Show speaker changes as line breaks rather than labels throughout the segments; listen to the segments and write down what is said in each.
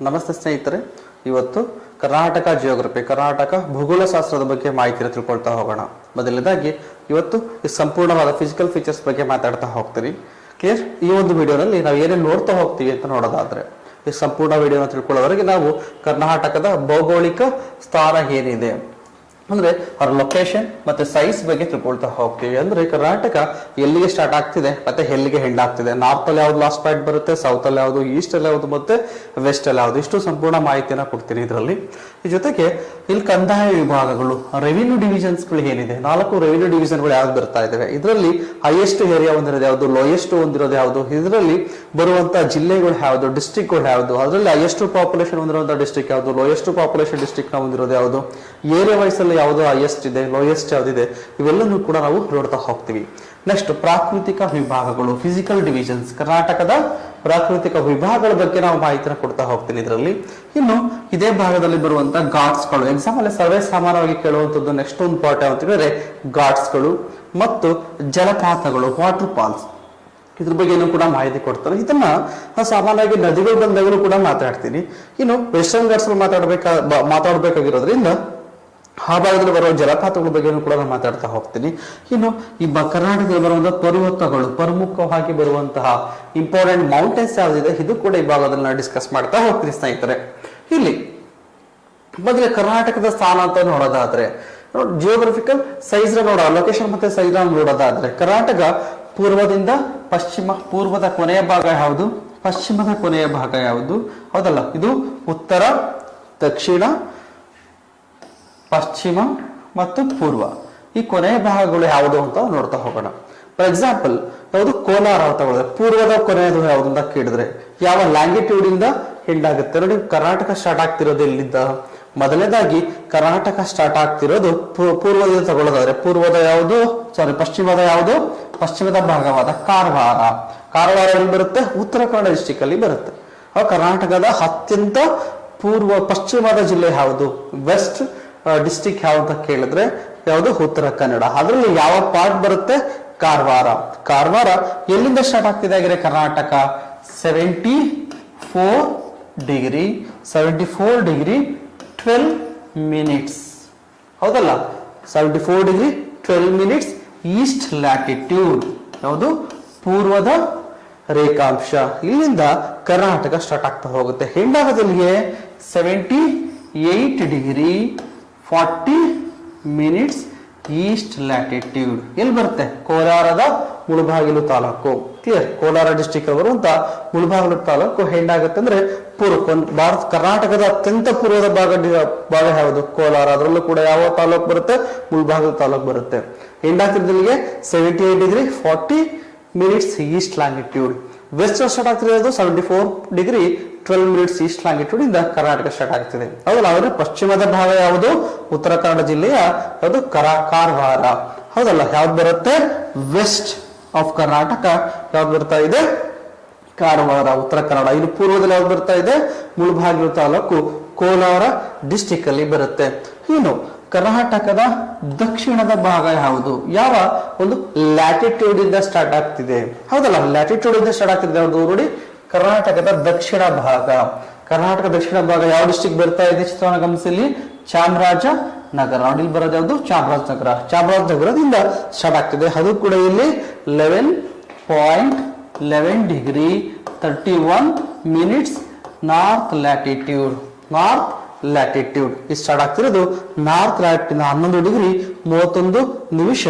ನಮಸ್ತೆ ಸ್ನೇಹಿತರೆ, ಇವತ್ತು ಕರ್ನಾಟಕ ಜಿಯೋಗ್ರಫಿ ಕರ್ನಾಟಕ ಭೂಗೋಳಶಾಸ್ತ್ರದ ಬಗ್ಗೆ ಮಾಹಿತಿಯನ್ನು ತಿಳ್ಕೊಳ್ತಾ ಹೋಗೋಣ. ಮೊದಲನೇದಾಗಿ ಇವತ್ತು ಈ ಸಂಪೂರ್ಣವಾದ ಫಿಸಿಕಲ್ ಫೀಚರ್ಸ್ ಬಗ್ಗೆ ಮಾತಾಡ್ತಾ ಹೋಗ್ತೀನಿ. ಕ್ಲಿಯರ್? ಈ ಒಂದು ವಿಡಿಯೋನಲ್ಲಿ ನಾವು ಏನೇನು ನೋಡ್ತಾ ಹೋಗ್ತೀವಿ ಅಂತ ನೋಡೋದಾದ್ರೆ, ಈ ಸಂಪೂರ್ಣ ವಿಡಿಯೋನ ತಿಳ್ಕೊಳ್ಳೋವರೆಗೆ ನಾವು ಕರ್ನಾಟಕದ ಭೌಗೋಳಿಕ ಸ್ಥಾನ ಏನಿದೆ ಅಂದ್ರೆ ಅವ್ರ ಲೊಕೇಶನ್ ಮತ್ತೆ ಸೈಜ್ ಬಗ್ಗೆ ತಿಳ್ಕೊಳ್ತಾ ಹೋಗ್ತೀವಿ. ಅಂದ್ರೆ ಕರ್ನಾಟಕ ಎಲ್ಲಿಗೆ ಸ್ಟಾರ್ಟ್ ಆಗ್ತಿದೆ ಮತ್ತೆ ಎಲ್ಲಿಗೆ ಎಂಡ್ ಆಗ್ತಿದೆ, ನಾರ್ತ್ ಅಲ್ಲಿ ಯಾವ್ದು ಲಾಸ್ಟ್ ಪಾಯಿಂಟ್ ಬರುತ್ತೆ, ಸೌತ್ ಅಲ್ಲಿ ಯಾವ್ದು, ಈಸ್ಟ್ ಅಲ್ಲಿ ಯಾವ್ದು ಮತ್ತೆ ವೆಸ್ಟ್ ಅಲ್ಲಿ ಯಾವ್ದು, ಇಷ್ಟು ಸಂಪೂರ್ಣ ಮಾಹಿತಿಯನ್ನ ಕೊಡ್ತೀನಿ ಇದರಲ್ಲಿ. ಈ ಜೊತೆಗೆ ಇಲ್ಲಿ ಕಂದಾಯ ವಿಭಾಗಗಳು, ರೆವಿನ್ಯೂ ಡಿವಿಷನ್ಸ್ಗಳು ಏನಿದೆ, 4 ರೆವಿನ್ಯೂ ಡಿವಿಷನ್ಗಳು ಯಾವ್ದು ಬರ್ತಾ ಇದಾವೆ, ಇದರಲ್ಲಿ ಹೈಯೆಸ್ಟ್ ಏರಿಯಾ ಹೊಂದಿರೋದು ಯಾವ್ದು, ಲೋಯೆಸ್ಟ್ ಹೊಂದಿರೋದು ಯಾವ್ದು, ಇದರಲ್ಲಿ ಬರುವಂತ ಜಿಲ್ಲೆಗಳು ಯಾವ್ದು, ಡಿಸ್ಟ್ರಿಕ್ಟ್ಗಳು ಯಾವ್ದು, ಅದರಲ್ಲಿ ಹೈಯೆಸ್ಟ್ ಪಾಪ್ಯುಲೇಷನ್ ಹೊಂದಿರುವಂತಹ ಡಿಸ್ಟ್ರಿಕ್ಟ್ ಯಾವ್ದು, ಲೋಯೆಸ್ಟ್ ಪಾಪ್ಯುಲೇಷನ್ ಡಿಸ್ಟ್ರಿಕ್ಟ್ ನ ಹೊಂದಿರೋದು ಯಾವ್ದು, ಏರಿಯಾ ವೈಸ್ ಅಲ್ಲಿ ಯಾವ್ದು ಹೈಯೆಸ್ಟ್ ಇದೆ, ಲೋಯೆಸ್ಟ್ ಯಾವ್ದಿದೆ, ಇವೆಲ್ಲನೂ ಕೂಡ ನಾವು ನೋಡ್ತಾ ಹೋಗ್ತೀವಿ. ನೆಕ್ಸ್ಟ್ ಪ್ರಾಕೃತಿಕ ವಿಭಾಗಗಳು, ಫಿಸಿಕಲ್ ಡಿವಿಷನ್ಸ್, ಕರ್ನಾಟಕದ ಪ್ರಾಕೃತಿಕ ವಿಭಾಗಗಳ ಬಗ್ಗೆ ನಾವು ಮಾಹಿತಿನ ಕೊಡ್ತಾ ಹೋಗ್ತೀನಿ ಇದರಲ್ಲಿ. ಇನ್ನು ಇದೇ ಭಾಗದಲ್ಲಿ ಬರುವಂತ ಘಾಟ್ಸ್ಗಳು, ಎಕ್ಸಾಮ್ ಅಲ್ಲಿ ಸರ್ವೇ ಸಾಮಾನ್ಯವಾಗಿ ಕೇಳುವಂತದ್ದು ನೆಕ್ಸ್ಟ್ ಒಂದು ಪಾರ್ಟ್ ಅಂತ ಹೇಳಿದ್ರೆ ಘಾಟ್ಸ್ಗಳು ಮತ್ತು ಜಲಪಾತಗಳು, ವಾಟರ್ ಫಾಲ್ಸ್, ಇದ್ರ ಬಗ್ಗೆನೂ ಕೂಡ ಮಾಹಿತಿ ಕೊಡ್ತಾರೆ. ಇದನ್ನ ಸಾಮಾನ್ಯವಾಗಿ ನದಿಗಳು ಬಂದಾಗಲೂ ಕೂಡ ಮಾತಾಡ್ತೀನಿ. ಇನ್ನು ವೆಸ್ಟರ್ನ್ ಘಾಟ್ಸ್ ಮಾತಾಡ್ಬೇಕಾಗಿರೋದ್ರಿಂದ ಆ ಭಾಗದಲ್ಲಿ ಬರುವ ಜಲಪಾತಗಳ ಬಗ್ಗೆನೂ ಕೂಡ ನಾನು ಮಾತಾಡ್ತಾ ಹೋಗ್ತೀನಿ. ಇನ್ನು ಈ ಕರ್ನಾಟಕದಲ್ಲಿ ಬರುವಂತಹ ಪರ್ವತಗಳು, ಪ್ರಮುಖವಾಗಿ ಬರುವಂತಹ ಇಂಪಾರ್ಟೆಂಟ್ ಮೌಂಟೇನ್ಸ್ ಯಾವ್ದಿದೆ, ಇದು ಕೂಡ ಈ ಭಾಗದಲ್ಲಿ ನಾನು ಡಿಸ್ಕಸ್ ಮಾಡ್ತಾ ಹೋಗ್ತೀನಿ ಸ್ನೇಹಿತರೆ. ಇಲ್ಲಿ ಮೊದಲೇ ಕರ್ನಾಟಕದ ಸ್ಥಾನ ಅಂತ ನೋಡೋದಾದ್ರೆ, ಜಿಯೋಗ್ರಫಿಕಲ್ ಸೈಜ್ ಲೊಕೇಶನ್ ಮತ್ತೆ ಸೈಜ್ ನೋಡೋದಾದ್ರೆ, ಕರ್ನಾಟಕ ಪೂರ್ವದಿಂದ ಪಶ್ಚಿಮ, ಪೂರ್ವದ ಕೊನೆಯ ಭಾಗ ಯಾವುದು, ಪಶ್ಚಿಮದ ಕೊನೆಯ ಭಾಗ ಯಾವುದು, ಹೌದಲ್ಲ, ಇದು ಉತ್ತರ, ದಕ್ಷಿಣ, ಪಶ್ಚಿಮ ಮತ್ತು ಪೂರ್ವ, ಈ ಕೊನೆಯ ಭಾಗಗಳು ಯಾವುದು ಅಂತ ನೋಡ್ತಾ ಹೋಗೋಣ. ಫಾರ್ ಎಕ್ಸಾಂಪಲ್ ಯಾವುದು, ಕೋಲಾರ ಅಂತ ಹೇಳಿದ್ರೆ ಪೂರ್ವದ ಕೊನೆಯದು ಯಾವುದು ಅಂತ ಕೇಳಿದ್ರೆ ಯಾವ ಲ್ಯಾಂಗಿಟ್ಯೂಡ್ ಇಂದ ಎಂಡ್ ಆಗುತ್ತೆ ನೋಡಿ. ಕರ್ನಾಟಕ ಸ್ಟಾರ್ಟ್ ಆಗ್ತಿರೋದು ಎಲ್ಲಿಂದ, ಮೊದಲನೇದಾಗಿ ಕರ್ನಾಟಕ ಸ್ಟಾರ್ಟ್ ಆಗ್ತಿರೋದು ಪೂರ್ವದಿಂದ ತಗೊಳ್ಳೋದಾದ್ರೆ ಪೂರ್ವದ ಯಾವುದು, ಪಶ್ಚಿಮದ ಯಾವುದು, ಪಶ್ಚಿಮದ ಭಾಗವಾದ ಕಾರವಾರ. ಕಾರವಾರ ಎಲ್ಲಿ ಬರುತ್ತೆ, ಉತ್ತರ ಕನ್ನಡ ಡಿಸ್ಟಿಕ್ ಅಲ್ಲಿ ಬರುತ್ತೆ. ಕರ್ನಾಟಕದ ಅತ್ಯಂತ ಪಶ್ಚಿಮದ ಜಿಲ್ಲೆ ಯಾವುದು, ವೆಸ್ಟ್ ಡಿಸ್ಟಿಕ್ ಯಾವ ಅಂತ ಕೇಳಿದ್ರೆ ಯಾವುದು, ಉತ್ತರ ಕನ್ನಡ. ಅದರಲ್ಲಿ ಯಾವ ಪಾರ್ಟ್ ಬರುತ್ತೆ, ಕಾರವಾರ. ಕಾರವಾರ ಎಲ್ಲಿಂದ ಸ್ಟಾರ್ಟ್ ಆಗ್ತಿದೆ ಆಗಿದ್ರೆ ಕರ್ನಾಟಕ 74 ಡಿಗ್ರಿ 12 ಮಿನಿಟ್ಸ್, ಹೌದಲ್ಲ, 74 ಡಿಗ್ರಿ 12 ಮಿನಿಟ್ಸ್ ಈಸ್ಟ್ ಲ್ಯಾಟಿಟ್ಯೂಡ್, ಯಾವುದು, ಪೂರ್ವದ ರೇಖಾಂಶ. ಇಲ್ಲಿಂದ ಕರ್ನಾಟಕ ಸ್ಟಾರ್ಟ್ ಆಗ್ತಾ ಹೋಗುತ್ತೆ. ಹೆಂಡಾಗದಲ್ಲಿಗೆ 78 ಡಿಗ್ರಿ 40 ಮಿನಿಟ್ಸ್ ಈಸ್ಟ್ ಲ್ಯಾಟಿಟ್ಯೂಡ್. ಎಲ್ಲಿ ಬರುತ್ತೆ, ಕೋಲಾರದ ಮುಳಬಾಗಿಲು ತಾಲೂಕು. ಕ್ಲಿಯರ್? ಕೋಲಾರ ಡಿಸ್ಟಿಕ್ ಬರುವಂತ ಮುಳಬಾಗಿಲು ತಾಲೂಕು ಹೆಂಡಾಗುತ್ತೆ ಅಂದ್ರೆ ಭಾರತ ಕರ್ನಾಟಕದ ಅತ್ಯಂತ ಪೂರ್ವದ ಭಾಗ ಯಾವುದು, ಕೋಲಾರ. ಅದರಲ್ಲೂ ಕೂಡ ಯಾವ ತಾಲೂಕು ಬರುತ್ತೆ, ಮುಳಬಾಗಿಲು ತಾಲೂಕು ಬರುತ್ತೆ. ಹೆಂಡಾಗ್ತಿದ್ದಲ್ಲಿಗೆ 78 degree 40 minutes east latitude. West start ಆಗ್ತಿರೋದು 74 ಡಿಗ್ರಿ 12 ಮಿನಿಟ್ಸ್ ಈಸ್ಟ್ ಲ್ಯಾಟಿಟ್ಯೂಡ್ ಇಂದ ಕರ್ನಾಟಕ ಸ್ಟಾರ್ಟ್ ಆಗ್ತಿದೆ, ಹೌದಲ್ಲ. ಆದರೆ ಪಶ್ಚಿಮದ ಭಾಗ ಯಾವುದು, ಉತ್ತರ ಕನ್ನಡ ಜಿಲ್ಲೆಯ ಯಾವುದು, ಕಾರವಾರ, ಹೌದಲ್ಲ. ಯಾವ್ದು ಬರುತ್ತೆ, ವೆಸ್ಟ್ ಆಫ್ ಕರ್ನಾಟಕ ಯಾವ್ದು ಬರ್ತಾ ಇದೆ, ಕಾರವಾರ, ಉತ್ತರ ಕನ್ನಡ. ಇನ್ನು ಪೂರ್ವದಲ್ಲಿ ಯಾವ್ದು ಬರ್ತಾ ಇದೆ, ಮುಳಬಾಗಿಲು ತಾಲೂಕು, ಕೋಲಾರ ಡಿಸ್ಟಿಕ್ ಅಲ್ಲಿ ಬರುತ್ತೆ. ಇನ್ನು ಕರ್ನಾಟಕದ ದಕ್ಷಿಣದ ಭಾಗ ಯಾವುದು, ಯಾವ ಒಂದು ಲ್ಯಾಟಿಟ್ಯೂಡ್ ಇಂದ ಸ್ಟಾರ್ಟ್ ಆಗ್ತಿದೆ, ಹೌದಲ್ಲ, ಲ್ಯಾಟಿಟ್ಯೂಡ್ ಇಂದ ಸ್ಟಾರ್ಟ್ ಆಗ್ತಿದೆ ಯಾವುದು ನೋಡಿ, ಕರ್ನಾಟಕದ ದಕ್ಷಿಣ ಭಾಗ. ಕರ್ನಾಟಕ ದಕ್ಷಿಣ ಭಾಗ ಯಾವ ಡಿಸ್ಟಿಕ್ ಬರ್ತಾ ಇದೆ, ಚಿತ್ರವನ್ನು ಗಮನಿಸಿ, ಚಾಮರಾಜನಗರ. ನೋಡಿ ಬರೋದು ಯಾವುದು, ಚಾಮರಾಜನಗರ. ಚಾಮರಾಜನಗರದಿಂದ ಸ್ಟಾರ್ಟ್ ಆಗ್ತಿದೆ. ಅದು ಕೂಡ ಇಲ್ಲಿ 11.11 degree 31 minutes north latitude. North latitude ಇದು ಸ್ಟಾರ್ಟ್ ಆಗ್ತಿರೋದು ನಾರ್ತ್ ಲ್ಯಾಟಿಟ್ಯೂಡ್ 11 ಡಿಗ್ರಿ 31 ನಿಮಿಷ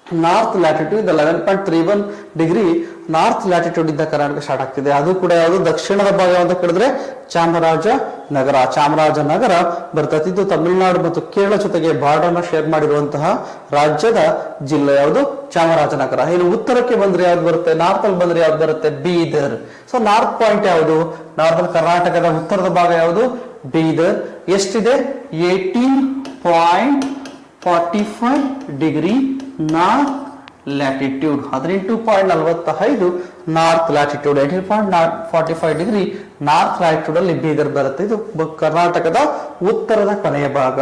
north latitude 11.31 degree north latitude ಇಂದ ಕರ್ನಾಟಕ ಸ್ಟಾರ್ಟ್ ಆಗ್ತಿದೆ. ಅದು ಕೂಡ ಯಾವುದು, ದಕ್ಷಿಣದ ಭಾಗ ಅಂತ ಕೇಳಿದ್ರೆ ಚಾಮರಾಜನಗರ. ಚಾಮರಾಜನಗರ ಬರ್ತದೆ. ಇದು ತಮಿಳುನಾಡು ಮತ್ತು ಕೇರಳ ಜೊತೆಗೆ ಬಾರ್ಡರ್ ನ ಶೇರ್ ಮಾಡಿರುವಂತಹ ರಾಜ್ಯದ ಜಿಲ್ಲೆ ಯಾವುದು, ಚಾಮರಾಜನಗರ. ಇನ್ನು ಉತ್ತರಕ್ಕೆ ಬಂದ್ರೆ ಯಾವ್ದು ಬರುತ್ತೆ, ನಾರ್ತ್ ಅಲ್ಲಿ ಬಂದ್ರೆ ಯಾವ್ದು ಬರುತ್ತೆ, ಬೀದರ್. ಸೊ ನಾರ್ತ್ ಪಾಯಿಂಟ್ ಯಾವುದು, ನಾರ್ತ್ ಕರ್ನಾಟಕದ ಉತ್ತರದ ಭಾಗ ಯಾವುದು, ಬೀದರ್. ಎಷ್ಟಿದೆ, 18.45 degree north latitude, 18.45 north latitude, 18.45 degree north latitude ಅಲ್ಲಿ ಬೀದರ್ ಬರುತ್ತೆ. ಇದು ಕರ್ನಾಟಕದ ಉತ್ತರದ ಕೊನೆಯ ಭಾಗ.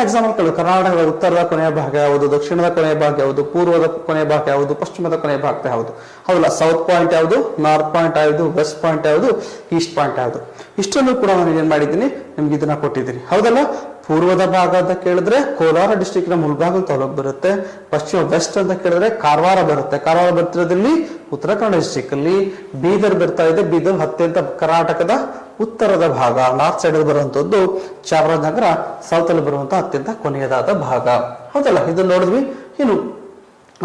ಎಕ್ಸಾಂಪಲ್, ಕರ್ನಾಟಕದ ಉತ್ತರದ ಕೊನೆಯ ಭಾಗ ಯಾವುದು, ದಕ್ಷಿಣದ ಕೊನೆಯ ಭಾಗ ಯಾವುದು, ಪೂರ್ವದ ಕೊನೆಯ ಭಾಗ ಯಾವುದು, ಪಶ್ಚಿಮದ ಕೊನೆಯ ಭಾಗ ಯಾವುದು, ಹೌದಲ್ಲ. ಸೌತ್ ಪಾಯಿಂಟ್ ಯಾವುದು, ನಾರ್ತ್ ಪಾಯಿಂಟ್ ಯಾವುದು, ವೆಸ್ಟ್ ಪಾಯಿಂಟ್ ಯಾವುದು, ಈಸ್ಟ್ ಪಾಯಿಂಟ್ ಯಾವುದು. ಇಷ್ಟನ್ನು ಕೂಡ ನಾನು ಏನ್ ಮಾಡಿದ್ದೀನಿ ನಿಮ್ಗೆ ಇದನ್ನ ಕೊಟ್ಟಿದ್ದೀನಿ, ಹೌದಲ್ಲ. ಪೂರ್ವದ ಭಾಗ ಅಂತ ಕೇಳಿದ್ರೆ ಕೋಲಾರ ಡಿಸ್ಟಿಕ್ ನ ಮುಳಬಾಗಿಲು ತಾಲೂಕು ಬರುತ್ತೆ. ಪಶ್ಚಿಮ ವೆಸ್ಟ್ ಅಂತ ಕೇಳಿದ್ರೆ ಕಾರವಾರ ಬರುತ್ತೆ. ಕಾರವಾರ ಬರ್ತಿರೋದ್ರಲ್ಲಿ ಉತ್ತರ ಕನ್ನಡ ಡಿಸ್ಟಿಕ್ ಅಲ್ಲಿ. ಬೀದರ್ ಬರ್ತಾ ಇದೆ, ಬೀದರ್ ಅತ್ಯಂತ ಕರ್ನಾಟಕದ ಉತ್ತರದ ಭಾಗ, ನಾರ್ತ್ ಸೈಡ್ ಅಲ್ಲಿ ಬರುವಂತದ್ದು. ಚಾಮರಾಜನಗರ ಸೌತ್ ಅಲ್ಲಿ ಬರುವಂತಹ ಅತ್ಯಂತ ಕೊನೆಯದಾದ ಭಾಗ, ಹೌದಲ್ಲ. ಇದನ್ನ ನೋಡಿದ್ವಿ. ಇನ್ನು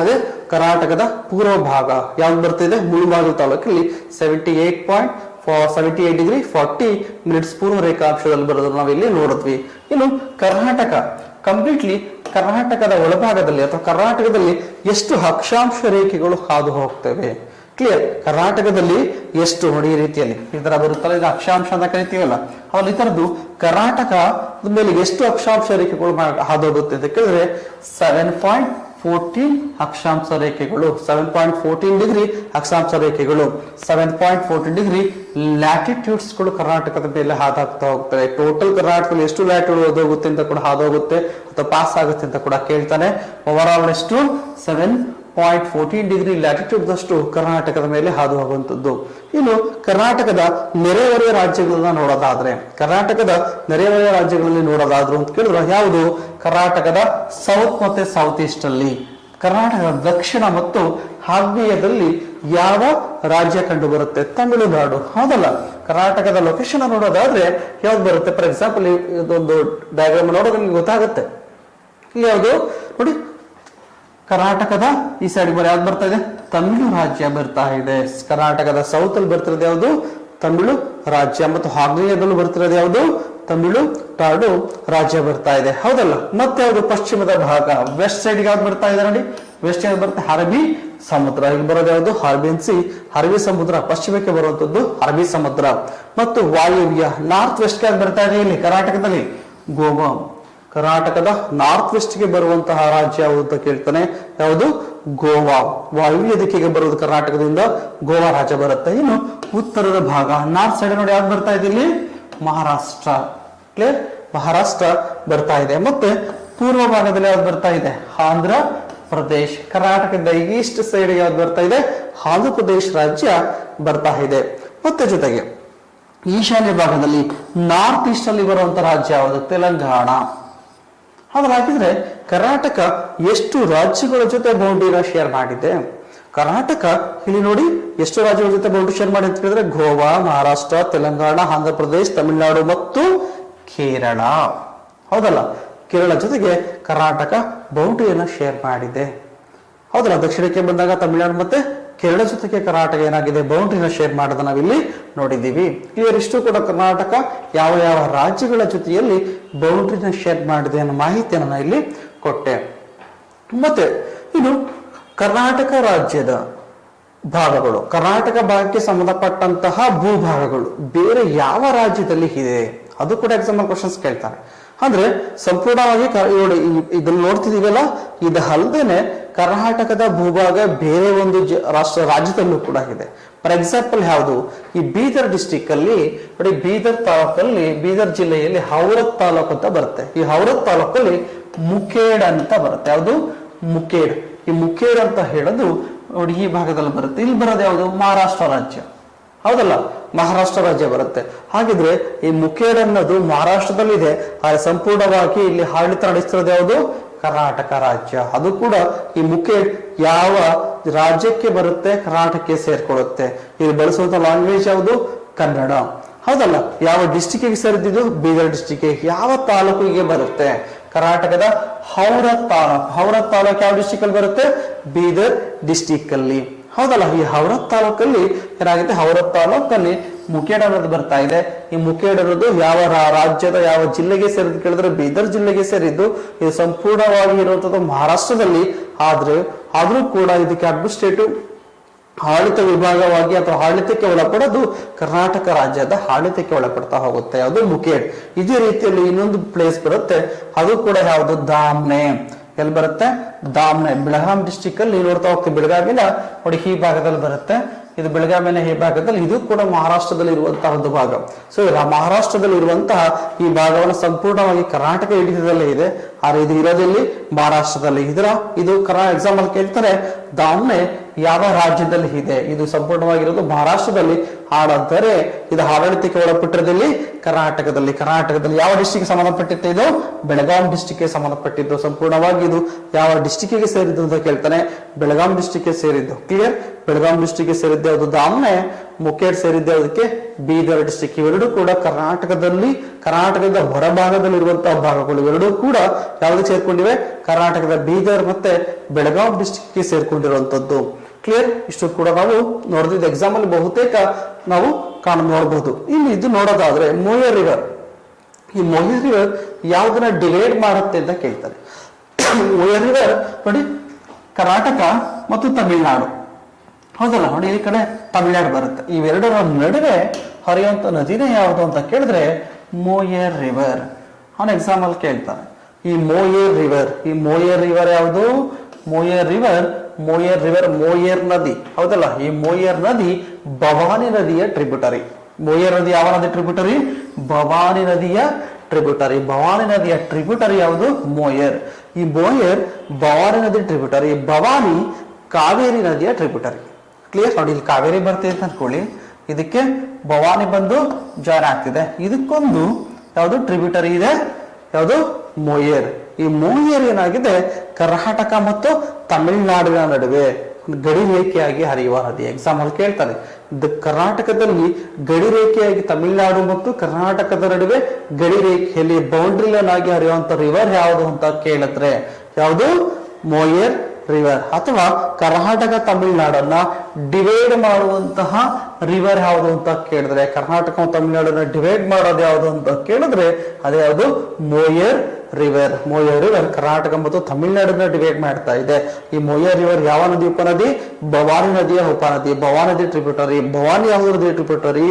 ಅದೇ ಕರ್ನಾಟಕದ ಪೂರ್ವ ಭಾಗ ಯಾವ್ದು ಬರ್ತಿದೆ, ಮುಳಬಾಗಿಲು ತಾಲೂಕಲ್ಲಿ 78 ಡಿಗ್ರಿ 40 ಮಿನಿಟ್ಸ್ ಪೂರ್ವ ರೇಖಾಂಶದಲ್ಲಿ ಬರೋದನ್ನು ನಾವಿಲ್ಲಿ ನೋಡಿದ್ವಿ. ಇನ್ನು ಕರ್ನಾಟಕ ಕಂಪ್ಲೀಟ್ಲಿ ಕರ್ನಾಟಕದ ಒಳಭಾಗದಲ್ಲಿ ಅಥವಾ ಕರ್ನಾಟಕದಲ್ಲಿ ಎಷ್ಟು ಅಕ್ಷಾಂಶ ರೇಖೆಗಳು ಹಾದು ಹೋಗ್ತವೆ, ಕ್ಲಿಯರ್. ಕರ್ನಾಟಕದಲ್ಲಿ ಎಷ್ಟು ನೋಡಿ ಈ ರೀತಿಯಲ್ಲಿ ಈ ತರ ಬರುತ್ತಲ್ಲ, ಇದು ಅಕ್ಷಾಂಶ ಅಂತ ಕರಿತೀವಲ್ಲ, ಅವಲ್ಲಿ ಈ ತರದ್ದು ಕರ್ನಾಟಕ ಮೇಲೆ ಎಷ್ಟು ಅಕ್ಷಾಂಶ ರೇಖೆಗಳು ಹಾದು ಹೋಗುತ್ತೆ ಅಂತ ಕೇಳಿದ್ರೆ 7.14 ಅಕ್ಷಾಂಶ ರೇಖೆಗಳು, 7.14 ಡಿಗ್ರಿ ಅಕ್ಷಾಂಶ ರೇಖೆಗಳು, 7.14 ಡಿಗ್ರಿ ಲ್ಯಾಟಿಟ್ಯೂಡ್ಸ್ ಗಳು ಕರ್ನಾಟಕದ ಮೇಲೆ ಹಾದಾಗ್ತಾ ಹೋಗ್ತವೆ. ಟೋಟಲ್ ಕರ್ನಾಟಕದಲ್ಲಿ ಎಷ್ಟು ಲ್ಯಾಟಿಟ್ಯೂಡ್ ಹೋಗುತ್ತೆ ಅಂತ ಕೂಡ ಹಾದೋಗುತ್ತೆ ಅಥವಾ ಪಾಸ್ ಆಗುತ್ತೆ ಅಂತ ಕೂಡ ಕೇಳ್ತಾನೆ. ಓವರ್ ಆಲ್ ಎಷ್ಟು 7.14 ಡಿಗ್ರಿ ಲ್ಯಾಟಿಟ್ಯೂಡ್ ದಷ್ಟು ಕರ್ನಾಟಕದ ಮೇಲೆ ಹಾದು ಹೋಗುವಂಥದ್ದು. ಇನ್ನು ಕರ್ನಾಟಕದ ನೆರೆಹೊರೆಯ ರಾಜ್ಯಗಳನ್ನ ನೋಡೋದಾದ್ರೆ, ಕರ್ನಾಟಕದ ನೆರೆಹೊರೆಯ ರಾಜ್ಯಗಳಲ್ಲಿ ನೋಡೋದಾದ್ರು ಅಂತ ಕೇಳಿದ್ರೆ ಯಾವುದು, ಕರ್ನಾಟಕದ ಸೌತ್ ಮತ್ತೆ ಸೌತ್ ಈಸ್ಟ್ ಅಲ್ಲಿ, ಕರ್ನಾಟಕದ ದಕ್ಷಿಣ ಮತ್ತು ಆಗ್ನೇಯದಲ್ಲಿ ಯಾವ ರಾಜ್ಯ ಕಂಡು ಬರುತ್ತೆ, ತಮಿಳುನಾಡು, ಹೌದಲ್ಲ. ಕರ್ನಾಟಕದ ಲೊಕೇಶನ್ ನೋಡೋದಾದ್ರೆ ಯಾವ್ದು ಬರುತ್ತೆ, ಫಾರ್ ಎಕ್ಸಾಂಪಲ್ ಇದೊಂದು ಡಯಾಗ್ರಾಮ್ ನೋಡೋದು ನಿಮ್ಗೆ ಗೊತ್ತಾಗುತ್ತೆ. ಯಾವುದು ನೋಡಿ, ಕರ್ನಾಟಕದ ಈ ಸೈಡ್ ಯಾವ್ದು ಬರ್ತಾ ಇದೆ, ತಮಿಳು ರಾಜ್ಯ ಬರ್ತಾ ಇದೆ. ಕರ್ನಾಟಕದ ಸೌತ್ ಅಲ್ಲಿ ಬರ್ತಿರೋದು ಯಾವುದು, ತಮಿಳು ರಾಜ್ಯ, ಮತ್ತು ಆಗ್ನೇಯದಲ್ಲೂ ಬರ್ತಿರೋದು ಯಾವುದು, ತಮಿಳು ನಾಡು ರಾಜ್ಯ ಬರ್ತಾ ಇದೆ, ಹೌದಲ್ಲ. ಮತ್ತೆ ಯಾವುದು ಪಶ್ಚಿಮದ ಭಾಗ, ವೆಸ್ಟ್ ಸೈಡ್ ಯಾವ್ದು ಬರ್ತಾ ಇದೆ ನೋಡಿ, ವೆಸ್ಟ್ ಸೈಡ್ ಬರುತ್ತೆ ಅರಬ್ಬಿ ಸಮುದ್ರ. ಇಲ್ಲಿ ಬರೋದು ಯಾವುದು, ಅರೇಬಿಯನ್ ಸಿ, ಅರಬ್ಬಿ ಸಮುದ್ರ. ಪಶ್ಚಿಮಕ್ಕೆ ಬರುವಂತದ್ದು ಅರಬ್ಬಿ ಸಮುದ್ರ. ಮತ್ತು ವಾಯುವ್ಯ ನಾರ್ತ್ ವೆಸ್ಟ್ ಯಾವ್ದು ಬರ್ತಾ ಇದೆ ಇಲ್ಲಿ ಕರ್ನಾಟಕದಲ್ಲಿ, ಗೋವಾ. ಕರ್ನಾಟಕದ ನಾರ್ತ್ ವೆಸ್ಟ್ ಗೆ ಬರುವಂತಹ ರಾಜ್ಯ ಯಾವುದು ಅಂತ ಕೇಳ್ತಾನೆ, ಯಾವುದು, ಗೋವಾ. ವಾಯುವ್ಯ ದಿಕ್ಕಿಗೆ ಬರುವುದು ಕರ್ನಾಟಕದಿಂದ ಗೋವಾ ರಾಜ್ಯ ಬರುತ್ತೆ. ಇನ್ನು ಉತ್ತರದ ಭಾಗ ನಾರ್ತ್ ಸೈಡ್ ನೋಡಿ ಯಾವ್ದು ಬರ್ತಾ ಇದೆ ಇಲ್ಲಿ, ಮಹಾರಾಷ್ಟ್ರ, ಕ್ಲಿಯರ್, ಮಹಾರಾಷ್ಟ್ರ ಬರ್ತಾ ಇದೆ. ಮತ್ತೆ ಪೂರ್ವ ಭಾಗದಲ್ಲಿ ಯಾವ್ದು ಬರ್ತಾ ಇದೆ, ಆಂಧ್ರ ಪ್ರದೇಶ್. ಕರ್ನಾಟಕದ ಈಸ್ಟ್ ಸೈಡ್ ಯಾವ್ದು ಬರ್ತಾ ಇದೆ, ಆಂಧ್ರ ಪ್ರದೇಶ್ ರಾಜ್ಯ ಬರ್ತಾ ಇದೆ. ಮತ್ತೆ ಜೊತೆಗೆ ಈಶಾನ್ಯ ಭಾಗದಲ್ಲಿ ನಾರ್ತ್ ಈಸ್ಟ್ ಅಲ್ಲಿ ಬರುವಂತ ರಾಜ್ಯ ಯಾವುದು, ತೆಲಂಗಾಣ. ಹಾಗಾದ್ರೆ ಹಾಕಿದ್ರೆ ಕರ್ನಾಟಕ ಎಷ್ಟು ರಾಜ್ಯಗಳ ಜೊತೆ ಬೌಂಡ್ರಿನ ಶೇರ್ ಮಾಡಿದೆ, ಕರ್ನಾಟಕ ಇಲ್ಲಿ ನೋಡಿ ಎಷ್ಟು ರಾಜ್ಯಗಳ ಜೊತೆ ಬೌಂಡ್ರಿ ಶೇರ್ ಮಾಡಿ ಅಂತ ಹೇಳಿದ್ರೆ ಗೋವಾ, ಮಹಾರಾಷ್ಟ್ರ, ತೆಲಂಗಾಣ, ಆಂಧ್ರ ಪ್ರದೇಶ್, ತಮಿಳುನಾಡು ಮತ್ತು ಕೇರಳ, ಹೌದಲ್ಲ. ಕೇರಳ ಜೊತೆಗೆ ಕರ್ನಾಟಕ ಬೌಂಡ್ರಿಯನ್ನ ಶೇರ್ ಮಾಡಿದೆ, ಹೌದಲ್ಲ. ದಕ್ಷಿಣಕ್ಕೆ ಬಂದಾಗ ತಮಿಳುನಾಡು ಮತ್ತೆ ಕೇರಳ ಜೊತೆಗೆ ಕರ್ನಾಟಕ ಏನಾಗಿದೆ, ಬೌಂಡ್ರಿನ ಶೇರ್ ಮಾಡೋದನ್ನ ನಾವಿಲ್ಲಿ ನೋಡಿದ್ದೀವಿ. ಕ್ಲಿಯರ್. ಇಷ್ಟು ಕೂಡ ಕರ್ನಾಟಕ ಯಾವ ಯಾವ ರಾಜ್ಯಗಳ ಜೊತೆಯಲ್ಲಿ ಬೌಂಡ್ರಿನ ಶೇರ್ ಮಾಡಿದೆ ಅನ್ನೋ ಮಾಹಿತಿಯನ್ನು ನಾನು ಇಲ್ಲಿ ಕೊಟ್ಟೆ. ಮತ್ತೆ ಇನ್ನು ಕರ್ನಾಟಕ ರಾಜ್ಯದ ಭಾಗಗಳು, ಕರ್ನಾಟಕ ಭಾಗಕ್ಕೆ ಸಂಬಂಧಪಟ್ಟಂತಹ ಭೂಭಾಗಗಳು ಬೇರೆ ಯಾವ ರಾಜ್ಯದಲ್ಲಿ ಇದೆ, ಅದು ಕೂಡ ಎಕ್ಸಾಂಪಲ್ ಕ್ವಶನ್ಸ್ ಕೇಳ್ತಾನೆ. ಅಂದ್ರೆ ಸಂಪೂರ್ಣವಾಗಿ ಇದನ್ನು ನೋಡ್ತಿದೀವಲ್ಲ, ಇದು ಅಲ್ಲದೇನೆ ಕರ್ನಾಟಕದ ಭೂಭಾಗ ಬೇರೆ ಒಂದು ರಾಜ್ಯದಲ್ಲೂ ಕೂಡ ಇದೆ. ಫಾರ್ ಎಕ್ಸಾಂಪಲ್ ಯಾವುದು, ಈ ಬೀದರ್ ಡಿಸ್ಟಿಕ್ ಅಲ್ಲಿ ನೋಡಿ, ಬೀದರ್ ತಾಲೂಕಲ್ಲಿ, ಬೀದರ್ ಜಿಲ್ಲೆಯಲ್ಲಿ ಹೌರತ್ ತಾಲೂಕು ಅಂತ ಬರುತ್ತೆ. ಈ ಹೌರತ್ ತಾಲೂಕಲ್ಲಿ ಮುಖೇಡ್ ಅಂತ ಬರುತ್ತೆ. ಯಾವುದು, ಮುಖೇಡ್. ಈ ಮುಖೇಡ್ ಅಂತ ಹೇಳೋದು ನೋಡಿ ಈ ಭಾಗದಲ್ಲಿ ಬರುತ್ತೆ. ಇಲ್ಲಿ ಬರೋದು ಯಾವುದು, ಮಹಾರಾಷ್ಟ್ರ ರಾಜ್ಯ, ಹೌದಲ್ಲ. ಮಹಾರಾಷ್ಟ್ರ ರಾಜ್ಯ ಬರುತ್ತೆ. ಹಾಗಿದ್ರೆ ಈ ಮುಖೇಡ್ ಅನ್ನೋದು ಮಹಾರಾಷ್ಟ್ರದಲ್ಲಿ ಇದೆ, ಸಂಪೂರ್ಣವಾಗಿ ಇಲ್ಲಿ ಆಡಳಿತ ನಡೆಸ್ತಿರೋದು ಯಾವುದು, ಕರ್ನಾಟಕ ರಾಜ್ಯ. ಅದು ಕೂಡ ಈ ಮುಖೇಡ್ ಯಾವ ರಾಜ್ಯಕ್ಕೆ ಬರುತ್ತೆ, ಕರ್ನಾಟಕಕ್ಕೆ ಸೇರ್ಕೊಳ್ಳುತ್ತೆ. ಇಲ್ಲಿ ಬಳಸುವಂತ ಲ್ಯಾಂಗ್ವೇಜ್ ಯಾವುದು, ಕನ್ನಡ, ಹೌದಲ್ಲ. ಯಾವ ಡಿಸ್ಟಿಕ್ಗೆ ಸೇರಿದ್ದು, ಬೀದರ್ ಡಿಸ್ಟಿಕ್. ಯಾವ ತಾಲೂಕಿಗೆ ಬರುತ್ತೆ, ಕರ್ನಾಟಕದ ಹೌರತ್ ತಾಲೂಕು. ಹೌರತ್ ತಾಲೂಕು ಯಾವ ಡಿಸ್ಟಿಕ್ ಅಲ್ಲಿ ಬರುತ್ತೆ, ಬೀದರ್ ಡಿಸ್ಟಿಕ್ ಅಲ್ಲಿ, ಹೌದಲ್ಲ. ಈ ಹೌರತ್ ತಾಲೂಕಲ್ಲಿ ಏನಾಗುತ್ತೆ, ಹೌರತ್ ತಾಲೂಕಲ್ಲಿ ಮುಖೇಡ್ ಅನ್ನೋದು ಬರ್ತಾ ಇದೆ. ಈ ಮುಖೇಡ್ ಅನ್ನೋದು ಯಾವ ರಾಜ್ಯದ ಯಾವ ಜಿಲ್ಲೆಗೆ ಸೇರಿದ್ದು ಕೇಳಿದ್ರೆ ಬೀದರ್ ಜಿಲ್ಲೆಗೆ ಸೇರಿದ್ದು. ಇದು ಸಂಪೂರ್ಣವಾಗಿ ಇರುವಂತದ್ದು ಮಹಾರಾಷ್ಟ್ರದಲ್ಲಿ, ಆದ್ರೂ ಕೂಡ ಇದಕ್ಕೆ ಅಡ್ಮಿನಿಸ್ಟ್ರೇಟಿವ್ ಆಡಳಿತ ವಿಭಾಗವಾಗಿ ಅಥವಾ ಆಡಳಿತಕ್ಕೆ ಒಳಪಡೋದು ಕರ್ನಾಟಕ ರಾಜ್ಯದ ಆಡಳಿತಕ್ಕೆ ಒಳಪಡ್ತಾ ಹೋಗುತ್ತೆ, ಯಾವುದು, ಮುಖೇಡ್. ಇದೇ ರೀತಿಯಲ್ಲಿ ಇನ್ನೊಂದು ಪ್ಲೇಸ್ ಬರುತ್ತೆ, ಅದು ಕೂಡ ಯಾವುದು, ದಾಮ್ನೆ. ಎಲ್ಲಿ ಬರುತ್ತೆ, ದಾಮ್ನೆ. ಬೆಳಗಾಂ ಡಿಸ್ಟಿಕ್ ಅಲ್ಲಿ ನೋಡ್ತಾ ಹೋಗ್ತೀವಿ, ಬೆಳಗಾವಿನ ನೋಡಿ ಈ ಭಾಗದಲ್ಲಿ ಬರುತ್ತೆ. ಇದು ಬೆಳಗಾವಿನ ಈ ಭಾಗದಲ್ಲಿ, ಇದು ಕೂಡ ಮಹಾರಾಷ್ಟ್ರದಲ್ಲಿ ಇರುವಂತಹ ಒಂದು ಭಾಗ. ಸೊ ಮಹಾರಾಷ್ಟ್ರದಲ್ಲಿ ಇರುವಂತಹ ಈ ಭಾಗವನ್ನು ಸಂಪೂರ್ಣವಾಗಿ ಕರ್ನಾಟಕ ಹಿಡಿತದಲ್ಲೇ ಇದೆ, ಆದ್ರೆ ಇದು ಇರೋದಲ್ಲಿ ಮಹಾರಾಷ್ಟ್ರದಲ್ಲಿ. ಇದು ಎಕ್ಸಾಂಪಲ್ ಕೇಳ್ತಾರೆ, ದಾಮ್ನೆ ಯಾವ ರಾಜ್ಯದಲ್ಲಿ ಇದೆ, ಇದು ಸಂಪೂರ್ಣವಾಗಿರೋದು ಮಹಾರಾಷ್ಟ್ರದಲ್ಲಿ, ಹಾಡಾದರೆ ಇದು ಆಡಳಿತಕ್ಕೆ ಒಳಪಟ್ಟಿರೋದಲ್ಲಿ ಕರ್ನಾಟಕದಲ್ಲಿ ಯಾವ ಡಿಸ್ಟಿಕ್ ಸಂಬಂಧಪಟ್ಟಿತ್ತು? ಇದು ಬೆಳಗಾಂ ಡಿಸ್ಟಿಕ್ಗೆ ಸಂಬಂಧಪಟ್ಟಿದ್ದು. ಸಂಪೂರ್ಣವಾಗಿ ಇದು ಯಾವ ಡಿಸ್ಟಿಕ್ಗೆ ಸೇರಿದ್ದು ಅಂತ ಕೇಳ್ತಾನೆ, ಬೆಳಗಾಂ ಡಿಸ್ಟಿಕ್ಗೆ ಸೇರಿದ್ದು. ಕ್ಲಿಯರ್? ಬೆಳಗಾಂ ಡಿಸ್ಟಿಕ್ಗೆ ಸೇರಿದ್ದೆ ಅದು ದಾವಣೆ, ಮುಖೇಡ್ ಸೇರಿದ್ದೆ ಅದಕ್ಕೆ ಬೀದರ್ ಡಿಸ್ಟಿಕ್. ಇವೆರಡೂ ಕೂಡ ಕರ್ನಾಟಕದ ಹೊರಭಾಗದಲ್ಲಿರುವಂತಹ ಭಾಗಗಳು ಇವೆರಡೂ ಕೂಡ ಯಾವ್ದು ಸೇರ್ಕೊಂಡಿವೆ? ಕರ್ನಾಟಕದ ಬೀದರ್ ಮತ್ತೆ ಬೆಳಗಾಂ ಡಿಸ್ಟಿಕ್ಗೆ ಸೇರ್ಕೊಂಡಿರುವಂತದ್ದು. ಕ್ಲಿಯರ್? ಇಷ್ಟು ಕೂಡ ನಾವು ನೋಡಿದ ಎಕ್ಸಾಮ್ ಅಲ್ಲಿ ಬಹುತೇಕ ನಾವು ನೋಡಬಹುದು. ಇಲ್ಲಿ ಇದು ನೋಡೋದಾದ್ರೆ ಮೋಯರ್ ರಿವರ್, ಈ ಮೋಯರ್ ರಿವರ್ ಯಾವ್ದನ್ನ ಡಿವೈಡ್ ಮಾಡುತ್ತೆ ಅಂತ ಕೇಳ್ತಾರೆ. ಮೋಯರ್ ರಿವರ್ ನೋಡಿ ಕರ್ನಾಟಕ ಮತ್ತು ತಮಿಳುನಾಡು, ಹೌದಲ್ಲ? ನೋಡಿ ಈ ಕಡೆ ತಮಿಳುನಾಡು ಬರುತ್ತೆ. ಇವೆರಡರ ನಡುವೆ ಹರಿಯುವಂತ ನದಿನೇ ಯಾವುದು ಅಂತ ಕೇಳಿದ್ರೆ ಮೋಯರ್ ರಿವರ್. ಅವನ ಎಕ್ಸಾಮ್ ಅಲ್ಲಿ ಕೇಳ್ತಾರೆ ಈ ಮೋಯರ್ ರಿವರ್ ಯಾವುದು? ಮೋಯರ್ ನದಿ, ಹೌದಲ್ಲ? ಈ ಮೋಯರ್ ನದಿ ಭವಾನಿ ನದಿಯ ಟ್ರಿಬ್ಯೂಟರಿ. ಮೋಯರ್ ನದಿ ಯಾವ ನದಿ ಟ್ರಿಬ್ಯೂಟರಿ? ಭವಾನಿ ನದಿಯ ಟ್ರಿಬ್ಯೂಟರಿ ಯಾವುದು? ಮೋಯರ್. ಈ ಮೋಯರ್ ಭವಾನಿ ನದಿ ಟ್ರಿಬ್ಯೂಟರಿ, ಭವಾನಿ ಕಾವೇರಿ ನದಿಯ ಟ್ರಿಬ್ಯೂಟರಿ. ಕ್ಲಿಯರ್? ನೋಡಿ ಇಲ್ಲಿ ಕಾವೇರಿ ಬರ್ತಿದೆ ಅಂತ ಅನ್ಕೊಳ್ಳಿ, ಇದಕ್ಕೆ ಭವಾನಿ ಬಂದು ಜಾಯಿನ್ ಆಗ್ತಿದೆ, ಇದಕ್ಕೊಂದು ಯಾವುದು ಟ್ರಿಬ್ಯೂಟರಿ ಇದೆ, ಯಾವುದು? ಮೋಯರ್. ಈ ಮೋಯರ್ ಏನಾಗಿದೆ? ಕರ್ನಾಟಕ ಮತ್ತು ತಮಿಳುನಾಡಿನ ನಡುವೆ ಗಡಿ ರೇಖೆಯಾಗಿ ಹರಿಯುವ ನದಿ. ಎಕ್ಸಾಮ್ ಅಲ್ಲಿ ಕೇಳ್ತಾರೆ, ಕರ್ನಾಟಕದಲ್ಲಿ ಗಡಿ ರೇಖೆಯಾಗಿ ತಮಿಳುನಾಡು ಮತ್ತು ಕರ್ನಾಟಕದ ನಡುವೆ ಗಡಿ ರೇಖೆಯಲ್ಲಿ ಬೌಂಡ್ರಿ ಲೈನ್ ಆಗಿ ಹರಿಯುವಂತ ರಿವರ್ ಯಾವುದು ಅಂತ ಕೇಳಿದ್ರೆ ಯಾವುದು? ಮೋಯರ್ ರಿವರ್. ಅಥವಾ ಕರ್ನಾಟಕ ತಮಿಳುನಾಡನ್ನ ಡಿವೈಡ್ ಮಾಡುವಂತಹ ರಿವರ್ ಯಾವುದು ಅಂತ ಕೇಳಿದ್ರೆ, ಕರ್ನಾಟಕ ತಮಿಳುನಾಡನ್ನ ಡಿವೈಡ್ ಮಾಡೋದು ಯಾವುದು ಅಂತ ಕೇಳಿದ್ರೆ ಅದೇ ಯಾವುದು? ಮೋಯರ್ ರಿವರ್. ಕರ್ನಾಟಕ ಮತ್ತು ತಮಿಳುನಾಡನ್ನ ಡಿವೈಡ್ ಮಾಡ್ತಾ ಇದೆ. ಈ ಮೋಯರ್ ರಿವರ್ ಯಾವ ನದಿ ಉಪನದಿ? ಭವಾನಿ ನದಿಯ ಉಪನದಿ. ಭವಾನಿ ನದಿ ಟ್ರಿಬ್ಯೂಟರಿ. ಭವಾನಿ ಯಾವ ನದಿಯ ಟ್ರಿಬ್ಯೂಟರಿ?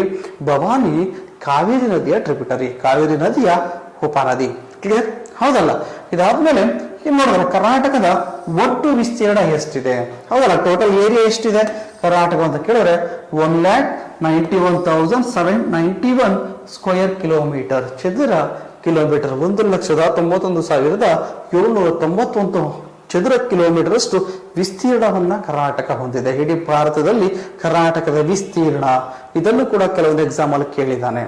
ಭವಾನಿ ಕಾವೇರಿ ನದಿಯ ಟ್ರಿಬ್ಯೂಟರಿ, ಕಾವೇರಿ ನದಿಯ ಉಪನದಿ. ಕ್ಲಿಯರ್? ಹೌದಲ್ಲ? ಇದಾದ್ಮೇಲೆ ಏನ್ ನೋಡಿದ್ರೆ ಕರ್ನಾಟಕದ ಒಟ್ಟು ವಿಸ್ತೀರ್ಣ ಎಷ್ಟಿದೆ? ಹೌದಲ್ಲ? ಟೋಟಲ್ ಏರಿಯಾ ಎಷ್ಟಿದೆ ಕರ್ನಾಟಕ ಅಂತ ಕೇಳಿದ್ರೆ 1,91,791 ಸ್ಕ್ವೇರ್ ಕಿಲೋಮೀಟರ್, ಚದುರ ಕಿಲೋಮೀಟರ್. 1,91,791 ಚದುರ ಕಿಲೋಮೀಟರ್ ಅಷ್ಟು ವಿಸ್ತೀರ್ಣವನ್ನ ಕರ್ನಾಟಕ ಹೊಂದಿದೆ. ಇಡೀ ಭಾರತದಲ್ಲಿ ಕರ್ನಾಟಕದ ವಿಸ್ತೀರ್ಣ, ಇದನ್ನು ಕೂಡ ಕೆಲವೊಂದು ಎಕ್ಸಾಮ್ ಅಲ್ಲಿ ಕೇಳಿದ್ದಾನೆ.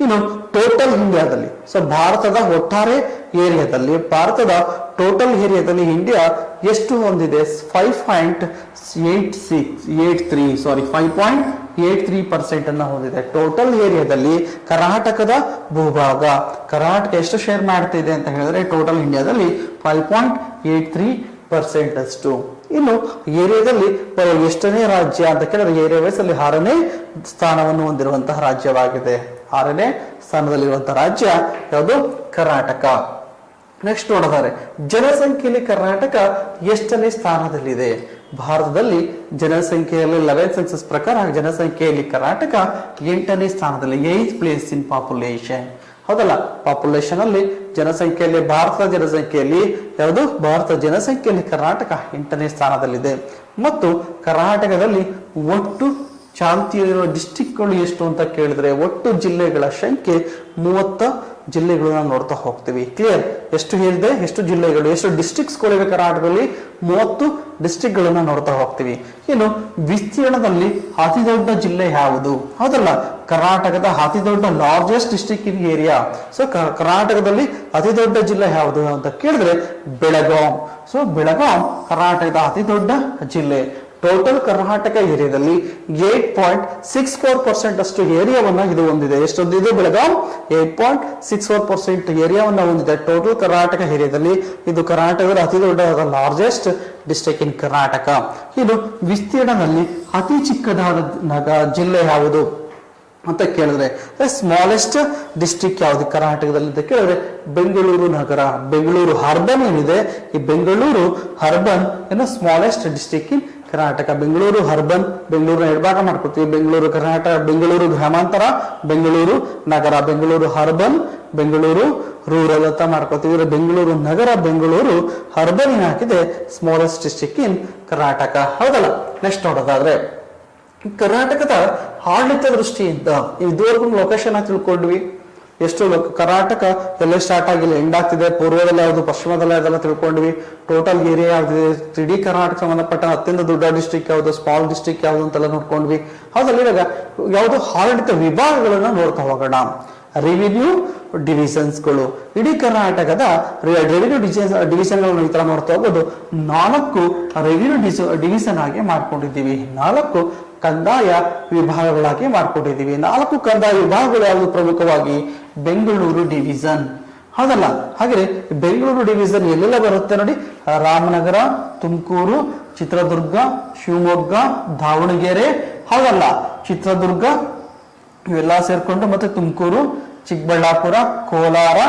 ಇನ್ನು ಟೋಟಲ್ ಇಂಡಿಯಾದಲ್ಲಿ, ಸೊ ಭಾರತದ ಒಟ್ಟಾರೆ ಏರಿಯಾದಲ್ಲಿ, ಭಾರತದ ಟೋಟಲ್ ಏರಿಯಾದಲ್ಲಿ ಇಂಡಿಯಾ ಎಷ್ಟು ಹೊಂದಿದೆ? 5.83% ಅನ್ನ ಹೊಂದಿದೆ. ಟೋಟಲ್ ಏರಿಯಾದಲ್ಲಿ ಕರ್ನಾಟಕದ ಭೂಭಾಗ, ಕರ್ನಾಟಕ ಎಷ್ಟು ಶೇರ್ ಮಾಡ್ತಿದೆ ಅಂತ ಹೇಳಿದ್ರೆ ಟೋಟಲ್ ಇಂಡಿಯಾದಲ್ಲಿ 5.83% ಅಷ್ಟು. ಇನ್ನು ಏರಿಯಾದಲ್ಲಿ ಎಷ್ಟನೇ ರಾಜ್ಯ ಅಂತ ಕೇಳಿದ್ರೆ ಏರಿಯಾ ವೈಸ್ ಅಲ್ಲಿ 6ನೇ ಸ್ಥಾನವನ್ನು ಹೊಂದಿರುವಂತಹ ರಾಜ್ಯವಾಗಿದೆ. 6ನೇ ಸ್ಥಾನದಲ್ಲಿರುವಂತಹ ರಾಜ್ಯ ಯಾವುದು? ಕರ್ನಾಟಕ. ನೆಕ್ಸ್ಟ್ ನೋಡಿದರೆ ಜನಸಂಖ್ಯೆಯಲ್ಲಿ ಕರ್ನಾಟಕ ಎಷ್ಟನೇ ಸ್ಥಾನದಲ್ಲಿದೆ? ಭಾರತದಲ್ಲಿ ಜನಸಂಖ್ಯೆಯಲ್ಲಿ 11th ಸೆನ್ಸಸ್ ಪ್ರಕಾರ ಜನಸಂಖ್ಯೆಯಲ್ಲಿ ಕರ್ನಾಟಕ 8ನೇ ಸ್ಥಾನದಲ್ಲಿ, 8th ಪ್ಲೇಸ್ ಇನ್ ಪಾಪ್ಯುಲೇಷನ್. ಹೌದಲ್ಲ? ಪಾಪ್ಯುಲೇಷನ್ ಅಲ್ಲಿ ಜನಸಂಖ್ಯೆಯಲ್ಲಿ ಭಾರತ ಜನಸಂಖ್ಯೆಯಲ್ಲಿ ಕರ್ನಾಟಕ 8ನೇ ಸ್ಥಾನದಲ್ಲಿದೆ. ಮತ್ತು ಕರ್ನಾಟಕದಲ್ಲಿ ಒಟ್ಟು ಚಾಲ್ತಿಯಲ್ಲಿರುವ ಡಿಸ್ಟಿಕ್ಗಳು ಎಷ್ಟು ಅಂತ ಕೇಳಿದ್ರೆ ಒಟ್ಟು ಜಿಲ್ಲೆಗಳ ಸಂಖ್ಯೆ 30 ಜಿಲ್ಲೆಗಳನ್ನ ನೋಡ್ತಾ ಹೋಗ್ತೀವಿ. ಕ್ಲಿಯರ್? ಎಷ್ಟು ಹೇಳಿದೆ? ಎಷ್ಟು ಜಿಲ್ಲೆಗಳು, ಎಷ್ಟು ಡಿಸ್ಟ್ರಿಕ್ಟ್ಸ್ಗಳಿವೆ ಕರ್ನಾಟಕದಲ್ಲಿ? 30 ಡಿಸ್ಟ್ರಿಕ್ಟ್ಗಳನ್ನ ನೋಡ್ತಾ ಹೋಗ್ತೀವಿ. ಇನ್ನು ವಿಸ್ತೀರ್ಣದಲ್ಲಿ ಅತಿ ದೊಡ್ಡ ಜಿಲ್ಲೆ ಯಾವುದು? ಹೌದಲ್ಲ? ಕರ್ನಾಟಕದ ಅತಿ ದೊಡ್ಡ ಲಾರ್ಜೆಸ್ಟ್ ಡಿಸ್ಟ್ರಿಕ್ಟ್ ಇನ್ ಏರಿಯಾ. ಸೊ ಕರ್ನಾಟಕದಲ್ಲಿ ಅತಿ ದೊಡ್ಡ ಜಿಲ್ಲೆ ಯಾವುದು ಅಂತ ಕೇಳಿದ್ರೆ ಬೆಳಗಾಂ. ಸೊ ಬೆಳಗಾಂ ಕರ್ನಾಟಕದ ಅತಿ ದೊಡ್ಡ ಜಿಲ್ಲೆ. ಟೋಟಲ್ ಕರ್ನಾಟಕ ಏರಿಯಾದಲ್ಲಿ 8.64% ಅಷ್ಟು ಏರಿಯಾವನ್ನ ಇದು ಹೊಂದಿದೆ. ಎಷ್ಟು ಹೊಂದಿದೆ? ಬೆಳಗಾಂ 8.64% ಏರಿಯಾವನ್ನ ಹೊಂದಿದೆ ಟೋಟಲ್ ಕರ್ನಾಟಕ ಏರಿಯಾದಲ್ಲಿ. ಇದು ಕರ್ನಾಟಕದ ಅತಿ ದೊಡ್ಡ ಲಾರ್ಜೆಸ್ಟ್ ಡಿಸ್ಟ್ರಿಕ್ಟ್ ಇನ್ ಕರ್ನಾಟಕ. ಇದು ವಿಸ್ತೀರ್ಣದಲ್ಲಿ ಅತಿ ಚಿಕ್ಕದಾದ ಜಿಲ್ಲೆ ಯಾವುದು ಅಂತ ಕೇಳಿದ್ರೆ ಸ್ಮಾಲೆಸ್ಟ್ ಡಿಸ್ಟ್ರಿಕ್ಟ್ ಯಾವುದು ಕರ್ನಾಟಕದಲ್ಲಿ ಅಂತ ಕೇಳಿದ್ರೆ ಬೆಂಗಳೂರು ನಗರ. ಬೆಂಗಳೂರು ಅರ್ಬನ್ ಏನಿದೆ, ಈ ಬೆಂಗಳೂರು ಅರ್ಬನ್ ಸ್ಮಾಲೆಸ್ಟ್ ಡಿಸ್ಟ್ರಿಕ್ಟ್ ಇನ್ ಕರ್ನಾಟಕ. ಬೆಂಗಳೂರು ಅರ್ಬನ್, ಬೆಂಗಳೂರಿನ ಎಡಭಾಗ ಮಾಡ್ಕೊತೀವಿ. ಬೆಂಗಳೂರು ಕರ್ನಾಟಕ, ಬೆಂಗಳೂರು ಗ್ರಾಮಾಂತರ, ಬೆಂಗಳೂರು ನಗರ. ಬೆಂಗಳೂರು ಅರ್ಬನ್, ಬೆಂಗಳೂರು ರೂರಲ್ ಅಂತ ಮಾಡ್ಕೊತೀವಿ. ಬೆಂಗಳೂರು ನಗರ, ಬೆಂಗಳೂರು ಅರ್ಬನ್ ಏನಾಗಿದೆ ಸ್ಮಾಲೆಸ್ಟ್ ಡಿಸ್ಟ್ರಿಕ್ಟ್ ಇನ್ ಕರ್ನಾಟಕ. ಹೌದಲ್ಲ? ನೆಕ್ಸ್ಟ್ ನೋಡೋದಾದ್ರೆ ಕರ್ನಾಟಕದ ಆಡಳಿತ ದೃಷ್ಟಿಯಿಂದ ಇದುವರೆಗೂ ಲೊಕೇಶನ್ ತಿಳ್ಕೊಂಡ್ವಿ, ಎಷ್ಟು ಕರ್ನಾಟಕ ಎಲ್ಲೇ ಸ್ಟಾರ್ಟ್ ಆಗಿಲ್ಲ, ಎಂಡ್ ಆಗ್ತಿದೆ, ಪೂರ್ವದಲ್ಲಿ ಯಾವುದು, ಪಶ್ಚಿಮದಲ್ಲಿ ಯಾವ್ದೆಲ್ಲ ತಿಳ್ಕೊಂಡ್ವಿ, ಟೋಟಲ್ ಏರಿಯಾ ಯಾವ್ದಿದೆ, ಇಡೀ ಕರ್ನಾಟಕ ಸಂಬಂಧಪಟ್ಟ ಅತ್ಯಂತ ದೊಡ್ಡ ಡಿಸ್ಟ್ರಿಕ್ಟ್ ಯಾವುದು, ಸ್ಮಾಲ್ ಡಿಸ್ಟ್ರಿಕ್ಟ್ ಯಾವುದು ಅಂತೆಲ್ಲ ನೋಡ್ಕೊಂಡ್ವಿ. ಹೌದಲ್ಲ, ಇವಾಗ ಯಾವುದು ಆಡಳಿತ ವಿಭಾಗಗಳನ್ನ ನೋಡ್ತಾ ಹೋಗೋಣ. ರೆವಿನ್ಯೂ ಡಿವಿಷನ್ಸ್ಗಳು, ಇಡೀ ಕರ್ನಾಟಕದ ರೆವಿನ್ಯೂ ಡಿವಿಷನ್ಗಳನ್ನು ಈ ತರ ನೋಡ್ತಾ ಹೋಗೋದು. 4 ರೆವಿನ್ಯೂ ಡಿವಿಷನ್ ಆಗಿ ಮಾಡ್ಕೊಂಡಿದ್ದೀವಿ, 4 ಕಂದಾಯ ವಿಭಾಗಗಳಾಗಿ ಮಾಡ್ಕೊಂಡಿದ್ದೀವಿ. 4 ಕಂದಾಯ ವಿಭಾಗಗಳು ಯಾವುದು? ಪ್ರಮುಖವಾಗಿ ಬೆಂಗಳೂರು ಡಿವಿಷನ್. ಹೌದಲ್ಲ, ಹಾಗೆ ಬೆಂಗಳೂರು ಡಿವಿಷನ್ ಎಲ್ಲೆಲ್ಲ ಬರುತ್ತೆ ನೋಡಿ, ರಾಮನಗರ, ತುಮಕೂರು, ಚಿತ್ರದುರ್ಗ, ಶಿವಮೊಗ್ಗ, ದಾವಣಗೆರೆ. ಹೌದಲ್ಲ, ಚಿತ್ರದುರ್ಗ ಇವೆಲ್ಲ ಸೇರ್ಕೊಂಡು, ಮತ್ತೆ ತುಮಕೂರು, ಚಿಕ್ಕಬಳ್ಳಾಪುರ, ಕೋಲಾರ,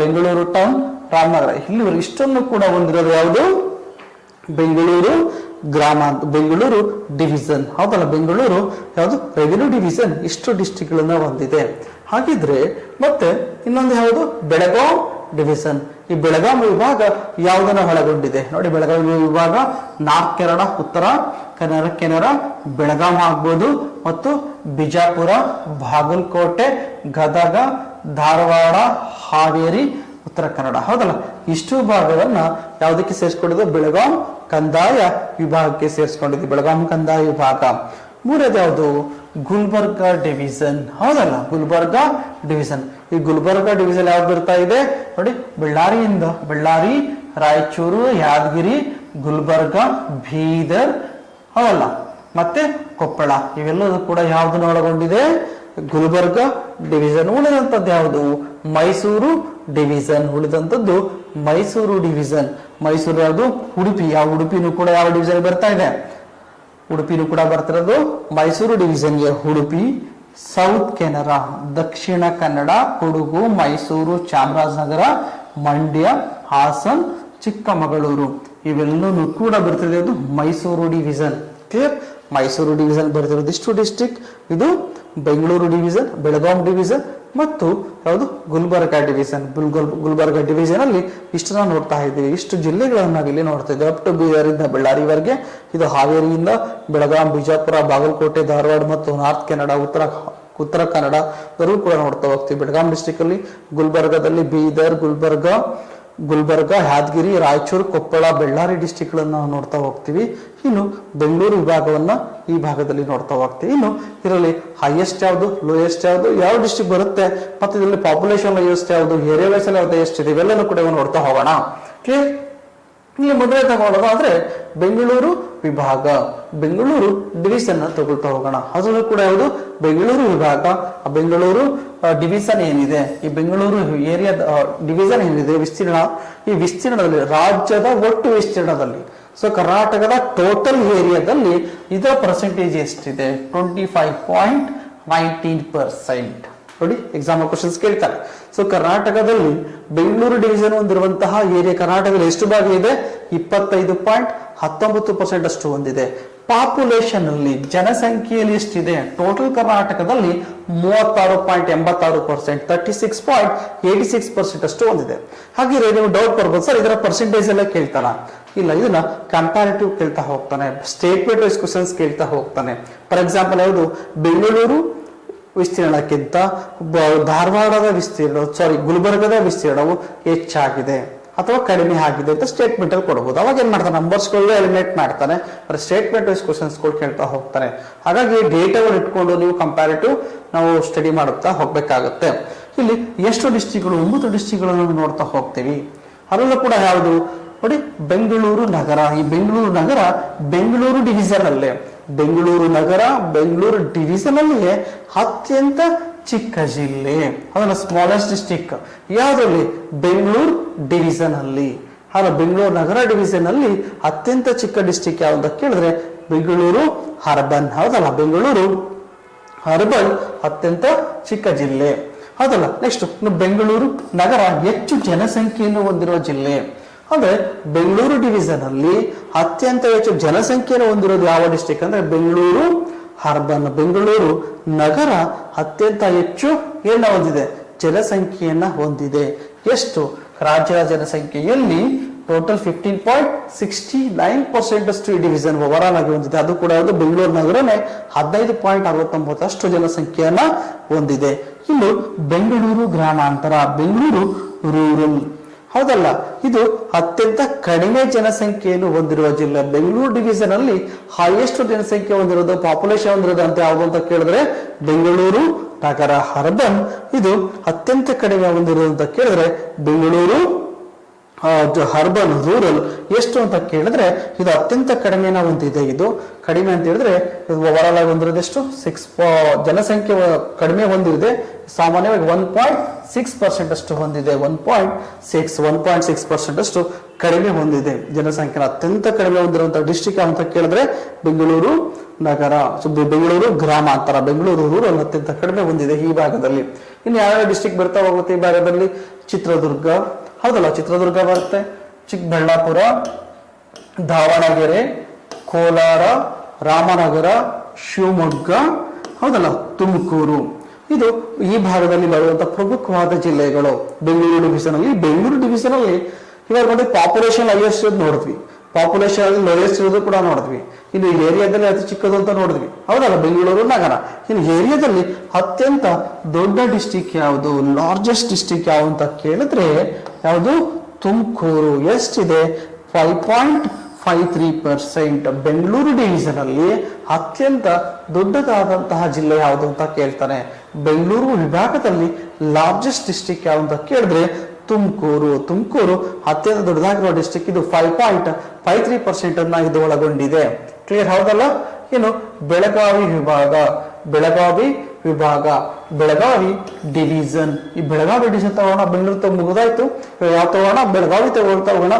ಬೆಂಗಳೂರು ಟೌನ್, ರಾಮನಗರ, ಇಲ್ಲಿವರೆಗೆ ಇಷ್ಟನ್ನು ಕೂಡ ಹೊಂದಿರೋದು ಯಾವುದು? ಬೆಂಗಳೂರು ಗ್ರಾಮಾಂತರ, ಬೆಂಗಳೂರು ಡಿವಿಷನ್. ಹೌದಲ್ಲ, ಬೆಂಗಳೂರು ಯಾವುದು? ರೆವಿನ್ಯೂ ಡಿವಿಷನ್ ಇಷ್ಟು ಡಿಸ್ಟ್ರಿಕ್ಟ್ ಗಳನ್ನ ಹೊಂದಿದೆ. ಹಾಗಿದ್ರೆ ಮತ್ತೆ ಇನ್ನೊಂದು ಯಾವುದು? ಬೆಳಗಾಂ ಡಿವಿಷನ್. ಈ ಬೆಳಗಾಂ ವಿಭಾಗ ಯಾವುದನ್ನ ಒಳಗೊಂಡಿದೆ ನೋಡಿ? ಬೆಳಗಾಂ ವಿಭಾಗ ನಾರ್ತ್ ಕೆನಡ, ಉತ್ತರ ಕೆನರಾ, ಬೆಳಗಾಂ ಆಗ್ಬೋದು, ಮತ್ತು ಬಿಜಾಪುರ, ಬಾಗಲಕೋಟೆ, ಗದಗ, ಧಾರವಾಡ, ಹಾವೇರಿ, ಉತ್ತರ ಕನ್ನಡ. ಹೌದಲ್ಲ, ಇಷ್ಟು ಭಾಗವನ್ನ ಯಾವುದಕ್ಕೆ ಸೇರಿಸ್ಕೊಂಡಿದೆ? ಬೆಳಗಾಂ ಕಂದಾಯ ವಿಭಾಗಕ್ಕೆ ಸೇರಿಸ್ಕೊಂಡಿದೆ, ಬೆಳಗಾಂ ಕಂದಾಯ ವಿಭಾಗ. ಮೂರನೇದು ಯಾವುದು? ಗುಲ್ಬರ್ಗ ಡಿವಿಷನ್. ಹೌದಲ್ಲ, ಗುಲ್ಬರ್ಗ ಡಿವಿಷನ್. ಈ ಗುಲ್ಬರ್ಗ ಡಿವಿಷನ್ ಯಾವ್ದು ಬರ್ತಾ ಇದೆ ನೋಡಿ? ಬಳ್ಳಾರಿ, ರಾಯಚೂರು, ಯಾದಗಿರಿ, ಗುಲ್ಬರ್ಗ, ಬೀದರ್. ಹೌದಲ್ಲ, ಮತ್ತೆ ಕೊಪ್ಪಳ. ಇವೆಲ್ಲದೂ ಕೂಡ ಯಾವ್ದನ್ನ ಒಳಗೊಂಡಿದೆ? ಗುಲ್ಬರ್ಗ ಡಿವಿಷನ್. ಉಳಿದಂಥದ್ದು ಯಾವುದು? ಮೈಸೂರು ಡಿವಿಷನ್. ಉಳಿದಂಥದ್ದು ಮೈಸೂರು ಡಿವಿಷನ್. ಮೈಸೂರು ಯಾವುದು? ಉಡುಪಿ. ಯಾವ ಉಡುಪಿನೂ ಕೂಡ ಯಾವ ಡಿವಿಷನ್ ಬರ್ತಾ ಇದೆ? ಉಡುಪಿನೂ ಕೂಡ ಬರ್ತಿರೋದು ಮೈಸೂರು ಡಿವಿಷನ್ಗೆ. ಉಡುಪಿ, ಸೌತ್ ಕೆನರಾ, ದಕ್ಷಿಣ ಕನ್ನಡ, ಕೊಡಗು, ಮೈಸೂರು, ಚಾಮರಾಜನಗರ, ಮಂಡ್ಯ, ಹಾಸನ್, ಚಿಕ್ಕಮಗಳೂರು, ಇವೆಲ್ಲನೂ ಕೂಡ ಬರ್ತಿರೋದು Mysuru division. Clear? Mysuru division ಬರ್ತಿರೋದು ಇಷ್ಟು ಡಿಸ್ಟ್ರಿಕ್ಟ್. ಇದು ಬೆಂಗಳೂರು ಡಿವಿಷನ್, ಬೆಳಗಾಂ ಡಿವಿಷನ್ ಮತ್ತು ಯಾವುದು? ಗುಲ್ಬರ್ಗ ಡಿವಿಷನ್. ಗುಲ್ಬರ್ಗ ಡಿವಿಷನ್ ಅಲ್ಲಿ ಇಷ್ಟನ್ನ ನೋಡ್ತಾ ಇದ್ದೀವಿ. ಇಷ್ಟು ಜಿಲ್ಲೆಗಳನ್ನ ಇಲ್ಲಿ ನೋಡ್ತಾ ಇದ್ದೀವಿ. ಅಪ್ ಟು ಬೀದರಿಂದ ಬಳ್ಳಾರಿವರೆಗೆ. ಇದು ಹಾವೇರಿಯಿಂದ ಬೆಳಗಾಂ, ಬಿಜಾಪುರ, ಬಾಗಲಕೋಟೆ, ಧಾರವಾಡ ಮತ್ತು ನಾರ್ತ್ ಕೆನಡ, ಉತ್ತರ ಕನ್ನಡ ಎಲ್ಲರೂ ಕೂಡ ನೋಡ್ತಾ ಹೋಗ್ತೀವಿ. ಬೆಳಗಾಂ ಡಿಸ್ಟ್ರಿಕ್ಟ್ ಅಲ್ಲಿ ಗುಲ್ಬರ್ಗದಲ್ಲಿ ಬೀದರ್, ಗುಲ್ಬರ್ಗ, ಯಾದಗಿರಿ, ರಾಯಚೂರು, ಕೊಪ್ಪಳ, ಬಳ್ಳಾರಿ ಡಿಸ್ಟ್ರಿಕ್ಟ್ ಗಳನ್ನ ನೋಡ್ತಾ ಹೋಗ್ತೀವಿ. ಇನ್ನು ಬೆಂಗಳೂರು ವಿಭಾಗವನ್ನ ಈ ಭಾಗದಲ್ಲಿ ನೋಡ್ತಾ ಹೋಗ್ತೀವಿ. ಇನ್ನು ಇದರಲ್ಲಿ ಹೈಯೆಸ್ಟ್ ಯಾವುದು, ಲೋಯೆಸ್ಟ್ ಯಾವುದು, ಯಾವ ಡಿಸ್ಟ್ರಿಕ್ಟ್ ಬರುತ್ತೆ, ಮತ್ತೆ ಇದರಲ್ಲಿ ಪಾಪ್ಯುಲೇಷನ್ ಲೋಯೆಸ್ಟ್ ಯಾವುದು, ಏರಿಯಾ ವೈಸ್ ಯಾವ್ದು ಎಷ್ಟಿದೆ, ಇವೆಲ್ಲನೂ ಕೂಡ ನೋಡ್ತಾ ಹೋಗೋಣ. ಕ್ಲಿಯರ್? ಇಲ್ಲಿ ಮೊದಲೇ ತಗೊಳ್ಳೋದಾದ್ರೆ ಬೆಂಗಳೂರು ವಿಭಾಗ, ಬೆಂಗಳೂರು ಡಿವಿಷನ್ ತಗೊಳ್ತಾ ಹೋಗೋಣ. ಅದರಲ್ಲೂ ಕೂಡ ಯಾವುದು? ಬೆಂಗಳೂರು ವಿಭಾಗ. ಬೆಂಗಳೂರು ಡಿವಿಷನ್ ಏನಿದೆ, ಈ ಬೆಂಗಳೂರು ಏರಿಯಾ ಡಿವಿಷನ್ ಏನಿದೆ, ವಿಸ್ತೀರ್ಣ, ಈ ವಿಸ್ತೀರ್ಣದಲ್ಲಿ ರಾಜ್ಯದ ಒಟ್ಟು ವಿಸ್ತೀರ್ಣದಲ್ಲಿ, ಸೊ ಕರ್ನಾಟಕದ ಟೋಟಲ್ ಏರಿಯಾದಲ್ಲಿ ಇದರ ಪರ್ಸೆಂಟೇಜ್ ಎಷ್ಟಿದೆ? 25.19%. ನೋಡಿ, ಎಕ್ಸಾಮ್ ಕ್ವಶನ್ಸ್ ಕೇಳ್ತಾರೆ. ಸೊ ಕರ್ನಾಟಕದಲ್ಲಿ ಬೆಂಗಳೂರು ಡಿವಿಷನ್ ಹೊಂದಿರುವಂತಹ ಏರಿಯಾ ಕರ್ನಾಟಕದಲ್ಲಿ ಎಷ್ಟು ಭಾಗ ಇದೆ? 25.19% ಅಷ್ಟು ಹೊಂದಿದೆ. ಪಾಪ್ಯುಲೇಷನ್ ಅಲ್ಲಿ, ಜನಸಂಖ್ಯೆಯಲ್ಲಿ ಎಷ್ಟಿದೆ? ಟೋಟಲ್ ಕರ್ನಾಟಕದಲ್ಲಿ 36.86%, 36.86% ಅಷ್ಟು ಹೊಂದಿದೆ. ಹಾಗೆ ನೀವು ಡೌಟ್ ಬರ್ಬೋದು, ಸರ್ ಇದರ ಪರ್ಸೆಂಟೇಜ್ ಎಲ್ಲ ಕೇಳ್ತಾರ? ಇಲ್ಲ, ಇದನ್ನ ಕಂಪ್ಯಾರಿಟಿವ್ ಕೇಳ್ತಾ ಹೋಗ್ತಾನೆ, ಸ್ಟೇಟ್ಮೆಂಟ್ ವೈಸ್ ಕ್ವಶನ್ಸ್ ಕೇಳ್ತಾ ಹೋಗ್ತಾನೆ. ಫಾರ್ ಎಕ್ಸಾಂಪಲ್ ಯಾವುದು? ಬೆಂಗಳೂರು ವಿಸ್ತೀರ್ಣಕ್ಕಿಂತ ಧಾರವಾಡದ ಗುಲ್ಬರ್ಗದ ವಿಸ್ತೀರ್ಣವು ಹೆಚ್ಚಾಗಿದೆ ಅಥವಾ ಕಡಿಮೆ ಆಗಿದೆ ಅಂತ ಸ್ಟೇಟ್ಮೆಂಟ್ ಅಲ್ಲಿ ಕೊಡಬಹುದು. ಅವಾಗ ಏನ್ ಮಾಡ್ತಾನೆ? ನಂಬರ್ಸ್ಗಳನ್ನ ಎಲಿಮಿನೇಟ್ ಮಾಡ್ತಾನೆ, ಸ್ಟೇಟ್ಮೆಂಟ್ ವೈಸ್ ಕ್ವಶನ್ಸ್ಗಳು ಕೇಳ್ತಾ ಹೋಗ್ತಾನೆ. ಹಾಗಾಗಿ ಡೇಟಾವನ್ನು ಇಟ್ಕೊಂಡು ನೀವು ಕಂಪ್ಯಾರಿಟಿವ್ ನಾವು ಸ್ಟಡಿ ಮಾಡುತ್ತಾ ಹೋಗ್ಬೇಕಾಗುತ್ತೆ. ಇಲ್ಲಿ ಎಷ್ಟು ಡಿಸ್ಟ್ರಿಕ್ಟ್ಗಳು? 9 ಡಿಸ್ಟ್ರಿಕ್ಟ್ಗಳನ್ನು ನೋಡ್ತಾ ಹೋಗ್ತೀವಿ. ಅದರಲ್ಲೂ ಕೂಡ ಯಾವುದು ನೋಡಿ? ಬೆಂಗಳೂರು ನಗರ. ಈ ಬೆಂಗಳೂರು ನಗರ ಬೆಂಗಳೂರು ಡಿವಿಷನ್ ಅಲ್ಲೇ, ಬೆಂಗಳೂರು ನಗರ ಬೆಂಗಳೂರು ಡಿವಿಷನ್ ಅಲ್ಲಿಯೇ ಅತ್ಯಂತ ಚಿಕ್ಕ ಜಿಲ್ಲೆ, ಅದನ್ನ ಸ್ಮಾಲೆಸ್ಟ್ ಡಿಸ್ಟ್ರಿಕ್ಟ್ ಯಾವ್ದ್ರಲ್ಲಿ? ಬೆಂಗಳೂರು ಡಿವಿಷನ್ ಅಲ್ಲಿ. ಹಾಗೆ ಬೆಂಗಳೂರು ನಗರ ಡಿವಿಷನ್ ಅಲ್ಲಿ ಅತ್ಯಂತ ಚಿಕ್ಕ ಡಿಸ್ಟ್ರಿಕ್ಟ್ ಯಾವ್ದು ಕೇಳಿದ್ರೆ ಬೆಂಗಳೂರು ಅರ್ಬನ್. ಹೌದಲ್ಲ, ಬೆಂಗಳೂರು ಅರ್ಬನ್ ಅತ್ಯಂತ ಚಿಕ್ಕ ಜಿಲ್ಲೆ. ಹೌದಲ್ಲ. ನೆಕ್ಸ್ಟ್ ಬೆಂಗಳೂರು ನಗರ ಹೆಚ್ಚು ಜನಸಂಖ್ಯೆಯನ್ನು ಹೊಂದಿರುವ ಜಿಲ್ಲೆ. ಅಂದ್ರೆ ಬೆಂಗಳೂರು ಡಿವಿಷನ್ ಅಲ್ಲಿ ಅತ್ಯಂತ ಹೆಚ್ಚು ಜನಸಂಖ್ಯೆಯನ್ನು ಹೊಂದಿರೋದು ಯಾವ ಡಿಸ್ಟ್ರಿಕ್ಟ್ ಅಂದ್ರೆ ಬೆಂಗಳೂರು ಅರ್ಬನ್. ಬೆಂಗಳೂರು ನಗರ ಅತ್ಯಂತ ಹೆಚ್ಚು ಏನ ಹೊಂದಿದೆ? ಜನಸಂಖ್ಯೆಯನ್ನ ಹೊಂದಿದೆ. ಎಷ್ಟು? ರಾಜ್ಯದ ಜನಸಂಖ್ಯೆಯಲ್ಲಿ ಟೋಟಲ್ 15.69% ಅಷ್ಟು ಈ ಡಿವಿಷನ್ ಓವರ್ ಆಲ್ ಆಗಿ ಹೊಂದಿದೆ. ಅದು ಕೂಡ ಒಂದು ಬೆಂಗಳೂರು ನಗರನೇ 15.69 ಅಷ್ಟು ಜನಸಂಖ್ಯೆಯನ್ನ ಹೊಂದಿದೆ. ಇನ್ನು ಬೆಂಗಳೂರು ಗ್ರಾಮಾಂತರ, ಬೆಂಗಳೂರು ರೂರಲ್, ಹೌದಲ್ಲ, ಇದು ಅತ್ಯಂತ ಕಡಿಮೆ ಜನಸಂಖ್ಯೆಯನ್ನು ಹೊಂದಿರುವ ಜಿಲ್ಲೆ. ಬೆಂಗಳೂರು ಡಿವಿಷನ್ ಅಲ್ಲಿ ಹೈಯೆಸ್ಟ್ ಜನಸಂಖ್ಯೆ ಹೊಂದಿರೋದು, ಪಾಪ್ಯುಲೇಷನ್ ಹೊಂದಿರೋದು ಅಂತ ಯಾವುದು ಅಂತ ಕೇಳಿದ್ರೆ ಬೆಂಗಳೂರು ನಗರ ಅರ್ಬನ್. ಇದು ಅತ್ಯಂತ ಕಡಿಮೆ ಹೊಂದಿರೋದು ಅಂತ ಕೇಳಿದ್ರೆ ಬೆಂಗಳೂರು ಅರ್ಬನ್. ರೂರಲ್ ಎಷ್ಟು ಅಂತ ಕೇಳಿದ್ರೆ ಇದು ಅತ್ಯಂತ ಕಡಿಮೆನ ಹೊಂದಿದೆ. ಇದು ಕಡಿಮೆ ಅಂತ ಹೇಳಿದ್ರೆ ಓವರಾಲ್ ಆಗಿ ಹೊಂದಿರೋದು ಎಷ್ಟು, 6 ಜನಸಂಖ್ಯೆ ಕಡಿಮೆ ಹೊಂದಿದೆ. ಸಾಮಾನ್ಯವಾಗಿ 1.6% ಅಷ್ಟು ಹೊಂದಿದೆ. 1.6% ಅಷ್ಟು ಕಡಿಮೆ ಹೊಂದಿದೆ ಜನಸಂಖ್ಯೆ. ಅತ್ಯಂತ ಕಡಿಮೆ ಹೊಂದಿರುವಂತಹ ಡಿಸ್ಟ್ರಿಕ್ಟ್ ಅಂತ ಕೇಳಿದ್ರೆ ಬೆಂಗಳೂರು ನಗರ, ಬೆಂಗಳೂರು ಗ್ರಾಮಾಂತರ, ಬೆಂಗಳೂರು ರೂರಲ್ ಅತ್ಯಂತ ಕಡಿಮೆ ಹೊಂದಿದೆ ಈ ಭಾಗದಲ್ಲಿ. ಇನ್ನು ಯಾವ್ಯಾವ ಡಿಸ್ಟ್ರಿಕ್ಟ್ ಬರ್ತಾ ಹೋಗುತ್ತೆ ಈ ಭಾಗದಲ್ಲಿ? ಚಿತ್ರದುರ್ಗ, ಹೌದಲ್ಲ, ಚಿತ್ರದುರ್ಗ ಬರುತ್ತೆ, ಚಿಕ್ಕಬಳ್ಳಾಪುರ, ದಾವಣಗೆರೆ, ಕೋಲಾರ, ರಾಮನಗರ, ಶಿವಮೊಗ್ಗ, ಹೌದಲ್ಲ, ತುಮಕೂರು. ಇದು ಈ ಭಾಗದಲ್ಲಿ ಬರುವಂತಹ ಪ್ರಮುಖವಾದ ಜಿಲ್ಲೆಗಳು ಬೆಂಗಳೂರು ಡಿವಿಷನ್ ಅಲ್ಲಿ. ಬೆಂಗಳೂರು ಡಿವಿಷನ್ ಅಲ್ಲಿ ಇವಾಗ ಬಂದು ಪಾಪ್ಯುಲೇಷನ್ ಹೈಯೆಸ್ಟ್ ನೋಡಿದ್ವಿ, ಪಾಪ್ಯುಲೇಷನ್ ಅಲ್ಲಿ ಲೋಯೆಸ್ಟ್ ಇರೋದು ಕೂಡ ನೋಡಿದ್ವಿ. ಇನ್ನು ಏರಿಯಾದಲ್ಲಿ ಅತಿ ಚಿಕ್ಕದು ಅಂತ ನೋಡಿದ್ವಿ, ಹೌದಲ್ಲ, ಬೆಂಗಳೂರು ನಗರ. ಇನ್ನು ಏರಿಯಾದಲ್ಲಿ ಅತ್ಯಂತ ದೊಡ್ಡ ಡಿಸ್ಟಿಕ್ ಯಾವುದು, ಲಾರ್ಜೆಸ್ಟ್ ಡಿಸ್ಟಿಕ್ ಯಾವುದು ಅಂತ ಕೇಳಿದ್ರೆ ಯಾವುದು? ತುಮಕೂರು. ಎಷ್ಟಿದೆ? 5.53%. ಬೆಂಗಳೂರು ಡಿವಿಷನ್ ಅಲ್ಲಿ ಅತ್ಯಂತ ದೊಡ್ಡದಾದಂತಹ ಜಿಲ್ಲೆ ಯಾವುದು ಅಂತ ಕೇಳ್ತಾನೆ. ಬೆಂಗಳೂರು ವಿಭಾಗದಲ್ಲಿ ಲಾರ್ಜೆಸ್ಟ್ ಡಿಸ್ಟಿಕ್ ಯಾವುದು ಅಂತ ಕೇಳಿದ್ರೆ ತುಮಕೂರು. ತುಮಕೂರು ಅತ್ಯಂತ ದೊಡ್ಡದಾಗಿರುವ ಡಿಸ್ಟಿಕ್. ಇದು 5.53% ಅನ್ನ ಇದು ಒಳಗೊಂಡಿದೆ. ಕ್ಲಿಯರ್, ಹೌದಲ್ಲ? ಇನ್ನು ಬೆಳಗಾವಿ ವಿಭಾಗ, ಬೆಳಗಾವಿ ವಿಭಾಗ, ಬೆಳಗಾವಿ ಡಿವಿಷನ್. ಈ ಬೆಳಗಾವಿ ಡಿವಿಷನ್ ತಗೋಣ, ಬೆಂಗಳೂರು ಮುಗಿದಾಯ್ತು. ಯಾವ ತಗೋಣ? ಬೆಳಗಾವಿ ತಗೋಣ.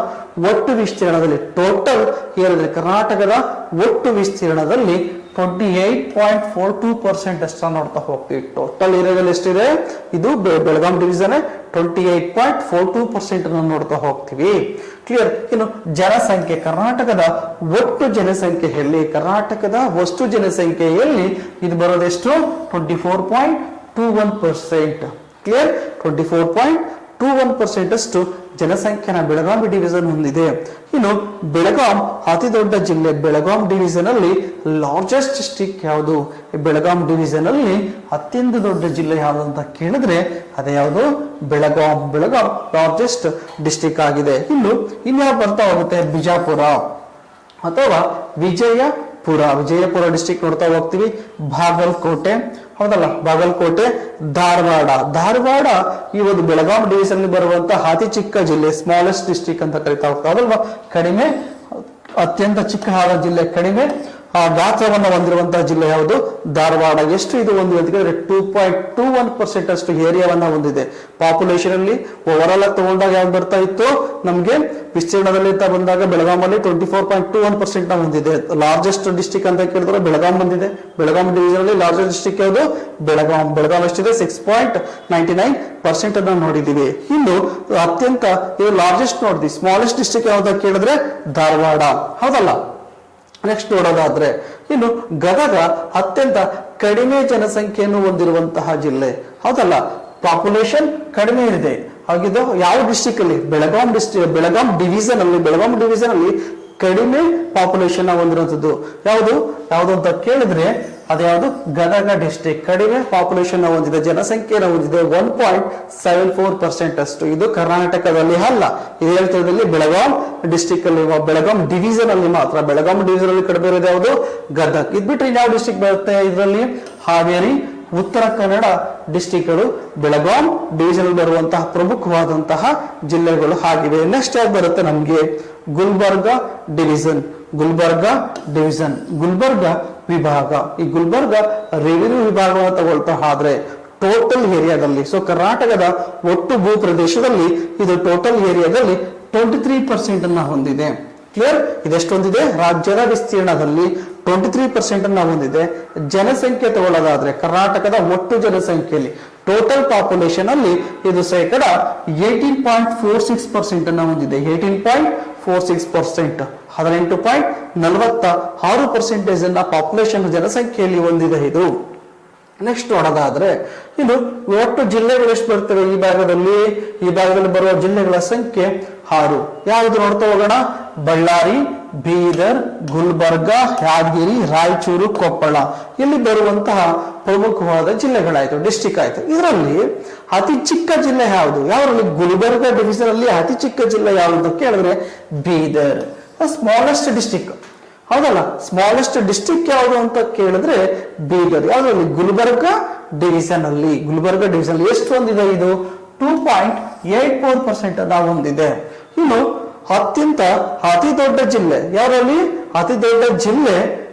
ಒಟ್ಟು ವಿಸ್ತೀರ್ಣದಲ್ಲಿ ಟೋಟಲ್ ಏರಿಯಾದಲ್ಲಿ ಕರ್ನಾಟಕದ ಒಟ್ಟು ವಿಸ್ತೀರ್ಣದಲ್ಲಿ 28.42% ಅಷ್ಟನ್ನ ನೋಡ್ತಾ ಹೋಗ್ತೀವಿ. ಟೋಟಲ್ ಏರಿಯಾದಲ್ಲಿ ಎಷ್ಟಿದೆ? ಇದು ಬೆಳಗಾಂ ಡಿವಿಷನ್ 28.42% ನೋಡ್ತಾ ಹೋಗ್ತೀವಿ. ಕ್ಲಿಯರ್. ಇನ್ನು ಜನಸಂಖ್ಯೆ, ಕರ್ನಾಟಕದ ಒಟ್ಟು ಜನಸಂಖ್ಯೆಯಲ್ಲಿ, ಕರ್ನಾಟಕದ ಒಟ್ಟು ಜನಸಂಖ್ಯೆಯಲ್ಲಿ ಇದು ಬರೋದೆಷ್ಟು? 24.21%. ಕ್ಲಿಯರ್, 24.21% ಅಷ್ಟು ಜನಸಂಖ್ಯೆನ ಬೆಳಗಾವಿ ಡಿವಿಷನ್ ಹೊಂದಿದೆ. ಇನ್ನು ಬೆಳಗಾಂ ಅತಿ ದೊಡ್ಡ ಜಿಲ್ಲೆ. ಬೆಳಗಾಂ ಡಿವಿಷನ್ ಅಲ್ಲಿ ಲಾರ್ಜೆಸ್ಟ್ ಡಿಸ್ಟ್ರಿಕ್ಟ್ ಯಾವುದು? ಬೆಳಗಾಂ ಡಿವಿಷನ್ ಅಲ್ಲಿ ಅತ್ಯಂತ ದೊಡ್ಡ ಜಿಲ್ಲೆ ಯಾವುದು ಅಂತ ಕೇಳಿದ್ರೆ ಅದೇ ಯಾವುದು? ಬೆಳಗಾಂ. ಬೆಳಗಾಂ ಲಾರ್ಜೆಸ್ಟ್ ಡಿಸ್ಟ್ರಿಕ್ಟ್ ಆಗಿದೆ. ಇನ್ಯಾವ ಬರ್ತಾ ಹೋಗುತ್ತೆ? ಬಿಜಾಪುರ ಅಥವಾ ವಿಜಯಪುರ. ವಿಜಯಪುರ ಡಿಸ್ಟ್ರಿಕ್ಟ್ ನೋಡ್ತಾ ಹೋಗ್ತೀವಿ. ಬಾಗಲಕೋಟೆ, ಹೌದಲ್ಲ, ಬಾಗಲಕೋಟೆ, ಧಾರವಾಡ. ಧಾರವಾಡ ಈ ಒಂದು ಬೆಳಗಾಂ ಡಿವಿಷನ್ ಬರುವಂತಹ ಅತಿ ಚಿಕ್ಕ ಜಿಲ್ಲೆ, ಸ್ಮಾಲೆಸ್ಟ್ ಡಿಸ್ಟ್ರಿಕ್ಟ್ ಅಂತ ಕರಿತಾ ಹೋಗ್ತಾ ಅದಲ್ವಾ? ಕಡಿಮೆ, ಅತ್ಯಂತ ಚಿಕ್ಕವಾದ ಜಿಲ್ಲೆ, ಕಡಿಮೆ ಗಾತ್ರವನ್ನು ಹೊಂದಿರುವಂತಹ ಜಿಲ್ಲೆ ಯಾವುದು? ಧಾರವಾಡ. ಎಷ್ಟು ಇದು ಹೊಂದಿದೆ ಅಂತ ಕೇಳಿದ್ರೆ 2.21% ಅಷ್ಟು ಏರಿಯಾವನ್ನ ಹೊಂದಿದೆ. ಪಾಪ್ಯುಲೇಷನ್ ಅಲ್ಲಿ ಓವರ್ ಆಲ್ ತಗೊಂಡಾಗ ಯಾವ್ದು ಬರ್ತಾ ಇತ್ತು ನಮ್ಗೆ? ವಿಸ್ತೀರ್ಣದಲ್ಲಿ ಅಂತ ಬಂದಾಗ ಬೆಳಗಾಮಲ್ಲಿ 24.21% ಹೊಂದಿದೆ. ಲಾರ್ಜೆಸ್ಟ್ ಡಿಸ್ಟ್ರಿಕ್ಟ್ ಅಂತ ಕೇಳಿದ್ರೆ ಬೆಳಗಾಂ ಬಂದಿದೆ. ಬೆಳಗಾಂ ಡಿವಿಷನ್ ಅಲ್ಲಿ ಲಾರ್ಜೆಸ್ಟ್ ಡಿಸ್ಟ್ರಿಕ್ಟ್ ಯಾವುದು? ಬೆಳಗಾಂ. ಬೆಳಗಾಂ ಎಷ್ಟಿದೆ? 6.99% ಅನ್ನ ನೋಡಿದೀವಿ. ಇನ್ನು ಅತ್ಯಂತ ಇದು ಲಾರ್ಜೆಸ್ಟ್ ನೋಡಿದ್ವಿ. ಸ್ಮಾಲೆಸ್ಟ್ ಡಿಸ್ಟ್ರಿಕ್ಟ್ ಯಾವ್ದು ಕೇಳಿದ್ರೆ ಧಾರವಾಡ, ಹೌದಲ್ಲ? ನೆಕ್ಸ್ಟ್ ನೋಡೋದಾದ್ರೆ ಇನ್ನು ಗದಗ ಅತ್ಯಂತ ಕಡಿಮೆ ಜನಸಂಖ್ಯೆಯನ್ನು ಹೊಂದಿರುವಂತಹ ಜಿಲ್ಲೆ, ಹೌದಲ್ಲ? ಪಾಪ್ಯುಲೇಷನ್ ಕಡಿಮೆ ಇದೆ. ಹಾಗಿದ್ದು ಯಾವ ಡಿಸ್ಟ್ರಿಕ್ಟ್ ಅಲ್ಲಿ? ಬೆಳಗಾಂ ಡಿಸ್ಟ್ರಿಕ್ಟ್, ಬೆಳಗಾಂ ಡಿವಿಷನ್ ಅಲ್ಲಿ. ಬೆಳಗಾಂ ಡಿವಿಷನ್ ಅಲ್ಲಿ ಕಡಿಮೆ ಪಾಪ್ಯುಲೇಷನ್ ಹೊಂದಿರುವಂತದ್ದು ಯಾವುದು ಅಂತ ಕೇಳಿದ್ರೆ ಅದ್ಯಾವುದು? ಗದಗ ಡಿಸ್ಟ್ರಿಕ್ಟ್. ಕಡಿಮೆ ಪಾಪ್ಯುಲೇಷನ್ ಹೊಂದಿದೆ, ಜನಸಂಖ್ಯೆಯನ್ನು ಹೊಂದಿದೆ. 1.74% ಅಷ್ಟು. ಇದು ಕರ್ನಾಟಕದಲ್ಲಿ ಅಲ್ಲ, ಇದು ಹೇಳ್ತಿರೋದ್ರಲ್ಲಿ ಬೆಳಗಾಂ ಡಿಸ್ಟ್ರಿಕ್ಟ್ ಅಲ್ಲಿ, ಬೆಳಗಾಂ ಡಿವಿಷನ್ ಅಲ್ಲಿ ಮಾತ್ರ. ಬೆಳಗಾಂ ಡಿವಿಷನ್ ಅಲ್ಲಿ ಕಡಿಮೆ ಇರೋದು ಯಾವುದು? ಗದಗ. ಇದ್ ಬಿಟ್ರೆ ಯಾವ ಡಿಸ್ಟ್ರಿಕ್ಟ್ ಬರುತ್ತೆ ಇದರಲ್ಲಿ? ಹಾವೇರಿ, ಉತ್ತರ ಕನ್ನಡ ಡಿಸ್ಟ್ರಿಕ್ಟ್ಗಳು ಬೆಳಗಾಂ ಡಿವಿಷನ್ ಬರುವಂತಹ ಪ್ರಮುಖವಾದಂತಹ ಜಿಲ್ಲೆಗಳು ಆಗಿವೆ. ನೆಕ್ಸ್ಟ್ ಯಾವ್ದು ಬರುತ್ತೆ ನಮ್ಗೆ? ಗುಲ್ಬರ್ಗ ಡಿವಿಷನ್. ಗುಲ್ಬರ್ಗ ಡಿವಿಷನ್, ಗುಲ್ಬರ್ಗ ವಿಭಾಗ. ಈ ಗುಲ್ಬರ್ಗ ರೆವಿನ್ಯೂ ವಿಭಾಗವನ್ನು ತಗೊಳ್ತಾ ಆದ್ರೆ ಟೋಟಲ್ ಏರಿಯಾದಲ್ಲಿ, ಸೊ ಕರ್ನಾಟಕದ ಒಟ್ಟು ಭೂ ಪ್ರದೇಶದಲ್ಲಿ ಇದು ಟೋಟಲ್ ಏರಿಯಾದಲ್ಲಿ 23% ಅನ್ನ ಹೊಂದಿದೆ. ಕ್ಲಿಯರ್? ಇದೆಷ್ಟು ಹೊಂದಿದೆ? ರಾಜ್ಯದ ವಿಸ್ತೀರ್ಣದಲ್ಲಿ 23% ಅನ್ನ ಹೊಂದಿದೆ. ಜನಸಂಖ್ಯೆ ತಗೊಳ್ಳೋದಾದ್ರೆ ಕರ್ನಾಟಕದ ಒಟ್ಟು ಜನಸಂಖ್ಯೆಯಲ್ಲಿ ಟೋಟಲ್ ಪಾಪ್ಯುಲೇಷನ್ ಅಲ್ಲಿ ಇದು ಶೇಕಡ 18.46% ಅನ್ನ ಹೊಂದಿದೆ. 18.46%, 18.46% ಅನ್ನ ಪಾಪ್ಯುಲೇಷನ್ ಜನಸಂಖ್ಯೆಯಲ್ಲಿ ಹೊಂದಿದೆ ಇದು. ನೆಕ್ಸ್ಟ್ ನೋಡೋದಾದ್ರೆ ಇನ್ನು ಒಟ್ಟು ಜಿಲ್ಲೆಗಳು ಎಷ್ಟು ಬರ್ತವೆ ಈ ಭಾಗದಲ್ಲಿ ಬರುವ ಜಿಲ್ಲೆಗಳ ಸಂಖ್ಯೆ 6. ಯಾವುದು ನೋಡ್ತಾ ಹೋಗೋಣ. ಬಳ್ಳಾರಿ, ಬೀದರ್, ಗುಲ್ಬರ್ಗ, ಯಾದಗಿರಿ, ರಾಯಚೂರು, ಕೊಪ್ಪಳ ಇಲ್ಲಿ ಬರುವಂತಹ ಪ್ರಮುಖವಾದ ಜಿಲ್ಲೆಗಳಾಯ್ತು, ಡಿಸ್ಟಿಕ್ ಆಯ್ತು. ಇದರಲ್ಲಿ ಅತಿ ಚಿಕ್ಕ ಜಿಲ್ಲೆ ಯಾವುದು? ಯಾವ್ದ್ರಲ್ಲಿ ಗುಲ್ಬರ್ಗ ಡಿವಿಷನ್ ಅಲ್ಲಿ ಅತಿ ಚಿಕ್ಕ ಜಿಲ್ಲೆ ಯಾವುದು ಕೇಳಿದ್ರೆ ಬೀದರ್, ಸ್ಮಾಲೆಸ್ಟ್ ಡಿಸ್ಟಿಕ್. ಹೌದಲ್ಲ, ಸ್ಮಾಲೆಸ್ಟ್ ಡಿಸ್ಟಿಕ್ ಯಾವುದು ಅಂತ ಕೇಳಿದ್ರೆ ಬೀದರ್. ಯಾವ್ದ್ರಲ್ಲಿ? ಗುಲ್ಬರ್ಗ ಡಿವಿಷನ್ ಅಲ್ಲಿ ಎಷ್ಟು ಹೊಂದಿದೆ ಇದು? 2.84% ಅನ್ನ ಹೊಂದಿದೆ. ಇನ್ನು ಅತಿ ದೊಡ್ಡ ಜಿಲ್ಲೆ ಯಾವ್ದ್ರಲ್ಲಿ? ಅತಿ ದೊಡ್ಡ ಜಿಲ್ಲೆ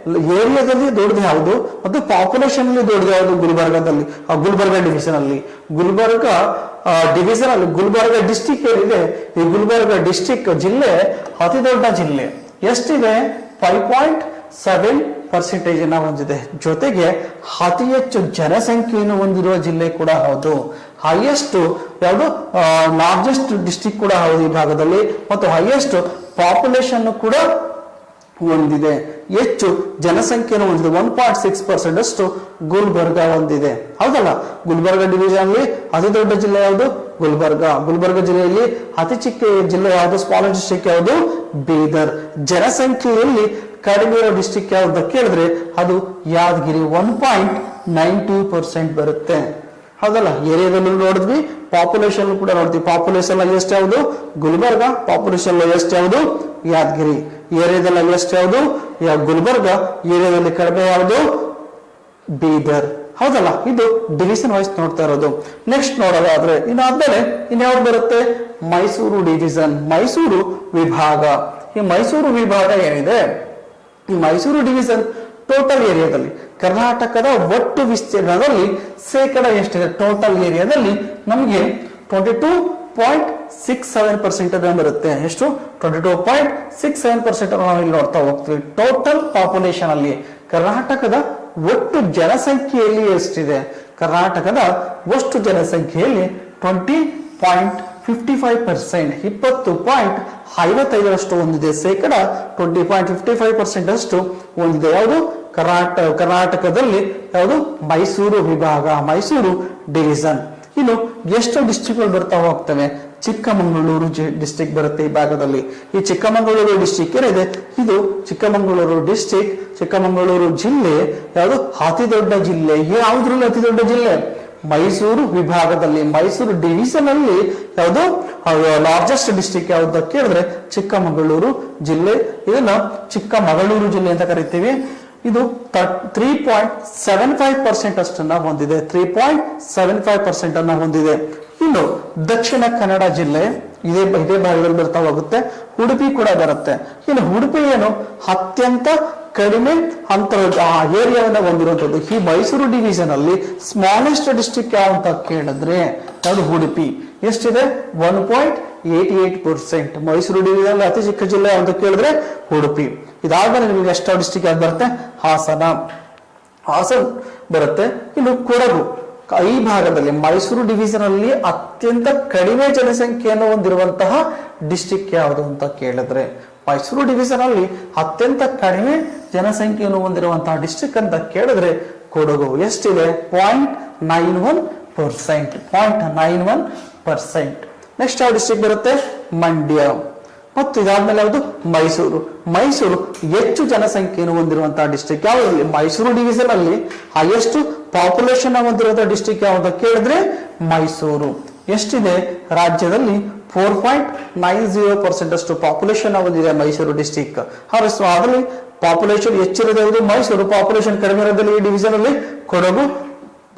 ಏರಿಯಾದಲ್ಲಿ ದೊಡ್ಡದು ಯಾವುದು ಮತ್ತು ಪಾಪ್ಯುಲೇಷನ್ ಅಲ್ಲಿ ದೊಡ್ಡದು ಯಾವುದು? ಗುಲ್ಬರ್ಗ ಡಿವಿಷನ್ ಅಲ್ಲಿ ಗುಲ್ಬರ್ಗ ಡಿಸ್ಟಿಕ್ ಏನಿದೆ, ಈ ಗುಲ್ಬರ್ಗ ಡಿಸ್ಟಿಕ್ ಜಿಲ್ಲೆ ಅತಿ ದೊಡ್ಡ ಜಿಲ್ಲೆ. ಎಷ್ಟಿದೆ? 5.7% ಹೊಂದಿದೆ. ಜೊತೆಗೆ ಅತಿ ಹೆಚ್ಚು ಜನಸಂಖ್ಯೆಯನ್ನು ಹೊಂದಿರುವ ಜಿಲ್ಲೆ ಕೂಡ ಹೌದು. ಹೈಯೆಸ್ಟ್ ಯಾವುದು? ಲಾರ್ಜೆಸ್ಟ್ ಡಿಸ್ಟಿಕ್ ಕೂಡ ಹೌದು ಈ ಭಾಗದಲ್ಲಿ, ಮತ್ತು ಹೈಯೆಸ್ಟ್ ಪಾಪ್ಯುಲೇಷನ್ ಕೂಡ ಹೊಂದಿದೆ. ಹೆಚ್ಚು ಜನಸಂಖ್ಯೆಯನ್ನು ಹೊಂದಿದೆ. 1.6% ಅಷ್ಟು ಗುಲ್ಬರ್ಗ ಹೊಂದಿದೆ. ಹೌದಲ್ಲ, ಗುಲ್ಬರ್ಗ ಡಿವಿಷನ್ ಅಲ್ಲಿ ಅತಿ ದೊಡ್ಡ ಜಿಲ್ಲೆ ಯಾವುದು? ಗುಲ್ಬರ್ಗ ಜಿಲ್ಲೆಯಲ್ಲಿ ಅತಿ ಚಿಕ್ಕ ಜಿಲ್ಲೆ ಯಾವುದು? ಸ್ಮಾಲೆಸ್ಟ್ ಡಿಸ್ಟಿಕ್ ಯಾವುದು? ಬೀದರ್. ಜನಸಂಖ್ಯೆಯಲ್ಲಿ ಕಡಿಮೆ ಇರೋ ಡಿಸ್ಟಿಕ್ ಯಾವ್ದು ಕೇಳಿದ್ರೆ ಅದು ಯಾದಗಿರಿ, 1.92% ಬರುತ್ತೆ. ಹೌದಲ್ಲ, ಏರಿಯಾದಲ್ಲಿ ನೋಡಿದ್ವಿ, ಪಾಪ್ಯುಲೇಷನ್ ಕೂಡ ನೋಡ್ತೀವಿ. ಪಾಪ್ಯುಲೇಷನ್ ಎಷ್ಟು ಯಾವುದು? ಗುಲ್ಬರ್ಗ. ಪಾಪ್ಯುಲೇಷನ್ ಎಷ್ಟು ಯಾವುದು? ಯಾದಗಿರಿ. ಏರಿಯಾದಲ್ಲಿ ಎಷ್ಟು ಯಾವುದು? ಗುಲ್ಬರ್ಗ. ಏರಿಯಾದಲ್ಲಿ ಕಡಿಮೆ ಯಾವುದು? ಬೀದರ್. ಹೌದಲ್ಲ, ಇದು ಡಿವಿಷನ್ ವೈಸ್ ನೋಡ್ತಾ ಇರೋದು. ನೆಕ್ಸ್ಟ್ ನೋಡೋದಾದ್ರೆ ಇನ್ನಾದ್ಮೇಲೆ ಇನ್ಯಾವ್ದು ಬರುತ್ತೆ? ಮೈಸೂರು ಡಿವಿಷನ್, ಮೈಸೂರು ವಿಭಾಗ. ಈ ಮೈಸೂರು ವಿಭಾಗ ಏನಿದೆ, ಈ ಮೈಸೂರು ಡಿವಿಷನ್ ಟೋಟಲ್ ಏರಿಯಾದಲ್ಲಿ ಕರ್ನಾಟಕದ ಒಟ್ಟು ವಿಸ್ತೀರ್ಣದಲ್ಲಿ ಶೇಕಡ ಎಷ್ಟಿದೆ? ಟೋಟಲ್ ಏರಿಯಾದಲ್ಲಿ ನಮಗೆ 22.67% ಬರುತ್ತೆ. ಎಷ್ಟು? 22.67% ನಾವು ಇಲ್ಲಿ ನೋಡ್ತಾ ಹೋಗ್ತೀವಿ. ಟೋಟಲ್ ಪಾಪ್ಯುಲೇಷನ್ ಅಲ್ಲಿ ಕರ್ನಾಟಕದ ಒಟ್ಟು ಜನಸಂಖ್ಯೆಯಲ್ಲಿ ಎಷ್ಟಿದೆ? ಕರ್ನಾಟಕದ ಒಟ್ಟು ಜನಸಂಖ್ಯೆಯಲ್ಲಿ 20.55%, 20.55% ಹೊಂದಿದೆ. ಶೇಕಡ 20.55% ಅಷ್ಟು ಹೊಂದಿದೆ. ಯಾವುದು? ಕರ್ನಾಟಕದಲ್ಲಿ ಯಾವುದು? ಮೈಸೂರು ವಿಭಾಗ, ಮೈಸೂರು ಡಿವಿಷನ್. ಇನ್ನು ಎಷ್ಟು ಡಿಸ್ಟ್ರಿಕ್ಟ್ಗಳು ಬರ್ತಾ ಹೋಗ್ತವೆ? ಚಿಕ್ಕಮಗಳೂರು ಡಿಸ್ಟ್ರಿಕ್ಟ್ ಬರುತ್ತೆ ಈ ಭಾಗದಲ್ಲಿ. ಈ ಚಿಕ್ಕಮಗಳೂರು ಡಿಸ್ಟ್ರಿಕ್ಟ್ ಏನಿದೆ, ಇದು ಚಿಕ್ಕಮಗಳೂರು ಡಿಸ್ಟ್ರಿಕ್ಟ್, ಚಿಕ್ಕಮಗಳೂರು ಜಿಲ್ಲೆ ಯಾವುದು? ಅತಿ ದೊಡ್ಡ ಜಿಲ್ಲೆ. ಯಾವುದ್ರಲ್ಲಿ ಅತಿ ದೊಡ್ಡ ಜಿಲ್ಲೆ? ಮೈಸೂರು ವಿಭಾಗದಲ್ಲಿ, ಮೈಸೂರು ಡಿವಿಷನ್ ಅಲ್ಲಿ ಯಾವುದು ಲಾರ್ಜೆಸ್ಟ್ ಡಿಸ್ಟ್ರಿಕ್ಟ್ ಯಾವ್ದು ಕೇಳಿದ್ರೆ ಚಿಕ್ಕಮಗಳೂರು ಜಿಲ್ಲೆ. ಇದನ್ನ ಚಿಕ್ಕಮಗಳೂರು ಜಿಲ್ಲೆ ಅಂತ ಕರಿತೀವಿ. ಇದು 3.75% ಅಷ್ಟನ್ನ ಹೊಂದಿದೆ. 3.75% ಅನ್ನ ಹೊಂದಿದೆ. ಇನ್ನು ದಕ್ಷಿಣ ಕನ್ನಡ ಜಿಲ್ಲೆ ಇದೇ ಭಾಗದಲ್ಲಿ ಬರ್ತಾ ಹೋಗುತ್ತೆ. ಉಡುಪಿ ಕೂಡ ಬರುತ್ತೆ. ಇನ್ನು ಉಡುಪಿ ಏನು? ಅತ್ಯಂತ ಕಡಿಮೆ ಅಂತರದ ಏರಿಯಾವನ್ನ ಹೊಂದಿರುವಂತದ್ದು. ಈ ಮೈಸೂರು ಡಿವಿಷನ್ ಅಲ್ಲಿ ಸ್ಮಾಲೆಸ್ಟ್ ಡಿಸ್ಟ್ರಿಕ್ಟ್ ಯಾವ ಅಂತ ಕೇಳಿದ್ರೆ ಯಾವುದು? ಉಡುಪಿ. ಎಷ್ಟಿದೆ? 1.88%. ಮೈಸೂರು ಡಿವಿಷನ್ ಅತಿ ಚಿಕ್ಕ ಜಿಲ್ಲೆ ಅಂತ ಕೇಳಿದ್ರೆ ಉಡುಪಿ. ಇದಾದ್ಮೇಲೆ ನಿಮಗೆ ಎಷ್ಟು ಡಿಸ್ಟ್ರಿಕ್ಟ್ ಯಾವ್ದು ಬರುತ್ತೆ? ಹಾಸನ ಬರುತ್ತೆ. ಇನ್ನು ಕೊಡಗು. ಈ ಭಾಗದಲ್ಲಿ ಮೈಸೂರು ಡಿವಿಷನ್ ಅಲ್ಲಿ ಅತ್ಯಂತ ಕಡಿಮೆ ಜನಸಂಖ್ಯೆಯನ್ನು ಹೊಂದಿರುವಂತಹ ಡಿಸ್ಟ್ರಿಕ್ಟ್ ಯಾವುದು ಅಂತ ಕೇಳಿದ್ರೆ ಮೈಸೂರು ಡಿವಿಷನ್ ಅಲ್ಲಿ ಅತ್ಯಂತ ಕಡಿಮೆ ಜನಸಂಖ್ಯೆಯನ್ನು ಹೊಂದಿರುವಂತಹ ಡಿಸ್ಟ್ರಿಕ್ಟ್ ಅಂತ ಕೇಳಿದ್ರೆ ಕೊಡಗು. ಎಷ್ಟಿದೆ? 0.91%. ನೆಕ್ಸ್ಟ್ ಯಾವ ಡಿಸ್ಟ್ರಿಕ್ಟ್ ಬರುತ್ತೆ? ಮಂಡ್ಯ. ಮತ್ತು ಇದಾದ್ಮೇಲೆ ಯಾವುದು? ಮೈಸೂರು ಹೆಚ್ಚು ಜನಸಂಖ್ಯೆಯನ್ನು ಹೊಂದಿರುವಂತಹ ಡಿಸ್ಟ್ರಿಕ್ಟ್ ಯಾವುದು? ಮೈಸೂರು ಡಿವಿಷನ್ ಅಲ್ಲಿ ಹೈಯೆಸ್ಟ್ ಪಾಪ್ಯುಲೇಷನ್ ಹೊಂದಿರುವಂತಹ ಡಿಸ್ಟ್ರಿಕ್ಟ್ ಯಾವುದು ಕೇಳಿದ್ರೆ ಮೈಸೂರು. ಎಷ್ಟಿದೆ? ರಾಜ್ಯದಲ್ಲಿ 4.90% ಅಷ್ಟು ಪಾಪ್ಯುಲೇಷನ್ ಹೊಂದಿದೆ ಮೈಸೂರು ಡಿಸ್ಟ್ರಿಕ್ಟ್. ಅದರಲ್ಲಿ ಪಾಪ್ಯುಲೇಷನ್ ಹೆಚ್ಚಿರೋದು ಯಾವುದು? ಮೈಸೂರು. ಪಾಪ್ಯುಲೇಷನ್ ಕಡಿಮೆ ಇರೋದ್ರಲ್ಲಿ ಈ ಡಿವಿಷನ್ ಅಲ್ಲಿ ಕೊಡಗು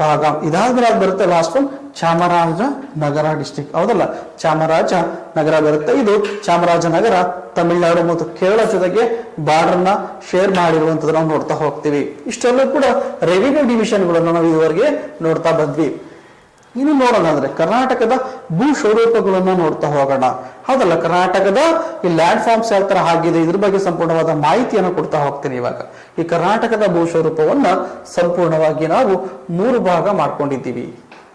ಭಾಗ. ಇದಾದ್ಮೇಲೆ ಬರುತ್ತೆ ಲಾಸ್ಟ್ ಒನ್ ಚಾಮರಾಜನಗರ ಡಿಸ್ಟ್ರಿಕ್ಟ್. ಹೌದಲ್ಲ, ಚಾಮರಾಜನಗರ ಬರುತ್ತೆ. ಇದು ಚಾಮರಾಜನಗರ ತಮಿಳುನಾಡು ಮತ್ತು ಕೇರಳ ಜೊತೆಗೆ ಬಾರ್ಡರ್ ನ ಶೇರ್ ಮಾಡಿರುವಂತದ್ದು ನಾವು ನೋಡ್ತಾ ಹೋಗ್ತೀವಿ. ಇಷ್ಟೆಲ್ಲೂ ಕೂಡ ರೆವಿನ್ಯೂ ಡಿವಿಷನ್ಗಳನ್ನು ನಾವು ಇದುವರೆಗೆ ನೋಡ್ತಾ ಬಂದ್ವಿ. ಇನ್ನು ನೋಡೋದಾದ್ರೆ ಕರ್ನಾಟಕದ ಭೂ ಸ್ವರೂಪಗಳನ್ನ ನೋಡ್ತಾ ಹೋಗೋಣ. ಹೌದಲ್ಲ, ಕರ್ನಾಟಕದ ಈ ಲ್ಯಾಂಡ್ ಫಾರ್ಮ್ಸ್ ಯಾವ ತರ ಆಗಿದೆ ಇದ್ರ ಬಗ್ಗೆ ಸಂಪೂರ್ಣವಾದ ಮಾಹಿತಿಯನ್ನು ಕೊಡ್ತಾ ಹೋಗ್ತೀನಿ. ಇವಾಗ ಈ ಕರ್ನಾಟಕದ ಭೂ ಸ್ವರೂಪವನ್ನ ಸಂಪೂರ್ಣವಾಗಿ ನಾವು 3 ಭಾಗ ಮಾಡ್ಕೊಂಡಿದ್ದೀವಿ.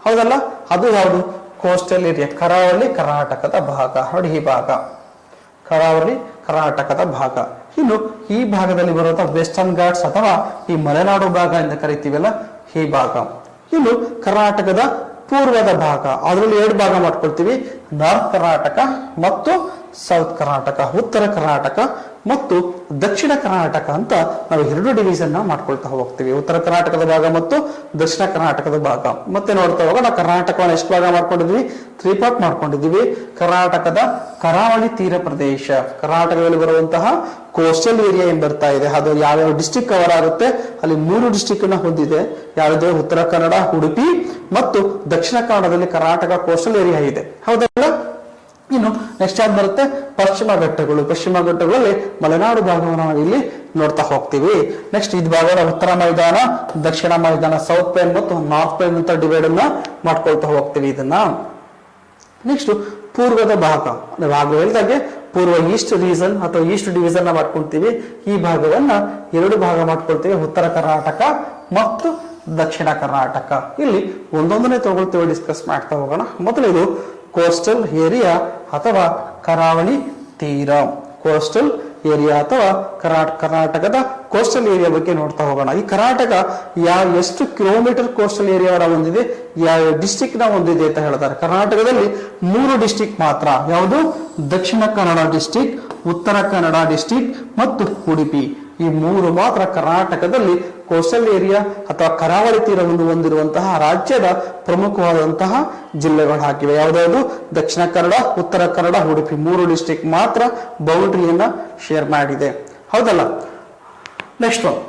ಹೌದಲ್ಲ, ಅದು ಯಾವುದು? ಕೋಸ್ಟಲ್ ಏರಿಯಾ, ಕರಾವಳಿ ಕರ್ನಾಟಕದ ಭಾಗ. ನೋಡಿ, ಈ ಭಾಗ ಕರಾವಳಿ ಕರ್ನಾಟಕದ ಭಾಗ. ಇನ್ನು ಈ ಭಾಗದಲ್ಲಿ ಬರುವಂತಹ ವೆಸ್ಟರ್ನ್ ಘಾಟ್ಸ್ ಅಥವಾ ಈ ಮಲೆನಾಡು ಭಾಗ ಎಂದು ಕರಿತೀವಲ್ಲ, ಈ ಭಾಗ. ಇನ್ನು ಕರ್ನಾಟಕದ ಪೂರ್ವದ ಭಾಗ, ಅದರಲ್ಲಿ 2 ಭಾಗ ಮಾಡ್ಕೊಳ್ತೀವಿ, ನಾರ್ತ್ ಕರ್ನಾಟಕ ಮತ್ತು ಸೌತ್ ಕರ್ನಾಟಕ, ಉತ್ತರ ಕರ್ನಾಟಕ ಮತ್ತು ದಕ್ಷಿಣ ಕರ್ನಾಟಕ ಅಂತ ನಾವು 2 ಡಿವಿಷನ್ ಮಾಡ್ಕೊಳ್ತಾ ಹೋಗ್ತೀವಿ. ಉತ್ತರ ಕರ್ನಾಟಕದ ಭಾಗ ಮತ್ತು ದಕ್ಷಿಣ ಕರ್ನಾಟಕದ ಭಾಗ. ಮತ್ತೆ ನೋಡ್ತಾ ಹೋಗೋಣ, ಕರ್ನಾಟಕವನ್ನು ಎಷ್ಟು ಭಾಗ ಮಾಡ್ಕೊಂಡಿದ್ವಿ? 3 ಪಾರ್ಟ್ ಮಾಡ್ಕೊಂಡಿದ್ವಿ. ಕರ್ನಾಟಕದ ಕರಾವಳಿ ತೀರ ಪ್ರದೇಶ, ಕರ್ನಾಟಕದಲ್ಲಿ ಬರುವಂತಹ ಕೋಸ್ಟಲ್ ಏರಿಯಾ ಏನ್ ಬರ್ತಾ ಇದೆ, ಅದು ಯಾವ್ಯಾವ ಡಿಸ್ಟಿಕ್ ಕವರ್ ಆಗುತ್ತೆ, ಅಲ್ಲಿ 3 ಡಿಸ್ಟಿಕ್ ಅನ್ನ ಹೊಂದಿದೆ. ಯಾವುದು? ಉತ್ತರ ಕನ್ನಡ, ಉಡುಪಿ ಮತ್ತು ದಕ್ಷಿಣ ಕನ್ನಡದಲ್ಲಿ ಕರ್ನಾಟಕ ಕೋಸ್ಟಲ್ ಏರಿಯಾ ಇದೆ, ಹೌದಲ್ಲ? ಇನ್ನು ನೆಕ್ಸ್ಟ್ ಯಾವ್ದು ಬರುತ್ತೆ? ಪಶ್ಚಿಮ ಘಟ್ಟಗಳು. ಪಶ್ಚಿಮ ಘಟ್ಟಗಳಲ್ಲಿ ಮಲೆನಾಡು ಭಾಗವನ್ನು ನಾವು ಇಲ್ಲಿ ನೋಡ್ತಾ ಹೋಗ್ತೀವಿ. ನೆಕ್ಸ್ಟ್ ಇದು ಭಾಗದ ಉತ್ತರ ಮೈದಾನ, ದಕ್ಷಿಣ ಮೈದಾನ, ಸೌತ್ ಪ್ಲೇನ್ ಮತ್ತು ನಾರ್ತ್ ಪ್ಲೇನ್ ಅಂತ ಡಿವೈಡ್ ಅನ್ನ ಮಾಡ್ಕೊಳ್ತಾ ಹೋಗ್ತೀವಿ ಇದನ್ನ. ನೆಕ್ಸ್ಟ್ ಪೂರ್ವದ ಭಾಗ, ನಾವು ಹೇಳಿದಾಗೆ ಪೂರ್ವ ಈಸ್ಟ್ ರೀಸನ್ ಅಥವಾ ಈಸ್ಟ್ ಡಿವಿಷನ್ ಮಾಡ್ಕೊಳ್ತೀವಿ. ಈ ಭಾಗವನ್ನ 2 ಭಾಗ ಮಾಡ್ಕೊಳ್ತೀವಿ, ಉತ್ತರ ಕರ್ನಾಟಕ ಮತ್ತು ದಕ್ಷಿಣ ಕರ್ನಾಟಕ. ಇಲ್ಲಿ ಒಂದೊಂದನೇ ತಗೊಳ್ತೀವಿ, ಡಿಸ್ಕಸ್ ಮಾಡ್ತಾ ಹೋಗೋಣ. ಮೊದಲು ಇದು ಕೋಸ್ಟಲ್ ಏರಿಯಾ ಅಥವಾ ಕರಾವಳಿ ತೀರ. ಕೋಸ್ಟಲ್ ಏರಿಯಾ ಅಥವಾ ಕರ್ನಾಟಕದ ಕೋಸ್ಟಲ್ ಏರಿಯಾ ಬಗ್ಗೆ ನೋಡ್ತಾ ಹೋಗೋಣ. ಈ ಕರ್ನಾಟಕ ಎಷ್ಟು ಕಿಲೋಮೀಟರ್ ಕೋಸ್ಟಲ್ ಏರಿಯಾವನ್ನ ಹೊಂದಿದೆ, ಯಾವ ಡಿಸ್ಟಿಕ್ ನ ಹೊಂದಿದೆ ಅಂತ ಹೇಳ್ತಾರೆ. ಕರ್ನಾಟಕದಲ್ಲಿ 3 ಡಿಸ್ಟಿಕ್ ಮಾತ್ರ. ಯಾವುದು? ದಕ್ಷಿಣ ಕನ್ನಡ ಡಿಸ್ಟಿಕ್, ಉತ್ತರ ಕನ್ನಡ ಡಿಸ್ಟಿಕ್ ಮತ್ತು ಉಡುಪಿ. ಈ 3 ಮಾತ್ರ ಕರ್ನಾಟಕದಲ್ಲಿ ಕೋಸ್ಟಲ್ ಏರಿಯಾ ಅಥವಾ ಕರಾವಳಿ ತೀರವನ್ನು ಹೊಂದಿರುವಂತಹ ರಾಜ್ಯದ ಪ್ರಮುಖವಾದಂತಹ ಜಿಲ್ಲೆಗಳಾಗಿವೆ. ಯಾವುದಾದ್ರು? ದಕ್ಷಿಣ ಕನ್ನಡ, ಉತ್ತರ ಕನ್ನಡ, ಉಡುಪಿ 3 ಡಿಸ್ಟಿಕ್ ಮಾತ್ರ ಬೌಂಡ್ರಿಯನ್ನ ಶೇರ್ ಮಾಡಿದೆ, ಹೌದಲ್ಲ? ನೆಕ್ಸ್ಟ್ ಒನ್,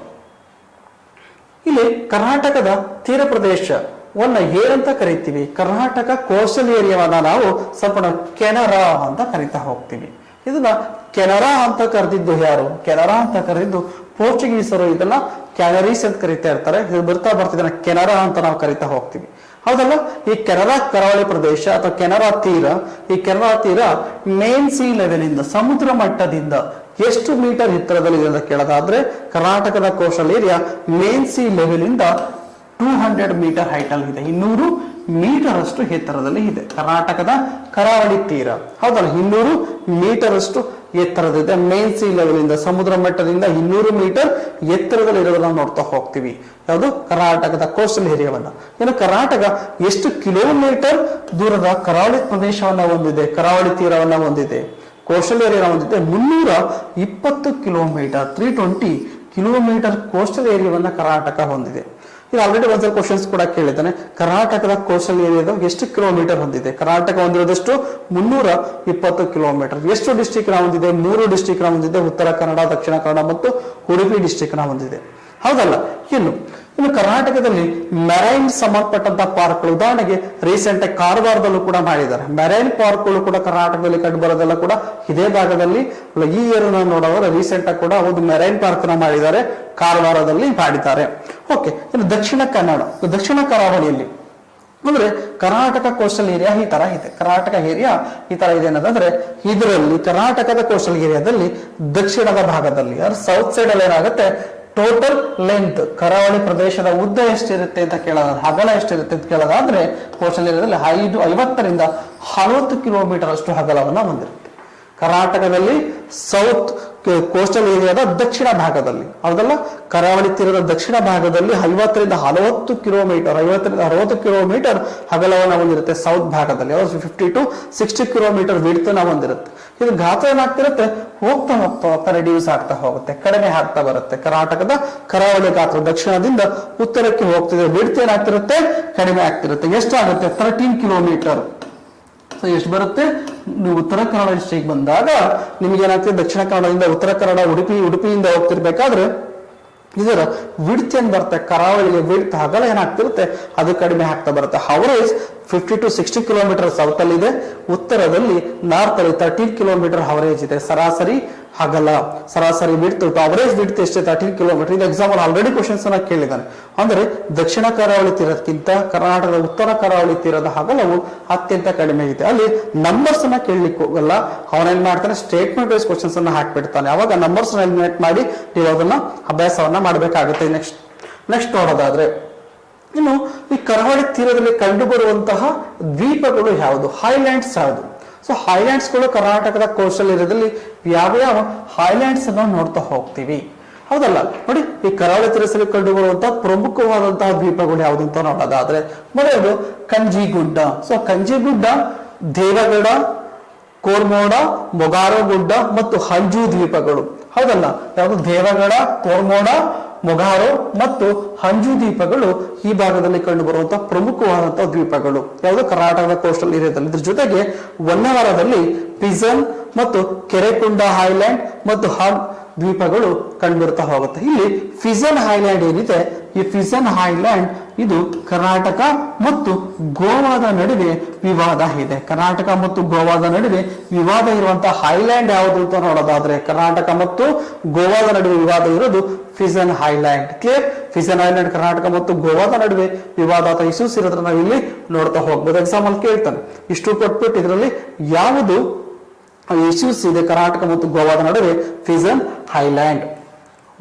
ಇಲ್ಲಿ ಕರ್ನಾಟಕದ ತೀರ ಪ್ರದೇಶವನ್ನ ಏನಂತ ಕರಿತೀವಿ? ಕರ್ನಾಟಕ ಕೋಸ್ಟಲ್ ಏರಿಯಾವನ್ನ ನಾವು ಸ್ವಲ್ಪ ಕೆನರಾ ಅಂತ ಕರಿತಾ ಹೋಗ್ತೀವಿ. ಇದನ್ನ ಕೆನರಾ ಅಂತ ಕರೆದಿದ್ದು ಯಾರು? ಕೆನರಾ ಅಂತ ಕರೆದಿದ್ದು ಪೋರ್ಚುಗೀಸರು. ಇದನ್ನ ಕ್ಯಾನರೀಸ್ ಅಂತ ಕರಿತಾ ಇರ್ತಾರೆ. ಇದು ಬರ್ತಾ ಇದನ್ನ ಕೆನರಾ ಅಂತ ನಾವು ಕರಿತಾ ಹೋಗ್ತೀವಿ, ಹೌದಲ್ಲ? ಈ ಕೆನರಾ ಕರಾವಳಿ ಪ್ರದೇಶ ಅಥವಾ ಕೆನರಾ ತೀರ, ಈ ಕೆನರಾ ತೀರ ಮೇನ್ ಸಿ ಲೆವೆಲ್ ಇಂದ, ಸಮುದ್ರ ಮಟ್ಟದಿಂದ ಎಷ್ಟು ಮೀಟರ್ ಎತ್ತರದಲ್ಲಿ ಇದೆ ಅಂತ ಕೇಳೋದಾದ್ರೆ, ಕರ್ನಾಟಕದ coastal area main C level ಇಂದ 200 ಮೀಟರ್ ಹೈಟ್ ಅಲ್ಲಿ ಇದೆ. 200 ಮೀಟರ್ ಅಷ್ಟು ಎತ್ತರದಲ್ಲಿ ಇದೆ ಕರ್ನಾಟಕದ ಕರಾವಳಿ ತೀರ, ಹೌದಲ್ಲ? 200 ಮೀಟರ್ ಅಷ್ಟು ಎತ್ತರದಿದೆ. ಮೇನ್ ಸಿ ಲೆವೆಲ್ ಇಂದ, ಸಮುದ್ರ ಮಟ್ಟದಿಂದ 200 ಮೀಟರ್ ಎತ್ತರದಲ್ಲಿ ಇರೋದನ್ನ ನೋಡ್ತಾ ಹೋಗ್ತೀವಿ. ಯಾವುದು? ಕರ್ನಾಟಕದ ಕೋಸ್ಟಲ್ ಏರಿಯಾವನ್ನ. ಇನ್ನು ಕರ್ನಾಟಕ ಎಷ್ಟು ಕಿಲೋಮೀಟರ್ ದೂರದ ಕರಾವಳಿ ಪ್ರದೇಶವನ್ನ ಹೊಂದಿದೆ, ಕರಾವಳಿ ತೀರವನ್ನ ಹೊಂದಿದೆ, ಕೋಸ್ಟಲ್ ಏರಿಯಾ ಹೊಂದಿದೆ? 320 ಕಿಲೋಮೀಟರ್, 320 ಕಿಲೋಮೀಟರ್ ಕೋಸ್ಟಲ್ ಏರಿಯಾವನ್ನ ಕರ್ನಾಟಕ ಹೊಂದಿದೆ. ಇದು ಆಲ್ರೆಡಿ ಒಂದ್ಸಲ ಕ್ವಶನ್ಸ್ ಕೂಡ ಕೇಳಿದ್ದಾನೆ. ಕರ್ನಾಟಕದ ಕೋಸ್ಟಲ್ ಏರಿಯಾದ ಎಷ್ಟು ಕಿಲೋಮೀಟರ್ ಹೊಂದಿದೆ? ಕರ್ನಾಟಕ ಹೊಂದಿರೋದಷ್ಟು 320 ಕಿಲೋಮೀಟರ್. ಎಷ್ಟು ಡಿಸ್ಟಿಕ್ ನ ಹೊಂದಿದೆ? 3 ಡಿಸ್ಟಿಕ್ ನ ಹೊಂದಿದೆ, ಉತ್ತರ ಕನ್ನಡ, ದಕ್ಷಿಣ ಕನ್ನಡ ಮತ್ತು ಉಡುಪಿ ಡಿಸ್ಟಿಕ್ ನ ಹೊಂದಿದೆ, ಹೌದಲ್ಲ? ಇನ್ನು ಕರ್ನಾಟಕದಲ್ಲಿ ಮೆರೈನ್ ಸಂಬಂಧಪಟ್ಟಂತ ಪಾರ್ಕ್ಗಳು, ಉದಾಹರಣೆಗೆ ರೀಸೆಂಟ್ ಆಗಿ ಕಾರವಾರದಲ್ಲೂ ಕೂಡ ಮಾಡಿದ್ದಾರೆ. ಮೆರೈನ್ ಪಾರ್ಕ್ಗಳು ಕೂಡ ಕರ್ನಾಟಕದಲ್ಲಿ ಕಂಡು ಬರೋದೆಲ್ಲ ಕೂಡ ಇದೇ ಭಾಗದಲ್ಲಿ. ಈ ಇಯರ್ ನೋಡೋದ್ರೆ ರೀಸೆಂಟ್ ಆಗಿ ಕೂಡ ಒಂದು ಮೆರೈನ್ ಪಾರ್ಕ್ ನ ಮಾಡಿದ್ದಾರೆ, ಕಾರವಾರದಲ್ಲಿ ಮಾಡಿದ್ದಾರೆ. ಓಕೆ, ಇನ್ನು ದಕ್ಷಿಣ ಕನ್ನಡ, ದಕ್ಷಿಣ ಕರಾವಳಿಯಲ್ಲಿ ಅಂದ್ರೆ ಕರ್ನಾಟಕ ಕೋಸ್ಟಲ್ ಏರಿಯಾ ಈ ತರ ಇದೆ. ಕರ್ನಾಟಕ ಏರಿಯಾ ಈ ತರ ಇದೆ ಅನ್ನೋದಾದ್ರೆ, ಇದರಲ್ಲಿ ಕರ್ನಾಟಕದ ಕೋಸ್ಟಲ್ ಏರಿಯಾದಲ್ಲಿ ದಕ್ಷಿಣದ ಭಾಗದಲ್ಲಿ ಸೌತ್ ಸೈಡ್ ಅಲ್ಲಿ ಏನಾಗುತ್ತೆ, ಟೋಟಲ್ ಲೆಂತ್, ಕರಾವಳಿ ಪ್ರದೇಶದ ಉದ್ದ ಎಷ್ಟಿರುತ್ತೆ ಅಂತ ಕೇಳೋದಾದ್ರೆ, ಅಗಲ ಎಷ್ಟಿರುತ್ತೆ ಅಂತ ಕೇಳೋದಾದ್ರೆ, ಕೋಸ್ಟಲ್ ಏರಿಯಾದಲ್ಲಿ 50ರಿಂದ 60 ಕಿಲೋಮೀಟರ್ ಅಷ್ಟು ಅಗಲವನ್ನ ಹೊಂದಿರುತ್ತೆ. ಕರ್ನಾಟಕದಲ್ಲಿ ಸೌತ್ ಕೋಸ್ಟಲ್ ಏರಿಯಾದ ದಕ್ಷಿಣ ಭಾಗದಲ್ಲಿ, ಹೌದಲ್ಲ? ಕರಾವಳಿ ತೀರದ ದಕ್ಷಿಣ ಭಾಗದಲ್ಲಿ 50ರಿಂದ 60 ಕಿಲೋಮೀಟರ್, 50ರಿಂದ 60 ಕಿಲೋಮೀಟರ್ ಅಗಲವನ್ನ ಹೊಂದಿರುತ್ತೆ. ಸೌತ್ ಭಾಗದಲ್ಲಿ 50 to 60 ಕಿಲೋಮೀಟರ್ ವಿಡ್ತನ ಹೊಂದಿರುತ್ತೆ. ಇದು ಗಾತ್ರ ಏನಾಗ್ತಿರುತ್ತೆ, ಹೋಗ್ತಾ ಹೋಗ್ತಾ ಹೋಗ್ತಾ ರಿಡ್ಯೂಸ್ ಆಗ್ತಾ ಹೋಗುತ್ತೆ, ಕಡಿಮೆ ಆಗ್ತಾ ಬರುತ್ತೆ. ಕರ್ನಾಟಕದ ಕರಾವಳಿ ಗಾತ್ರ ದಕ್ಷಿಣದಿಂದ ಉತ್ತರಕ್ಕೆ ಹೋಗ್ತಿದೆ, ವಿಡ್ತ್ ಏನಾಗ್ತಿರುತ್ತೆ, ಕಡಿಮೆ ಆಗ್ತಿರುತ್ತೆ. ಎಷ್ಟಾಗುತ್ತೆ? 13 ಕಿಲೋಮೀಟರ್. ಎಷ್ಟು ಬರುತ್ತೆ? ನೀವು ಉತ್ತರ ಕನ್ನಡ ಡಿಸ್ಟ್ರಿಕ್ಟ್ ಬಂದಾಗ ನಿಮ್ಗೆ ಏನಾಗ್ತದೆ, ದಕ್ಷಿಣ ಕನ್ನಡದಿಂದ ಉತ್ತರ ಕನ್ನಡ, ಉಡುಪಿಯಿಂದ ಹೋಗ್ತಿರ್ಬೇಕಾದ್ರೆ ಇದರ ವಿಡ್ತ್ ಏನ್ ಬರುತ್ತೆ, ಕರಾವಳಿಗೆ ವಿಡ್ತ್ ಅಗಲ ಏನಾಗ್ತಿರುತ್ತೆ, ಅದು ಕಡಿಮೆ ಆಗ್ತಾ ಬರುತ್ತೆ. ಅವರೇಜ್ 50 to 60 ಕಿಲೋಮೀಟರ್ ಸೌತ್ ಅಲ್ಲಿ ಇದೆ, ಉತ್ತರದಲ್ಲಿ ನಾರ್ತ್ ಅಲ್ಲಿ 13 ಕಿಲೋಮೀಟರ್ ಅವರೇಜ್ ಇದೆ. ಸರಾಸರಿ ಅಗಲ, ಸರಾಸರಿ ವಿಡ್ತ್, ಅವರೇಜ್ ವಿಡ್ತ್ ಎಷ್ಟೇ? 13 ಕಿಲೋಮೀಟರ್. ಇದು ಎಕ್ಸಾಂಪಲ್ ಆಲ್ರೆಡಿ ಕ್ವಶನ್ಸ್ ಅನ್ನ ಕೇಳಿದ್ದಾನೆ. ಅಂದ್ರೆ ದಕ್ಷಿಣ ಕರಾವಳಿ ತೀರಕ್ಕಿಂತ ಕರ್ನಾಟಕದ ಉತ್ತರ ಕರಾವಳಿ ತೀರದ ಅಗಲವು ಅತ್ಯಂತ ಕಡಿಮೆ ಇದೆ. ಅಲ್ಲಿ ನಂಬರ್ಸ್ ಅನ್ನ ಕೇಳಲಿಕ್ಕೆ ಹೋಗಲ್ಲ, ಅವನೇನ್ ಮಾಡ್ತಾನೆ, ಸ್ಟೇಟ್ಮೆಂಟ್ ವೈಸ್ ಕ್ವಶನ್ಸ್ ಅನ್ನ ಹಾಕ್ಬಿಡ್ತಾನೆ. ಅವಾಗ ನಂಬರ್ಸ್ ಎಲಿಮಿನೇಟ್ ಮಾಡಿ ನೀವು ಅದನ್ನ ಅಭ್ಯಾಸವನ್ನ ಮಾಡಬೇಕಾಗುತ್ತೆ. ನೆಕ್ಸ್ಟ್ ನೋಡೋದಾದ್ರೆ, ಇನ್ನು ಈ ಕರಾವಳಿ ತೀರದಲ್ಲಿ ಕಂಡು ಬರುವಂತಹ ದ್ವೀಪಗಳು ಯಾವುದು, ಹೈಲ್ಯಾಂಡ್ಸ್ ಯಾವುದು? ಸೊ ಹೈಲ್ಯಾಂಡ್ಸ್ ಗಳು ಕರ್ನಾಟಕದ ಕೋಸ್ಟಲ್ ಏರಿಯಾದಲ್ಲಿ ಯಾವ್ಯಾವ ಹೈಲ್ಯಾಂಡ್ಸ್ ಅನ್ನು ನೋಡ್ತಾ ಹೋಗ್ತೀವಿ, ಹೌದಲ್ಲ. ನೋಡಿ, ಈ ಕರಾವಳಿ ತೀರದಲ್ಲಿ ಕಂಡು ಬರುವಂತಹ ಪ್ರಮುಖವಾದಂತಹ ದ್ವೀಪಗಳು ಯಾವುದು ಅಂತ ನೋಡೋದಾದ್ರೆ ಮೊದಲು ಕಂಜಿಗುಡ್ಡ. ಸೊ ಕಂಜಿಗುಡ್ಡ, ದೇವಗಡ, ಕೋರ್ಮೋಡ, ಮೊಗಾರೋ ಗುಡ್ಡ ಮತ್ತು ಹಂಜು ದ್ವೀಪಗಳು. ಹೌದಲ್ಲ, ಯಾವುದು ದೇವಗಡ, ಕೋರ್ಮೋಡ, ಮೊಗಾರೋ ಮತ್ತು ಹಂಜು ದ್ವೀಪಗಳು ಈ ಭಾಗದಲ್ಲಿ ಕಂಡು ಬರುವಂತಹ ಪ್ರಮುಖವಾದಂತಹ ದ್ವೀಪಗಳು ಯಾವುದು ಕರ್ನಾಟಕದ ಕೋಸ್ಟಲ್ ಏರಿಯಾದಲ್ಲಿ. ಇದ್ರ ಜೊತೆಗೆ ಹೊನ್ನಾವರದಲ್ಲಿ ಪಿಜನ್ ಮತ್ತು ಕೆರೆಕೊಂಡ ಐಲ್ಯಾಂಡ್ ಮತ್ತು ಹಾಗ್ ದ್ವೀಪಗಳು ಕಂಡುಬರ್ತಾ ಹೋಗುತ್ತೆ. ಇಲ್ಲಿ ಫಿಜನ್ ಐಲ್ಯಾಂಡ್ ಏನಿದೆ, ಈ ಫಿಜನ್ ಐಲ್ಯಾಂಡ್ ಇದು ಕರ್ನಾಟಕ ಮತ್ತು ಗೋವಾದ ನಡುವೆ ವಿವಾದ ಇದೆ. ಕರ್ನಾಟಕ ಮತ್ತು ಗೋವಾದ ನಡುವೆ ವಿವಾದ ಇರುವಂತಹ ಐಲ್ಯಾಂಡ್ ಯಾವುದು ಅಂತ ನೋಡೋದಾದ್ರೆ ಕರ್ನಾಟಕ ಮತ್ತು ಗೋವಾದ ನಡುವೆ ವಿವಾದ ಇರೋದು fission island. Clear? Fission island Karnataka ಮತ್ತು ಗೋವಾದ ನಡುವೆ ವಿವಾದ ಅಥವಾ ಇಶ್ಯೂಸ್ ಇರೋದ್ರ ನಾವು ಇಲ್ಲಿ ನೋಡ್ತಾ ಹೋಗ್ಬೋದು. ಎಕ್ಸಾಮ್ ಅಲ್ಲಿ ಕೇಳ್ತಾನೆ, ಇಷ್ಟು ಕೊಟ್ಬಿಟ್ಟು ಇದರಲ್ಲಿ ಯಾವುದು ಇಶ್ಯೂಸ್ ಇದೆ ಕರ್ನಾಟಕ ಮತ್ತು ಗೋವಾದ ನಡುವೆ? Fission island.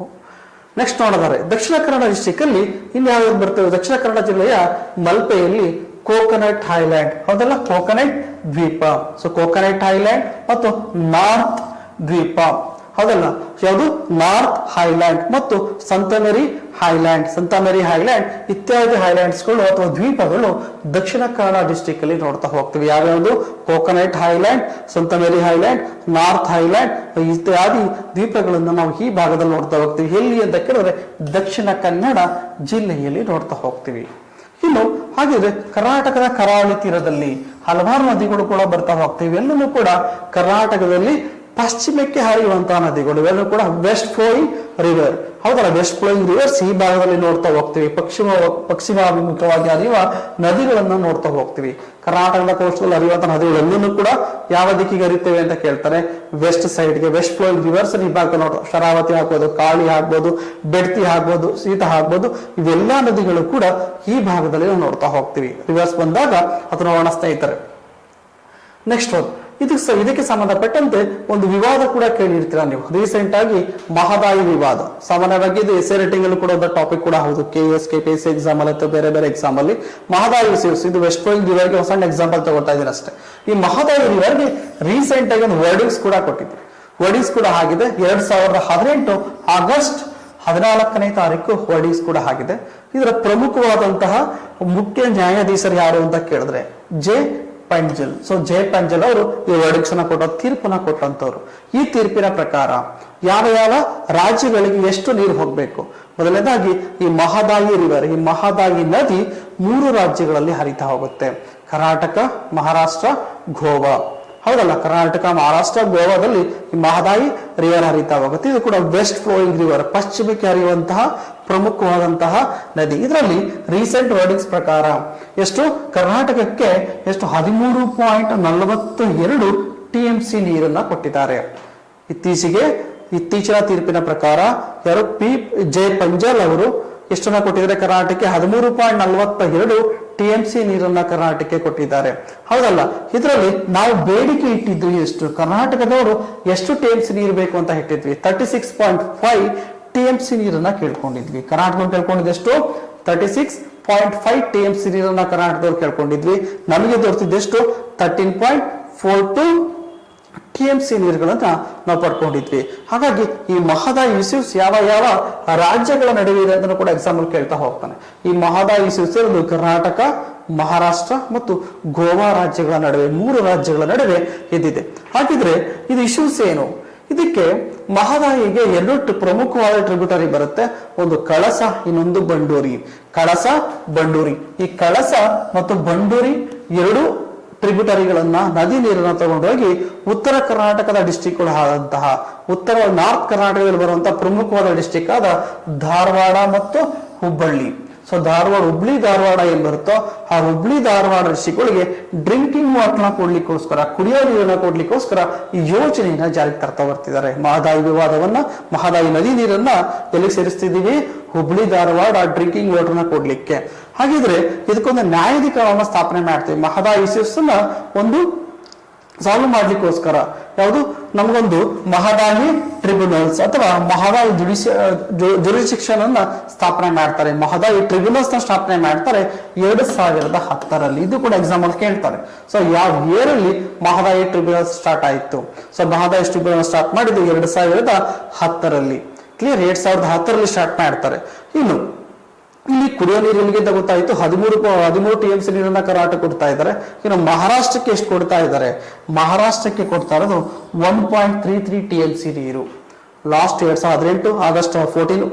ನೆಕ್ಸ್ಟ್ ನೋಡಿದರೆ ದಕ್ಷಿಣ ಕನ್ನಡ ಡಿಸ್ಟಿಕ್ ಅಲ್ಲಿ ಇಲ್ಲಿ ಯಾವ್ದು ಬರ್ತವೆ? ದಕ್ಷಿಣ ಕನ್ನಡ ಜಿಲ್ಲೆಯ ಮಲ್ಪೆಯಲ್ಲಿ ಕೋಕೋನಟ್ ಐಲ್ಯಾಂಡ್. ಹೌದಲ್ಲ, ಕೋಕೋನಟ್ ದ್ವೀಪ. ಸೊ ಕೋಕೋನಟ್ ಐಲ್ಯಾಂಡ್ ಮತ್ತು ನಾರ್ತ್ ದ್ವೀಪ. ಹೌದಲ್ಲ, ಯಾವುದು? ನಾರ್ತ್ ಐಲ್ಯಾಂಡ್ ಮತ್ತು ಸಂತಮೇರಿ ಐಲ್ಯಾಂಡ್ ಇತ್ಯಾದಿ ಐಲ್ಯಾಂಡ್ಸ್ಗಳು ಅಥವಾ ದ್ವೀಪಗಳು ದಕ್ಷಿಣ ಕನ್ನಡ ಡಿಸ್ಟಿಕ್ ಅಲ್ಲಿ ನೋಡ್ತಾ ಹೋಗ್ತೀವಿ. ಯಾವ್ಯಾವುದು? ಕೋಕೋನಟ್ ಐಲ್ಯಾಂಡ್, ಸಂತಮೇರಿ ಐಲ್ಯಾಂಡ್, ನಾರ್ತ್ ಐಲ್ಯಾಂಡ್ ಇತ್ಯಾದಿ ದ್ವೀಪಗಳನ್ನು ನಾವು ಈ ಭಾಗದಲ್ಲಿ ನೋಡ್ತಾ ಹೋಗ್ತೀವಿ. ಎಲ್ಲಿ ಅಂತ ಕೇಳಿದ್ರೆ ದಕ್ಷಿಣ ಕನ್ನಡ ಜಿಲ್ಲೆಯಲ್ಲಿ ನೋಡ್ತಾ ಹೋಗ್ತೀವಿ. ಇನ್ನು ಹಾಗಿದ್ರೆ ಕರ್ನಾಟಕದ ಕರಾವಳಿ ತೀರದಲ್ಲಿ ಹಲವಾರು ನದಿಗಳು ಕೂಡ ಬರ್ತಾ ಹೋಗ್ತೀವಿ. ಎಲ್ಲೂ ಕೂಡ ಕರ್ನಾಟಕದಲ್ಲಿ ಪಶ್ಚಿಮಕ್ಕೆ ಹರಿಯುವಂತಹ ನದಿಗಳು ಇವೆಲ್ಲೂ ಕೂಡ ವೆಸ್ಟ್ ಫ್ಲೋಯಿಂಗ್ ರಿವರ್. ಹೌದಲ್ಲ, ವೆಸ್ಟ್ ಫ್ಲೋಯಿಂಗ್ ರಿವರ್ಸ್ ಈ ಭಾಗದಲ್ಲಿ ನೋಡ್ತಾ ಹೋಗ್ತೀವಿ. ಪಶ್ಚಿಮಾಭಿಮುಖವಾಗಿ ಹರಿಯುವ ನದಿಗಳನ್ನು ನೋಡ್ತಾ ಹೋಗ್ತೀವಿ. ಕರ್ನಾಟಕದ ಕೋಸ್ಟಲ್ ಹರಿಯುವಂತಹ ನದಿಗಳೆಲ್ಲೂ ಕೂಡ ಯಾವ ದಿಕ್ಕಿಗೆ ಹರಿತೇವೆ ಅಂತ ಕೇಳ್ತಾರೆ? ವೆಸ್ಟ್ ಸೈಡ್ಗೆ. ವೆಸ್ಟ್ ಫ್ಲೋಯಿಂಗ್ ರಿವರ್ಸ್ ಈ ಭಾಗ ನೋಡ್ತಾ, ಶರಾವತಿ ಆಗ್ಬೋದು, ಕಾಳಿ ಆಗ್ಬೋದು, ಬೆಡ್ತಿ ಆಗ್ಬೋದು, ಸೀತಾ ಆಗ್ಬೋದು, ಇವೆಲ್ಲಾ ನದಿಗಳು ಕೂಡ ಈ ಭಾಗದಲ್ಲಿ ನಾವು ನೋಡ್ತಾ ಹೋಗ್ತೀವಿ. ರಿವರ್ಸ್ ಬಂದಾಗ ಅದು ನೋಡೋಣ ಸ್ನೇಹಿತರೆ. ನೆಕ್ಸ್ಟ್ ಇದಕ್ಕೆ ಸಂಬಂಧಪಟ್ಟಂತೆ ಒಂದು ವಿವಾದ ಕೂಡ ಕೇಳಿರ್ತೀರಾ ನೀವು. ರೀಸೆಂಟ್ ಆಗಿ ಮಹದಾಯಿ ವಿವಾದ. ಸಾಮಾನ್ಯವಾಗಿ ಇದು ಎಸ್ಎ ರೇಟಿಂಗ್ ಅಲ್ಲಿ ಕೂಡ ಒಂದು ಟಾಪಿಕ್ ಕೂಡ ಹೌದು. KS KPSC ಎಕ್ಸಾಮ್ ಅಲ್ಲಿ ಅಥವಾ ಬೇರೆ ಬೇರೆ ಎಕ್ಸಾಮ್ ಅಲ್ಲಿ ಮಹದಾಯಿ ಇಶ್ಯೂಸ್. ಇದು ವೆಸ್ಟ್ ಫ್ಲೋಯಿಂಗ್ ರಿವರ್ಗೆ ಹೊಸ ಎಕ್ಸಾಂಪಲ್ ತಗೊಳ್ತಾ ಇದ್ದೀನಿ ಅಷ್ಟೇ. ಈ ಮಹದಾಯಿ ರಿವರ್ಗೆ ರೀಸೆಂಟ್ ಆಗಿ ಒಂದು ವರ್ಡಿಂಗ್ಸ್ ಕೂಡ ಕೊಟ್ಟಿದ್ವಿ. ವರ್ಡಿಂಗ್ಸ್ ಕೂಡ ಆಗಿದೆ. 2018 ಆಗಸ್ಟ್ 14ನೇ ತಾರೀಕು ವರ್ಡಿಂಗ್ಸ್ ಕೂಡ ಆಗಿದೆ. ಇದರ ಪ್ರಮುಖವಾದಂತಹ ಮುಖ್ಯ ನ್ಯಾಯಾಧೀಶರು ಯಾರು ಅಂತ ಕೇಳಿದ್ರೆ ಜೆ ಪಂಜಲ್. ಸೊ ಜೆ ಪಂಜಲ್ ಅವರು ಈ ವರ್ಡಿಕ್ಸ್ ತೀರ್ಪನ್ನ ಕೊಟ್ಟಂತವ್ರು. ಈ ತೀರ್ಪಿನ ಪ್ರಕಾರ ಯಾವ ಯಾವ ರಾಜ್ಯಗಳಿಗೆ ಎಷ್ಟು ನೀರು ಹೋಗ್ಬೇಕು? ಮೊದಲನೇದಾಗಿ ಈ ಮಹದಾಯಿ ರಿವರ್, ಈ ಮಹದಾಯಿ ನದಿ 3 ರಾಜ್ಯಗಳಲ್ಲಿ ಹರಿತಾ ಹೋಗುತ್ತೆ. ಕರ್ನಾಟಕ, ಮಹಾರಾಷ್ಟ್ರ, ಗೋವಾ. ಹೌದಲ್ಲ, ಕರ್ನಾಟಕ, ಮಹಾರಾಷ್ಟ್ರ, ಗೋವಾದಲ್ಲಿ ಈ ಮಹದಾಯಿ ರಿವರ್ ಹರಿತಾ ಹೋಗುತ್ತೆ. ಇದು ಕೂಡ ವೆಸ್ಟ್ ಫ್ಲೋಯಿಂಗ್ ರಿವರ್, ಪಶ್ಚಿಮಕ್ಕೆ ಹರಿಯುವಂತಹ ಪ್ರಮುಖವಾದಂತಹ ನದಿ. ಇದರಲ್ಲಿ ರೀಸೆಂಟ್ ವರ್ಡಿಂಗ್ಸ್ ಪ್ರಕಾರ ಎಷ್ಟು? ಕರ್ನಾಟಕಕ್ಕೆ ಎಷ್ಟು? 13.42 TMC ನೀರನ್ನ ಕೊಟ್ಟಿದ್ದಾರೆ. ಇತ್ತೀಚಿನ ತೀರ್ಪಿನ ಪ್ರಕಾರ ಯಾರು? ಜೆ ಪಂಜಲ್ ಅವರು ಎಷ್ಟನ್ನ ಕೊಟ್ಟಿದ್ದಾರೆ? ಕರ್ನಾಟಕಕ್ಕೆ 13.42 TMC ನೀರನ್ನ ಕರ್ನಾಟಕಕ್ಕೆ ಕೊಟ್ಟಿದ್ದಾರೆ. ಹೌದಲ್ಲ, ಇದರಲ್ಲಿ ನಾವು ಬೇಡಿಕೆ ಇಟ್ಟಿದ್ವಿ ಎಷ್ಟು? ಕರ್ನಾಟಕದವರು ಎಷ್ಟು TMC ನೀರು ಬೇಕು ಅಂತ ಇಟ್ಟಿದ್ವಿ? 36.5 TMC ನೀರನ್ನ ಕೇಳ್ಕೊಂಡಿದ್ವಿ. ಕರ್ನಾಟಕದವ್ರು ಕೇಳ್ಕೊಂಡಿದ್ದು ಎಷ್ಟು? 36.5 TMC ನೀರನ್ನ ಕರ್ನಾಟಕದವ್ರು ಕೇಳ್ಕೊಂಡಿದ್ವಿ. ನಮಗೆ ದೊರೆತಿದ್ದೆಷ್ಟು? 13.42 TMC ನೀರುಗಳನ್ನ ನಾವು ಪಡ್ಕೊಂಡಿದ್ವಿ. ಹಾಗಾಗಿ ಈ ಮಹದಾಯಿ ಇಶ್ಯೂಸ್ ಯಾವ ಯಾವ ರಾಜ್ಯಗಳ ನಡುವೆ ಇದೆ ಅಂತ ಕೂಡ ಎಕ್ಸಾಂಪಲ್ ಕೇಳ್ತಾ ಹೋಗ್ತಾನೆ. ಈ ಮಹದಾಯಿ ಇಶ್ಯೂಸ್ ಇರೋದು ಕರ್ನಾಟಕ, ಮಹಾರಾಷ್ಟ್ರ ಮತ್ತು ಗೋವಾ ರಾಜ್ಯಗಳ ನಡುವೆ, 3 ರಾಜ್ಯಗಳ ನಡುವೆ ಇದ್ದಿದೆ. ಹಾಗಿದ್ರೆ ಇದು ಇಶ್ಯೂಸ್ ಏನು? ಇದಕ್ಕೆ ಮಹದಾಯಿಗೆ 2 ಪ್ರಮುಖವಾದ ಟ್ರಿಬ್ಯೂಟರಿ ಬರುತ್ತೆ. ಒಂದು ಕಳಸ, ಇನ್ನೊಂದು ಬಂಡೂರಿ. ಕಳಸ, ಬಂಡೂರಿ. ಈ ಕಳಸ ಮತ್ತು ಬಂಡೂರಿ 2 ಟ್ರಿಬ್ಯೂಟರಿಗಳನ್ನ, ನದಿ ನೀರನ್ನ ತಗೊಂಡೋಗಿ ಉತ್ತರ ಕರ್ನಾಟಕದ ಡಿಸ್ಟಿಕ್ ಆದಂತಹ ನಾರ್ತ್ ಕರ್ನಾಟಕದಲ್ಲಿ ಬರುವಂತಹ ಪ್ರಮುಖವಾದ ಡಿಸ್ಟಿಕ್ ಆದ ಧಾರವಾಡ ಮತ್ತು ಹುಬ್ಬಳ್ಳಿ. ಸೊ ಹುಬ್ಳಿ ಧಾರವಾಡ ಏನ್ ಬರುತ್ತೋ ಆ ಹುಬ್ಳಿ ಧಾರವಾಡ ಡಿಸ್ಟಿಕ್ಗಳಿಗೆ ಡ್ರಿಂಕಿಂಗ್ ವಾಟರ್ನ ಕೊಡ್ಲಿಕ್ಕೋಸ್ಕರ, ಕುಡಿಯೋ ನೀರನ್ನ ಕೊಡ್ಲಿಕ್ಕೋಸ್ಕರ ಈ ಯೋಜನೆಯನ್ನ ಜಾರಿಗೆ ತರ್ತಾ ಬರ್ತಿದ್ದಾರೆ. ಮಹದಾಯಿ ವಿವಾದವನ್ನ, ಮಹದಾಯಿ ನದಿ ನೀರನ್ನ ಎಲ್ಲಿ ಸೇರಿಸ್ತಿದೀವಿ? ಹುಬ್ಳಿ ಧಾರವಾಡ ಡ್ರಿಂಕಿಂಗ್ ವಾಟರ್ನ ಕೊಡ್ಲಿಕ್ಕೆ. ಹಾಗಿದ್ರೆ ಇದಕ್ಕೊಂದು ನ್ಯಾಯಾಧಿಕರಣವನ್ನ ಸ್ಥಾಪನೆ ಮಾಡ್ತೀವಿ. ಮಹದಾಯಿ ಇಶ್ಯೂಸ್ ನ ಒಂದು ಸಾಲ್ವ್ ಮಾಡ್ಲಿಕ್ಕೋಸ್ಕರ ಯಾವುದು? ನಮಗೊಂದು ಮಹದಾಯಿ ಟ್ರಿಬ್ಯುನಲ್ಸ್ ಅಥವಾ ಮಹದಾಯಿ ಜುರಿಡಿಕ್ಷನ್ ಅನ್ನ ಸ್ಥಾಪನೆ ಮಾಡ್ತಾರೆ. ಮಹದಾಯಿ ಟ್ರಿಬ್ಯುನಲ್ಸ್ ನ ಸ್ಥಾಪನೆ ಮಾಡ್ತಾರೆ 2010ರಲ್ಲಿ. ಇದು ಕೂಡ ಎಕ್ಸಾಮ್ ಅಲ್ಲಿ ಕೇಳ್ತಾರೆ. ಸೊ ಯಾವ ಇಯರ್ ಅಲ್ಲಿ ಮಹದಾಯಿ ಟ್ರಿಬ್ಯುನಲ್ ಸ್ಟಾರ್ಟ್ ಆಯಿತು? ಸೊ ಮಹದಾಯಿ ಟ್ರಿಬ್ಯುನಲ್ ಸ್ಟಾರ್ಟ್ ಮಾಡಿದ್ದು 2010ರಲ್ಲಿ. ಕ್ಲಿಯರ್. 2010ರಲ್ಲಿ ಸ್ಟಾರ್ಟ್ ಮಾಡ್ತಾರೆ. ಇನ್ನು ಇಲ್ಲಿ ಕುಡಿಯೋ ನೀರು ಎಲ್ಲಿಗೆ ಗೊತ್ತಾಯ್ತು, 13 TMC ನೀರನ್ನ ಕರ್ನಾಟಕ ಕೊಡ್ತಾ ಇದ್ದಾರೆ. ಇನ್ನು ಮಹಾರಾಷ್ಟ್ರಕ್ಕೆ ಎಷ್ಟು ಕೊಡ್ತಾ ಇದ್ದಾರೆ, ಮಹಾರಾಷ್ಟ್ರಕ್ಕೆ ಕೊಡ್ತಾ ಇರೋದು 1.33 TMC ನೀರು. ಲಾಸ್ಟ್ 2018 ಆಗಸ್ಟ್ 14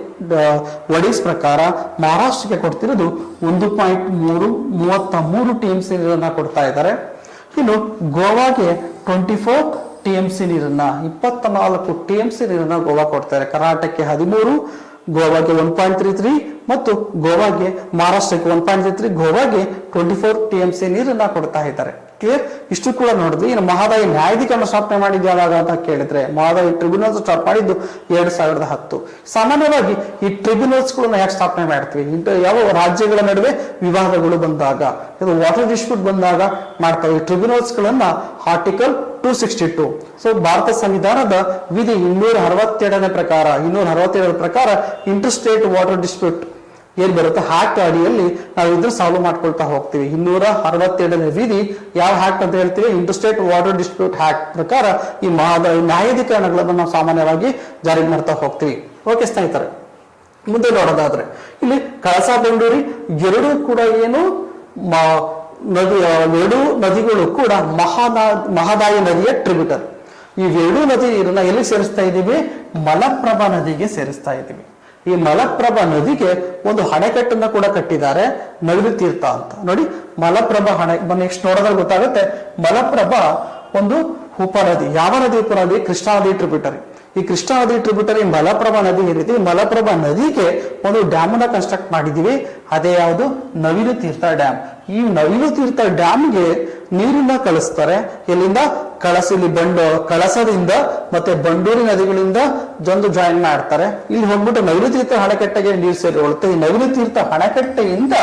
ವಡೀಸ್ ಪ್ರಕಾರ ಮಹಾರಾಷ್ಟ್ರಕ್ಕೆ ಕೊಡ್ತಿರೋದು 1.33 TMC ನೀರನ್ನ ಕೊಡ್ತಾ ಇದ್ದಾರೆ. ಇನ್ನು ಗೋವಾಗೆ 24 TMC ನೀರನ್ನ 24 TMC ನೀರನ್ನ ಗೋವಾ ಕೊಡ್ತಾರೆ. ಕರ್ನಾಟಕಕ್ಕೆ 13, ಗೋವಾಗೆ 1.33 ಮತ್ತು ಗೋವಾಗೆ ಮಹಾರಾಷ್ಟ್ರಕ್ಕೆ 1.33, ಗೋವಾಗೆ 24 TMC ನೀರನ್ನ ಕೊಡ್ತಾ ಇದ್ದಾರೆ. ಕ್ಲಿಯರ್. ಇಷ್ಟು ಕೂಡ ನೋಡಿದ್ವಿ. ಇನ್ನು ಮಹದಾಯಿ ನ್ಯಾಯಾಧಿಕರಣ ಸ್ಥಾಪನೆ ಮಾಡಿದ್ದು ಯಾವಾಗ ಅಂತ ಕೇಳಿದ್ರೆ ಮಹದಾಯಿ ಟ್ರಿಬ್ಯುನಲ್ಸ್ ಸ್ಟಾರ್ಟ್ ಮಾಡಿದ್ದು 2010. ಸಾಮಾನ್ಯವಾಗಿ ಈ ಟ್ರಿಬ್ಯುನಲ್ಸ್ ಗಳನ್ನ ಯಾಕೆ ಸ್ಥಾಪನೆ ಮಾಡ್ತೀವಿ, ಯಾವ ರಾಜ್ಯಗಳ ನಡುವೆ ವಿವಾದಗಳು ಬಂದಾಗ, ಇದು ವಾಟರ್ ಡಿಸ್ಪ್ಯೂಟ್ ಬಂದಾಗ ಮಾಡ್ತವೆ. ಈ ಟ್ರಿಬ್ಯುನಲ್ಸ್ ಗಳನ್ನ ಆರ್ಟಿಕಲ್ 262, ಸೊ ಭಾರತ ಸಂವಿಧಾನದ ವಿಧಿ 267ನೇ ಪ್ರಕಾರ ಇಂಟರ್ ಸ್ಟೇಟ್ ವಾಟರ್ ಡಿಸ್ಪ್ಯೂಟ್ ಏನ್ ಬರುತ್ತೆ ಹ್ಯಾಕ್ಟ್ ಅಡಿಯಲ್ಲಿ ನಾವು ಇದ್ರ ಸಾಲ್ವ್ ಮಾಡ್ಕೊಳ್ತಾ ಹೋಗ್ತೀವಿ. 267ನೇ ವಿಧಿ ಯಾವ ಹ್ಯಾಕ್ಟ್ ಅಂತ ಹೇಳ್ತೀವಿ, inter state water dispute hacked ಪ್ರಕಾರ ಈ ನ್ಯಾಯಾಧಿಕರಣಗಳನ್ನು ನಾವು ಸಾಮಾನ್ಯವಾಗಿ ಜಾರಿ ಮಾಡ್ತಾ ಹೋಗ್ತೀವಿ. ಓಕೆ ಸ್ನೇಹಿತರೆ, ಮುಂದೆ ನೋಡೋದಾದ್ರೆ ಇಲ್ಲಿ ಕಳಸಾ ಬಂಡೂರಿ ಎರಡೂ ಕೂಡ ಏನು ಎರಡೂ ನದಿಗಳು ಕೂಡ ಮಹದಾಯಿ ನದಿಯ ಟ್ರಿಬ್ಯೂಟರ್. ಈ ಎರಡೂ ನದಿ ನೀರನ್ನ ಎಲ್ಲಿ ಸೇರಿಸ್ತಾ ಇದ್ದೀವಿ, ಮಲಪ್ರಭಾ ನದಿಗೆ ಸೇರಿಸ್ತಾ ಇದ್ದೀವಿ. ಈ ಮಲಪ್ರಭಾ ನದಿಗೆ ಒಂದು ಅಣೆಕಟ್ಟನ್ನ ಕೂಡ ಕಟ್ಟಿದ್ದಾರೆ, ನವಿಲು ತೀರ್ಥ ಅಂತ. ನೋಡಿ ಮಲಪ್ರಭಾ ನೆಕ್ಸ್ಟ್ ನೋಡೋದ್ರಲ್ಲಿ ಗೊತ್ತಾಗುತ್ತೆ. ಮಲಪ್ರಭಾ ಒಂದು ಉಪನದಿ. ಯಾವ ನದಿ ಉಪನದಿ, ಕೃಷ್ಣಾ ನದಿ ಟ್ರಿಬ್ಯೂಟರಿ. ಈ ಕೃಷ್ಣಾ ನದಿ ಟ್ರಿಬ್ಯೂಟರಿ ಮಲಪ್ರಭಾ ನದಿ ಏನಿದೆ, ಮಲಪ್ರಭಾ ನದಿಗೆ ಒಂದು ಡ್ಯಾಮ್ ಅನ್ನ ಕನ್ಸ್ಟ್ರಕ್ಟ್ ಮಾಡಿದೀವಿ. ಅದೇ ಯಾವುದು, ನವಿಲು ತೀರ್ಥ ಡ್ಯಾಮ್. ಈ ನವಿಲು ತೀರ್ಥ ಡ್ಯಾಮ್ಗೆ ನೀರನ್ನ ಕಳಿಸ್ತಾರೆ. ಎಲ್ಲಿಂದ, ಕಳಸದಿಂದ ಮತ್ತೆ ಬಂಡೂರಿ ನದಿಗಳಿಂದ ಜಾಯಿನ್ ಮಾಡ್ತಾರೆ. ಇಲ್ಲಿ ಹೋಗ್ಬಿಟ್ಟು ನವಿಲು ತೀರ್ಥ ಅಣೆಕಟ್ಟೆಗೆ ನೀರು ಸೇರಿಕೊಳ್ಳುತ್ತೆ. ಈ ನವಿಲು ತೀರ್ಥ ಅಣೆಕಟ್ಟೆಯಿಂದ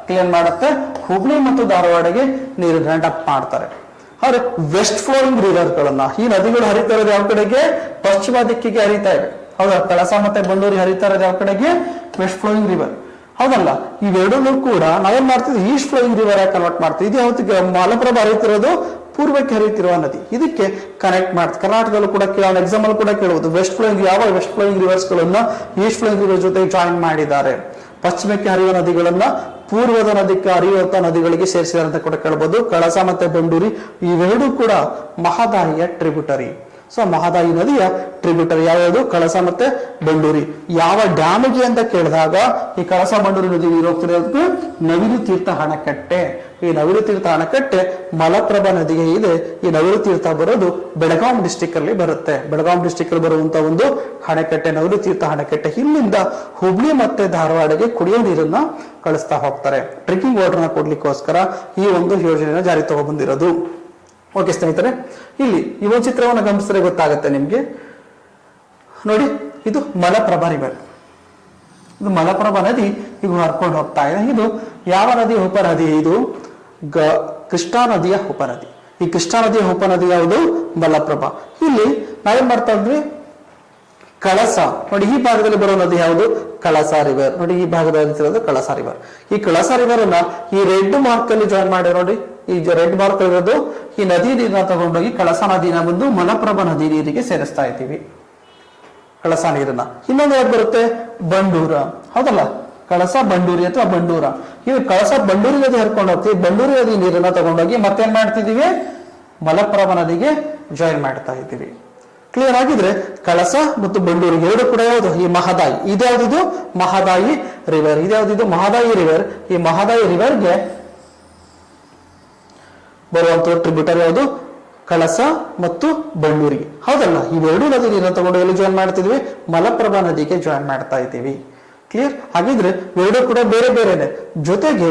ಕ್ಲಿಯರ್ ಮಾಡುತ್ತೆ ಹುಬ್ಳಿ ಮತ್ತು ಧಾರವಾಡಗೆ ನೀರು ಡಂಪ್ ಮಾಡ್ತಾರೆ. ಆದ್ರೆ ವೆಸ್ಟ್ ಫ್ಲೋಯಿಂಗ್ ರಿವರ್ ಗಳನ್ನ, ಈ ನದಿಗಳು ಹರಿತಾ ಇರೋದು ಯಾವ ಕಡೆಗೆ, ಪಶ್ಚಿಮ ದಿಕ್ಕಿಗೆ ಹರಿತಾ ಇದೆ. ಹೌದಾ, ಕಳಸ ಮತ್ತೆ ಬಂಡೂರಿ ಹರಿತಾ ಇರೋದು ಯಾವ ಕಡೆಗೆ, ವೆಸ್ಟ್ ಫ್ಲೋಯಿಂಗ್ ರಿವರ್. ಹೌದಲ್ಲ, ಇವೆರಡೂ ಕೂಡ ನಾವೇನ್ ಮಾಡ್ತಿದ್ವಿ, ಈಸ್ಟ್ ಫ್ಲೋಯಿಂಗ್ ರಿವರ್ ಆಗಿ ಕನ್ವರ್ಟ್ ಮಾಡ್ತೀವಿ. ಇದು ಯಾವತ್ತಿಗೆ ಮಲಪ್ರಭಾ ಹರಿತಿರೋದು ಪೂರ್ವಕ್ಕೆ ಹರಿತಿರುವ ನದಿ, ಇದಕ್ಕೆ ಕನೆಕ್ಟ್ ಮಾಡ್ತೀವಿ. ಕರ್ನಾಟಕದಲ್ಲೂ ಕೂಡ ಎಕ್ಸಾಮ್ ಅಲ್ಲಿ ಕೂಡ ಕೇಳಬಹುದು, ವೆಸ್ಟ್ ಫ್ಲೋಯಿಂಗ್ ರಿವರ್ಸ್ ಗಳನ್ನ ಈಸ್ಟ್ ಫ್ಲೋಯಿಂಗ್ ರಿವರ್ ಜೊತೆ ಜಾಯಿನ್ ಮಾಡಿದ್ದಾರೆ. ಪಶ್ಚಿಮಕ್ಕೆ ಹರಿಯುವ ನದಿಗಳನ್ನ ಪೂರ್ವದ ಹರಿಯುವಂತ ನದಿಗಳಿಗೆ ಸೇರಿಸಿದ್ದಾರೆ ಅಂತ ಕೂಡ ಕೇಳಬಹುದು. ಕಳಸ ಮತ್ತೆ ಬಂಡೂರಿ ಇವೆರಡೂ ಕೂಡ ಮಹದಾಯಿಯ ಟ್ರಿಬ್ಯೂಟರಿ. ಸೊ ಮಹದಾಯಿ ನದಿಯ ಟ್ರಿಬ್ಯೂಟರಿ ಯಾವ್ಯಾವುದು, ಕಳಸ ಮತ್ತೆ ಬಂಡೂರಿ. ಯಾವ ಡ್ಯಾಮಿಗೆ ಅಂತ ಕೇಳಿದಾಗ ಈ ಕಳಸ ಬಂಡೂರಿ ನದಿ ನೀರು ಹೋಗ್ತಿರೋದಕ್ಕೆ ನವಿಲು ತೀರ್ಥ ಅಣೆಕಟ್ಟೆ. ಈ ನವಿಲು ತೀರ್ಥ ಅಣೆಕಟ್ಟೆ ಮಲಪ್ರಭಾ ನದಿಗೆ ಇದೆ. ಈ ನವಿಲು ತೀರ್ಥ ಬರೋದು ಬೆಳಗಾಂ ಡಿಸ್ಟಿಕ್ ಅಲ್ಲಿ ಬರುತ್ತೆ. ಬೆಳಗಾಂ ಡಿಸ್ಟಿಕ್ ಅಲ್ಲಿ ಬರುವಂತ ಒಂದು ಅಣೆಕಟ್ಟೆ ನವಿಲು ತೀರ್ಥ ಅಣೆಕಟ್ಟೆ. ಇಲ್ಲಿಂದ ಹುಬ್ಳಿ ಮತ್ತೆ ಧಾರವಾಡಗೆ ಕುಡಿಯೋ ನೀರನ್ನ ಕಳಿಸ್ತಾ ಹೋಗ್ತಾರೆ. ಡ್ರಿಂಕಿಂಗ್ ವಾಟರ್ನ ಕೊಡ್ಲಿಕ್ಕೋಸ್ಕರ ಈ ಒಂದು ಯೋಜನೆಯನ್ನು ಜಾರಿ ತಗೊಬಂದಿರೋದು. ಓಕೆ ಸ್ನೇಹಿತರೆ, ಇಲ್ಲಿ ಈ ಒಂದು ಚಿತ್ರವನ್ನು ಗಮನಿಸಿದ್ರೆ ಗೊತ್ತಾಗುತ್ತೆ ನಿಮ್ಗೆ. ನೋಡಿ, ಇದು ಮಲಪ್ರಭಾ ರಿವರ್. ಇದು ಮಲಪ್ರಭಾ ನದಿ ಈಗ ಹರ್ಕೊಂಡು ಹೋಗ್ತಾ ಇದೆ. ಇದು ಯಾವ ನದಿಯ ಉಪನದಿ, ಇದು ಕೃಷ್ಣಾ ನದಿಯ ಉಪನದಿ. ಈ ಕೃಷ್ಣಾ ನದಿಯ ಉಪನದಿ ಯಾವುದು, ಮಲಪ್ರಭಾ. ಇಲ್ಲಿ ನಾವೇನ್ ಮಾಡ್ತಾ ಇದ್ವಿ, ಕಳಸ. ನೋಡಿ ಈ ಭಾಗದಲ್ಲಿ ಬರೋ ನದಿ ಯಾವುದು, ಕಳಸ ರಿವರ್. ನೋಡಿ ಈ ಭಾಗದಲ್ಲಿ ಕಳಸ ರಿವರ್. ಈ ಕಳಸ ರಿವರ್ ಅನ್ನ ಈ ರೆಡ್ ಮಾರ್ಕ್ ಅಲ್ಲಿ ಜಾಯಿನ್ ಮಾಡಿ. ನೋಡಿ ಈ ರೆಡ್ ಮಾರ್ಕ್ ಇರೋದು ಈ ನದಿ ನೀರನ್ನ ತಗೊಂಡೋಗಿ ಕಳಸ ನದಿನ ಬಂದು ಮಲಪ್ರಭಾ ನದಿ ನೀರಿಗೆ ಸೇರಿಸ್ತಾ ಇದ್ದೀವಿ, ಕಳಸ ನೀರನ್ನ. ಇನ್ನೊಂದು ಯಾವ್ದು ಬರುತ್ತೆ, ಬಂಡೂರ. ಹೌದಲ್ಲ, ಕಳಸ ಬಂಡೂರಿ ಅಥವಾ ಬಂಡೂರ. ಈ ಕಳಸ ಬಂಡೂರಿ ನದಿ ಹರ್ಕೊಂಡು ಹೋಗ್ತೀವಿ. ಬಂಡೂರಿ ನದಿ ನೀರನ್ನ ತಗೊಂಡೋಗಿ ಮತ್ತೇನ್ ಮಾಡ್ತಿದೀವಿ, ಮಲಪ್ರಭಾ ನದಿಗೆ ಜಾಯಿನ್ ಮಾಡ್ತಾ ಇದ್ದೀವಿ. ಕ್ಲಿಯರ್ ಆಗಿದ್ರೆ ಕಳಸ ಮತ್ತು ಬಂಡೂರಿ ಎರಡು ಕೂಡ ಯಾವುದು, ಈ ಮಹದಾಯಿ. ಇದ್ಯಾವ್ದು, ಮಹದಾಯಿ ರಿವರ್. ಇದ್ಯಾವ್ದು, ಮಹದಾಯಿ ರಿವರ್. ಈ ಮಹದಾಯಿ ರಿವರ್ಗೆ ಬರುವಂತ ಟ್ರಿಬ್ಯೂಟರ್ ಯಾವುದು, ಕಳಸ ಮತ್ತು ಬಂಡೂರಿ. ಹೌದಲ್ಲ, ಇವೆರಡು ನದಿ ನೀರನ್ನು ತಗೊಂಡು ಎಲ್ಲಿ ಜಾಯಿನ್ ಮಾಡ್ತಿದ್ವಿ, ಮಲಪ್ರಭಾ ನದಿಗೆ ಜಾಯಿನ್ ಮಾಡ್ತಾ ಇದ್ದೀವಿ. ಕ್ಲಿಯರ್ ಆಗಿದ್ರೆ ಎರಡು ಕೂಡ ಬೇರೆ ಬೇರೆನೆ. ಜೊತೆಗೆ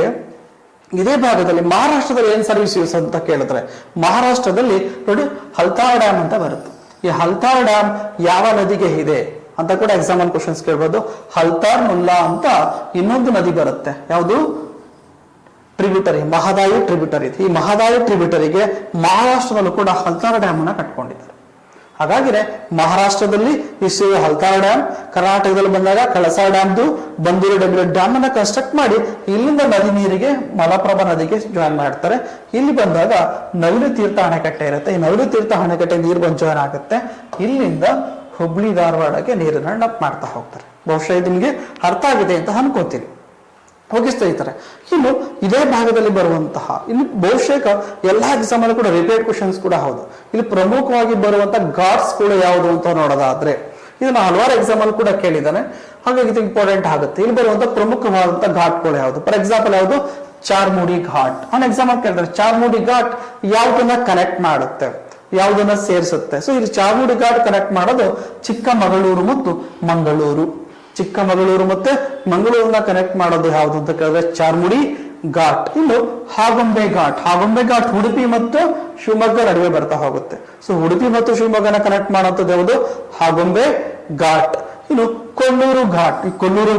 ಇದೇ ಭಾಗದಲ್ಲಿ ಮಹಾರಾಷ್ಟ್ರದಲ್ಲಿ ಏನ್ ಸರ್ವಿಸ್ ಅಂತ ಕೇಳಿದ್ರೆ, ಮಹಾರಾಷ್ಟ್ರದಲ್ಲಿ ನೋಡಿ ಹಲ್ತಾರ್ ಡ್ಯಾಮ್ ಅಂತ ಬರುತ್ತೆ. ಈ ಹಲ್ತಾರ್ ಡ್ಯಾಮ್ ಯಾವ ನದಿಗೆ ಇದೆ ಅಂತ ಕೂಡ ಎಕ್ಸಾಮ್ ಅಲ್ಲಿ ಕ್ವಶನ್ಸ್ ಕೇಳ್ಬೋದು. ಹಲ್ತಾರ್ ಮುಲ್ಲಾ ಅಂತ ಇನ್ನೊಂದು ನದಿ ಬರುತ್ತೆ, ಯಾವುದು, ಟ್ರಿಬ್ಯೂಟರಿ, ಮಹದಾಯಿ ಟ್ರಿಬ್ಯೂಟರಿ. ಈ ಮಹದಾಯಿ ಟ್ರಿಬ್ಯೂಟರಿಗೆ ಮಹಾರಾಷ್ಟ್ರದಲ್ಲೂ ಕೂಡ ಹಲ್ತಾರ್ ಡ್ಯಾಮ್ ಅನ್ನ ಕಟ್ಕೊಂಡಿದ್ದಾರೆ. ಹಾಗಾಗಿನೇ ಮಹಾರಾಷ್ಟ್ರದಲ್ಲಿ ಇಷ್ಟು ಹಲ್ತಾರ್ ಡ್ಯಾಮ್, ಕರ್ನಾಟಕದಲ್ಲಿ ಬಂದಾಗ ಕಳಸಾ ಡ್ಯಾಮ್ದು, ಬಂದೂರು ಡ್ಯಾಮ್ ಅನ್ನ ಕನ್ಸ್ಟ್ರಕ್ಟ್ ಮಾಡಿ ಇಲ್ಲಿಂದ ನದಿ ನೀರಿಗೆ ಮಲಪ್ರಭಾ ನದಿಗೆ ಜಾಯಿನ್ ಮಾಡ್ತಾರೆ. ಇಲ್ಲಿ ಬಂದಾಗ ನವಿಲು ತೀರ್ಥ ಅಣೆಕಟ್ಟೆ ಇರುತ್ತೆ. ಈ ನವಿಲು ತೀರ್ಥ ಅಣೆಕಟ್ಟೆ ನೀರು ಬಂದು ಜಾಯಿನ್ ಆಗುತ್ತೆ. ಇಲ್ಲಿಂದ ಹುಬ್ಳಿ ಧಾರವಾಡಕ್ಕೆ ನೀರನ್ನ ಡಂಪ್ ಮಾಡ್ತಾ ಹೋಗ್ತಾರೆ. ಬಹುಶಃ ಇದು ನಿಮಗೆ ಅರ್ಥ ಆಗಿದೆ ಅಂತ ಅನ್ಕೋತೀನಿ. ಓಕೆ ಸ್ನೇಹಿತರೆ, ಇನ್ನು ಇದೇ ಭಾಗದಲ್ಲಿ ಬರುವಂತಹ ಇನ್ನು ಬಹುಶಃ ಎಲ್ಲಾ ಎಕ್ಸಾಮ್ ಅಲ್ಲಿ ಕೂಡ ರಿಪೀಟ್ ಕ್ವಶನ್ಸ್ ಕೂಡ ಹೌದು. ಇಲ್ಲಿ ಪ್ರಮುಖವಾಗಿ ಬರುವಂತಹ ಘಾಟ್ಸ್ ಕೂಡ ಯಾವುದು ಅಂತ ನೋಡೋದಾದ್ರೆ ಇದನ್ನ ಹಲವಾರು ಎಕ್ಸಾಮ್ ಅಲ್ಲಿ ಕೂಡ ಕೇಳಿದ್ದಾನೆ, ಹಾಗಾಗಿ ಇದು ಇಂಪಾರ್ಟೆಂಟ್ ಆಗುತ್ತೆ. ಇಲ್ಲಿ ಬರುವಂತಹ ಪ್ರಮುಖವಾದಂತಹ ಘಾಟ್ಗಳು ಯಾವುದು? ಫಾರ್ ಎಕ್ಸಾಂಪಲ್ ಯಾವುದು? ಚಾರ್ಮುಡಿ ಘಾಟ್. ಅವನ ಎಕ್ಸಾಮ್ ಅಲ್ಲಿ ಕೇಳಿದ್ರೆ ಚಾರ್ಮುಡಿ ಘಾಟ್ ಯಾವ್ದನ್ನ ಕನೆಕ್ಟ್ ಮಾಡುತ್ತೆ, ಯಾವ್ದನ್ನ ಸೇರಿಸುತ್ತೆ? ಸೊ ಇಲ್ಲಿ ಚಾರ್ಮುಡಿ ಘಾಟ್ ಕನೆಕ್ಟ್ ಮಾಡೋದು ಚಿಕ್ಕಮಗಳೂರು ಮತ್ತು ಮಂಗಳೂರು. ಚಿಕ್ಕಮಗಳೂರು ಮತ್ತೆ ಮಂಗಳೂರನ್ನ ಕನೆಕ್ಟ್ ಮಾಡೋದು ಯಾವುದು ಅಂತ ಕೇಳಿದ್ರೆ ಚಾರ್ಮುಡಿ ಘಾಟ್. ಇನ್ನು ಹಾಗೊಂಬೆ ಘಾಟ್. ಹಾಗೊಂಬೆ ಘಾಟ್ ಉಡುಪಿ ಮತ್ತು ಶಿವಮೊಗ್ಗ ನಡುವೆ ಬರ್ತಾ ಹೋಗುತ್ತೆ. ಸೊ ಉಡುಪಿ ಮತ್ತು ಶಿವಮೊಗ್ಗನ ಕನೆಕ್ಟ್ ಮಾಡುವಂಥದ್ದು ಯಾವುದು? ಹಾಗೊಂಬೆ ಘಾಟ್. ಇನ್ನು ಕೊಲ್ಲೂರು ಘಾಟ್. ಈ ಕೊಲ್ಲೂರು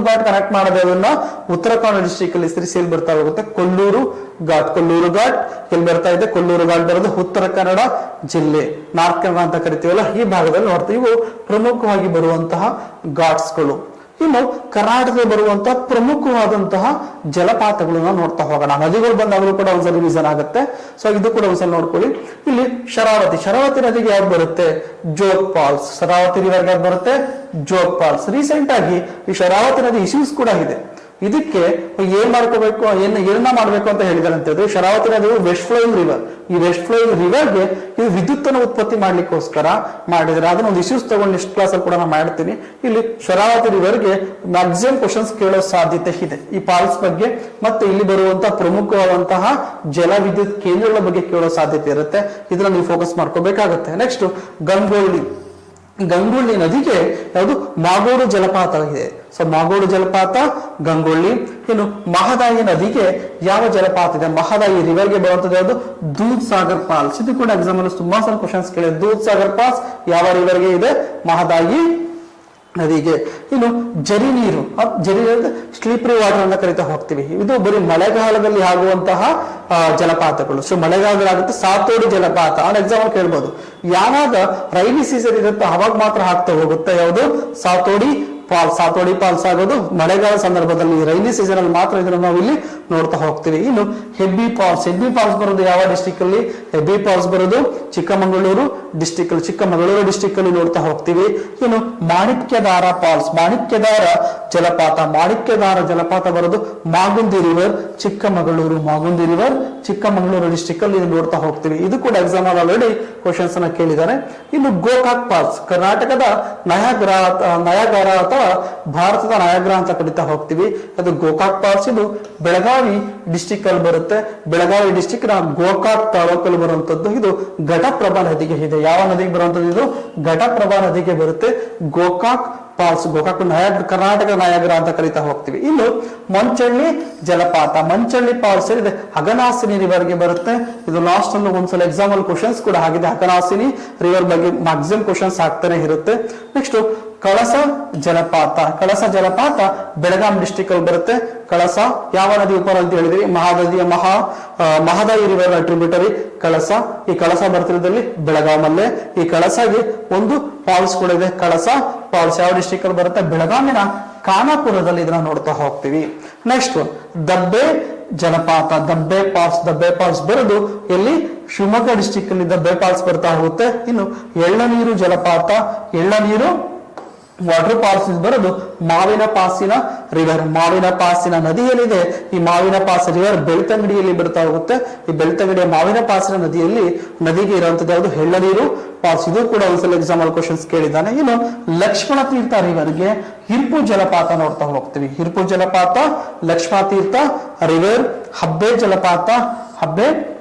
ಘಾಟ್ ಕನೆಕ್ಟ್ ಮಾಡೋದನ್ನ ಉತ್ತರ ಕನ್ನಡ ಡಿಸ್ಟ್ರಿಕ್ಟ್ ಅಲ್ಲಿ ಸಿರಿಸಿಯಲ್ಲಿ ಬರ್ತಾ ಹೋಗುತ್ತೆ. ಕೊಲ್ಲೂರು ಘಾಟ್ ಎಲ್ಲಿ ಬರ್ತಾ ಇದೆ? ಕೊಲ್ಲೂರು ಘಾಟ್ ಬರೋದು ಉತ್ತರ ಕನ್ನಡ ಜಿಲ್ಲೆ, ನಾರ್ತ್ ಕನ್ನಡ ಅಂತ ಕರಿತೀವಲ್ಲ, ಈ ಭಾಗದಲ್ಲಿ ನೋಡ್ತೀವಿ. ಇವು ಪ್ರಮುಖವಾಗಿ ಬರುವಂತಹ ಘಾಟ್ಸ್ಗಳು. ಇನ್ನು ಕರ್ನಾಟಕದಲ್ಲಿ ಬರುವಂತಹ ಪ್ರಮುಖವಾದಂತಹ ಜಲಪಾತಗಳನ್ನ ನೋಡ್ತಾ ಹೋಗೋಣ. ನದಿಗಳು ಬಂದಾಗಲೂ ಕೂಡ ಒಂದ್ಸಲ ರಿವಿಷನ್ ಆಗುತ್ತೆ. ಸೊ ಇದು ಕೂಡ ಒಂದ್ಸಲ ನೋಡ್ಕೊಳ್ಳಿ. ಇಲ್ಲಿ ಶರಾವತಿ ನದಿಗೆ ಯಾವ್ದು ಬರುತ್ತೆ? ಜೋಗ್ ಫಾಲ್ಸ್. ಶರಾವತಿ ರಿವರ್ಗೆ ಯಾವ್ದು ಬರುತ್ತೆ? ಜೋಗ್ ಫಾಲ್ಸ್. ರೀಸೆಂಟ್ ಆಗಿ ಈ ಶರಾವತಿ ನದಿ ಇಶ್ಯೂಸ್ ಕೂಡ ಇದೆ. ಇದಕ್ಕೆ ಏನ್ ಮಾಡ್ಕೋಬೇಕು, ಏನ ಮಾಡ್ಬೇಕು ಅಂತ ಹೇಳಿದಾರೆ ಅಂತ ಹೇಳಿದ್ರೆ, ಶರಾವತಿ ನದಿ ವೆಸ್ಟ್ ಫ್ಲೋಯಿಂಗ್ ರಿವರ್. ಈ ವೆಸ್ಟ್ ಫ್ಲೋಯಿಂಗ್ ರಿವರ್ಗೆ ಇದು ವಿದ್ಯುತ್ ಅನ್ನು ಉತ್ಪತ್ತಿ ಮಾಡ್ಲಿಕ್ಕೋಸ್ಕರ ಮಾಡಿದ್ರೆ ಅದನ್ನ ಒಂದು ಇಶ್ಯೂಸ್ ತಗೊಂಡು ನೆಕ್ಸ್ಟ್ ಕ್ಲಾಸ್ ಅಲ್ಲಿ ಕೂಡ ನಾನು ಮಾಡ್ತೀನಿ. ಇಲ್ಲಿ ಶರಾವತಿ ರಿವರ್ಗೆ ಮ್ಯಾಕ್ಸಿಮಮ್ ಕ್ವಶನ್ಸ್ ಕೇಳೋ ಸಾಧ್ಯತೆ ಇದೆ ಈ ಫಾಲ್ಸ್ ಬಗ್ಗೆ, ಮತ್ತೆ ಇಲ್ಲಿ ಬರುವಂತಹ ಪ್ರಮುಖವಾದಂತಹ ಜಲ ವಿದ್ಯುತ್ ಕೇಂದ್ರಗಳ ಬಗ್ಗೆ ಕೇಳೋ ಸಾಧ್ಯತೆ ಇರುತ್ತೆ. ಇದನ್ನ ನೀವು ಫೋಕಸ್ ಮಾಡ್ಕೋಬೇಕಾಗತ್ತೆ. ನೆಕ್ಸ್ಟ್ ಗಂಗೊಳ್ಳಿ ನದಿಗೆ ಯಾವುದು? ಮಾಗೋಡು ಜಲಪಾತ ಇದೆ. ಸೊ ಮಾಗೋಡು ಜಲಪಾತ, ಗಂಗೊಳ್ಳಿ. ಇನ್ನು ಮಹದಾಯಿ ನದಿಗೆ ಯಾವ ಜಲಪಾತ ಇದೆ? ಮಹದಾಯಿ ರಿವರ್ಗೆ ಬರುವಂತದ್ದು ಯಾವುದು? ದೂದ್ ಸಾಗರ್ ಫಾಲ್ಸ್. ಇದು ಕೂಡ ಎಕ್ಸಾಮ್ ಅಲ್ಲಿ ತುಂಬಾ ಸಲ ಕ್ವಶನ್ಸ್ ಕೇಳಿದೆ. ದೂದ್ ಸಾಗರ್ ಫಾಲ್ಸ್ ಯಾವ ರಿವರ್ಗೆ ಇದೆ? ಮಹದಾಯಿ ನದಿಗೆ. ಇನ್ನು ಜರಿ ನೀರು ಸ್ಲೀಪರಿ ವಾಟರ್ ಅಂತ ಕರಿತಾ ಹೋಗ್ತೀವಿ. ಇದು ಬರೀ ಮಳೆಗಾಲದಲ್ಲಿ ಆಗುವಂತಹ ಜಲಪಾತಗಳು. ಸೊ ಮಳೆಗಾಲದಲ್ಲಿ ಆಗುತ್ತೆ. ಸಾತೋಡಿ ಜಲಪಾತ ಅವನ ಎಕ್ಸಾಮ್ ಕೇಳ್ಬೋದು. ಯಾವಾಗ ರೈನಿ ಸೀಸನ್ ಇರುತ್ತೆ ಅವಾಗ ಮಾತ್ರ ಆಗ್ತಾ ಹೋಗುತ್ತೆ. ಯಾವುದು? ಸಾತೋಡಿ ಫಾಲ್ಸ್ ಆಗೋದು ಮಳೆಗಾಲ ಸಂದರ್ಭದಲ್ಲಿ, ರೈನಿ ಸೀಸನ್ ಅಲ್ಲಿ ಮಾತ್ರ ಇದನ್ನು ನಾವು ಇಲ್ಲಿ ನೋಡ್ತಾ ಹೋಗ್ತೀವಿ. ಇನ್ನು ಹೆಬ್ಬಿ ಫಾಲ್ಸ್ ಬರೋದು ಯಾವ ಡಿಸ್ಟಿಕ್ ಅಲ್ಲಿ? ಹೆಬ್ಬಿ ಫಾಲ್ಸ್ ಬರೋದು ಚಿಕ್ಕಮಗಳೂರು ಡಿಸ್ಟಿಕ್ ಅಲ್ಲಿ ನೋಡ್ತಾ ಹೋಗ್ತೀವಿ. ಇನ್ನು ಮಾಣಿಕ್ಯದಾರ ಫಾಲ್ಸ್, ಮಾಣಿಕ್ಯದಾರ ಜಲಪಾತ ಬರೋದು ಮಾಗುಂದಿ ರಿವರ್, ಚಿಕ್ಕಮಗಳೂರು ಡಿಸ್ಟಿಕ್ ಅಲ್ಲಿ ನೋಡ್ತಾ ಹೋಗ್ತೀವಿ. ಇದು ಕೂಡ ಎಕ್ಸಾಮ್ ಅಲ್ಲಿ ಆಲ್ರೆಡಿ ಕ್ವಶನ್ಸ್ ಅನ್ನ ಕೇಳಿದ್ದಾರೆ. ಇನ್ನು ಗೋಕಾಕ್ ಫಾಲ್ಸ್ ಕರ್ನಾಟಕದ ನಯಾಗರ ಅಥವಾ ಭಾರತದ ನಯಾಗ್ರ ಅಂತ ಕರಿತಾ ಹೋಗ್ತೀವಿ. ಅದು ಗೋಕಾಕ್ ಫಾಲ್ಸ್. ಇದು ಬೆಳಗಾವಿ ಡಿಸ್ಟಿಕ್ ಅಲ್ಲಿ ಬರುತ್ತೆ. ಬೆಳಗಾವಿ ಡಿಸ್ಟಿಕ್ ನ ಗೋಕಾಕ್ ತಾಲೂಕಲ್ಲಿ ಬರುವಂತದ್ದು. ಇದು ಘಟಪ್ರಭಾ ನದಿಗೆ ಇದೆ. ಯಾವ ನದಿಗೆ ಬರುವಂತದ್ದು? ಇದು ಘಟಪ್ರಭಾ ನದಿಗೆ ಬರುತ್ತೆ. ಗೋಕಾಕ್ ಫಾಲ್ಸ್, ಕರ್ನಾಟಕ ನಯಾಗ್ರ ಅಂತ ಕರಿತಾ ಹೋಗ್ತೀವಿ. ಇನ್ನು ಮಂಚಳ್ಳಿ ಜಲಪಾತ, ಮಂಚಳ್ಳಿ ಫಾಲ್ಸ್ ಇದೆ ಅಘನಾಸಿನಿ ರಿವರ್ಗೆ ಬರುತ್ತೆ. ಇದು ಲಾಸ್ಟ್ ಅಲ್ಲಿ ಒಂದ್ಸಲ ಎಕ್ಸಾಮ್ ಅಲ್ಲಿ ಕ್ವಶನ್ಸ್ ಕೂಡ ಆಗಿದೆ. ಅಘನಾಸಿನಿ ರಿವರ್ ಬಗ್ಗೆ ಮ್ಯಾಕ್ಸಿಮಮ್ ಕ್ವಶನ್ಸ್ ಆಗ್ತಾನೆ ಇರುತ್ತೆ. ನೆಕ್ಸ್ಟ್ ಕಳಸ ಜಲಪಾತ ಬೆಳಗಾಂ ಡಿಸ್ಟಿಕ್ ಅಲ್ಲಿ ಬರುತ್ತೆ. ಕಳಸ ಯಾವ ನದಿ ಉಪರ ಅಂತ ಹೇಳಿದ್ರಿ? ಮಹದಾಯಿ ರಿವರ್ ಟ್ರಿಬ್ಯೂಟರಿ ಕಳಸ. ಈ ಕಳಸ ಬರ್ತಿರೋದ್ರಲ್ಲಿ ಬೆಳಗಾಮಲ್ಲೇ. ಈ ಕಳಸಗೆ ಒಂದು ಫಾಲ್ಸ್ ಕೂಡ ಇದೆ. ಕಳಸ ಫಾಲ್ಸ್ ಯಾವ ಡಿಸ್ಟಿಕ್ ಅಲ್ಲಿ ಬರುತ್ತೆ? ಬೆಳಗಾಮಿನ ಖಾನಾಪುರದಲ್ಲಿ ಇದನ್ನ ನೋಡ್ತಾ ಹೋಗ್ತೀವಿ. ನೆಕ್ಸ್ಟ್ ದಬ್ಬೆ ಫಾಲ್ಸ್ ಬರೋದು ಎಲ್ಲಿ? ಶಿವಮೊಗ್ಗ ಡಿಸ್ಟಿಕ್ ಅಲ್ಲಿ ದಬ್ಬೆ ಫಾಲ್ಸ್ ಬರ್ತಾ ಹೋಗುತ್ತೆ. ಇನ್ನು ಎಳ್ಳನೀರು ಜಲಪಾತ, ವಾಟರ್ ಫಾಲ್ಸ್ ಬರೋದು ಮಾವಿನ ಪಾಸಿನ ನದಿಯಲ್ಲಿದೆ. ಈ ಮಾವಿನ ಪಾಸ್ ರಿವರ್ ಬೆಳ್ತಂಗಡಿಯಲ್ಲಿ ಬರ್ತಾ ಹೋಗುತ್ತೆ. ಈ ಬೆಳ್ತಂಗಡಿಯ ಮಾವಿನ ಪಾಸಿನ ನದಿಗೆ ಇರುವಂತದ್ದು ಯಾವುದು? ಎಳ್ಳನೀರು ಫಾಲ್ಸ್. ಇದು ಕೂಡ ಒಂದ್ಸಲ ಎಕ್ಸಾಮ್ ಅಲ್ಲಿ ಕ್ವಶನ್ಸ್ ಕೇಳಿದ್ದಾನೆ. ಇನ್ನು ಲಕ್ಷ್ಮಣ ತೀರ್ಥ ರಿವರ್ಗೆ ಹಿರ್ಪು ಜಲಪಾತ ನೋಡ್ತಾ ಹೋಗ್ತೀವಿ. ಹಿರ್ಪು ಜಲಪಾತ, Lakshmana Tirtha river, ಹಬ್ಬೆ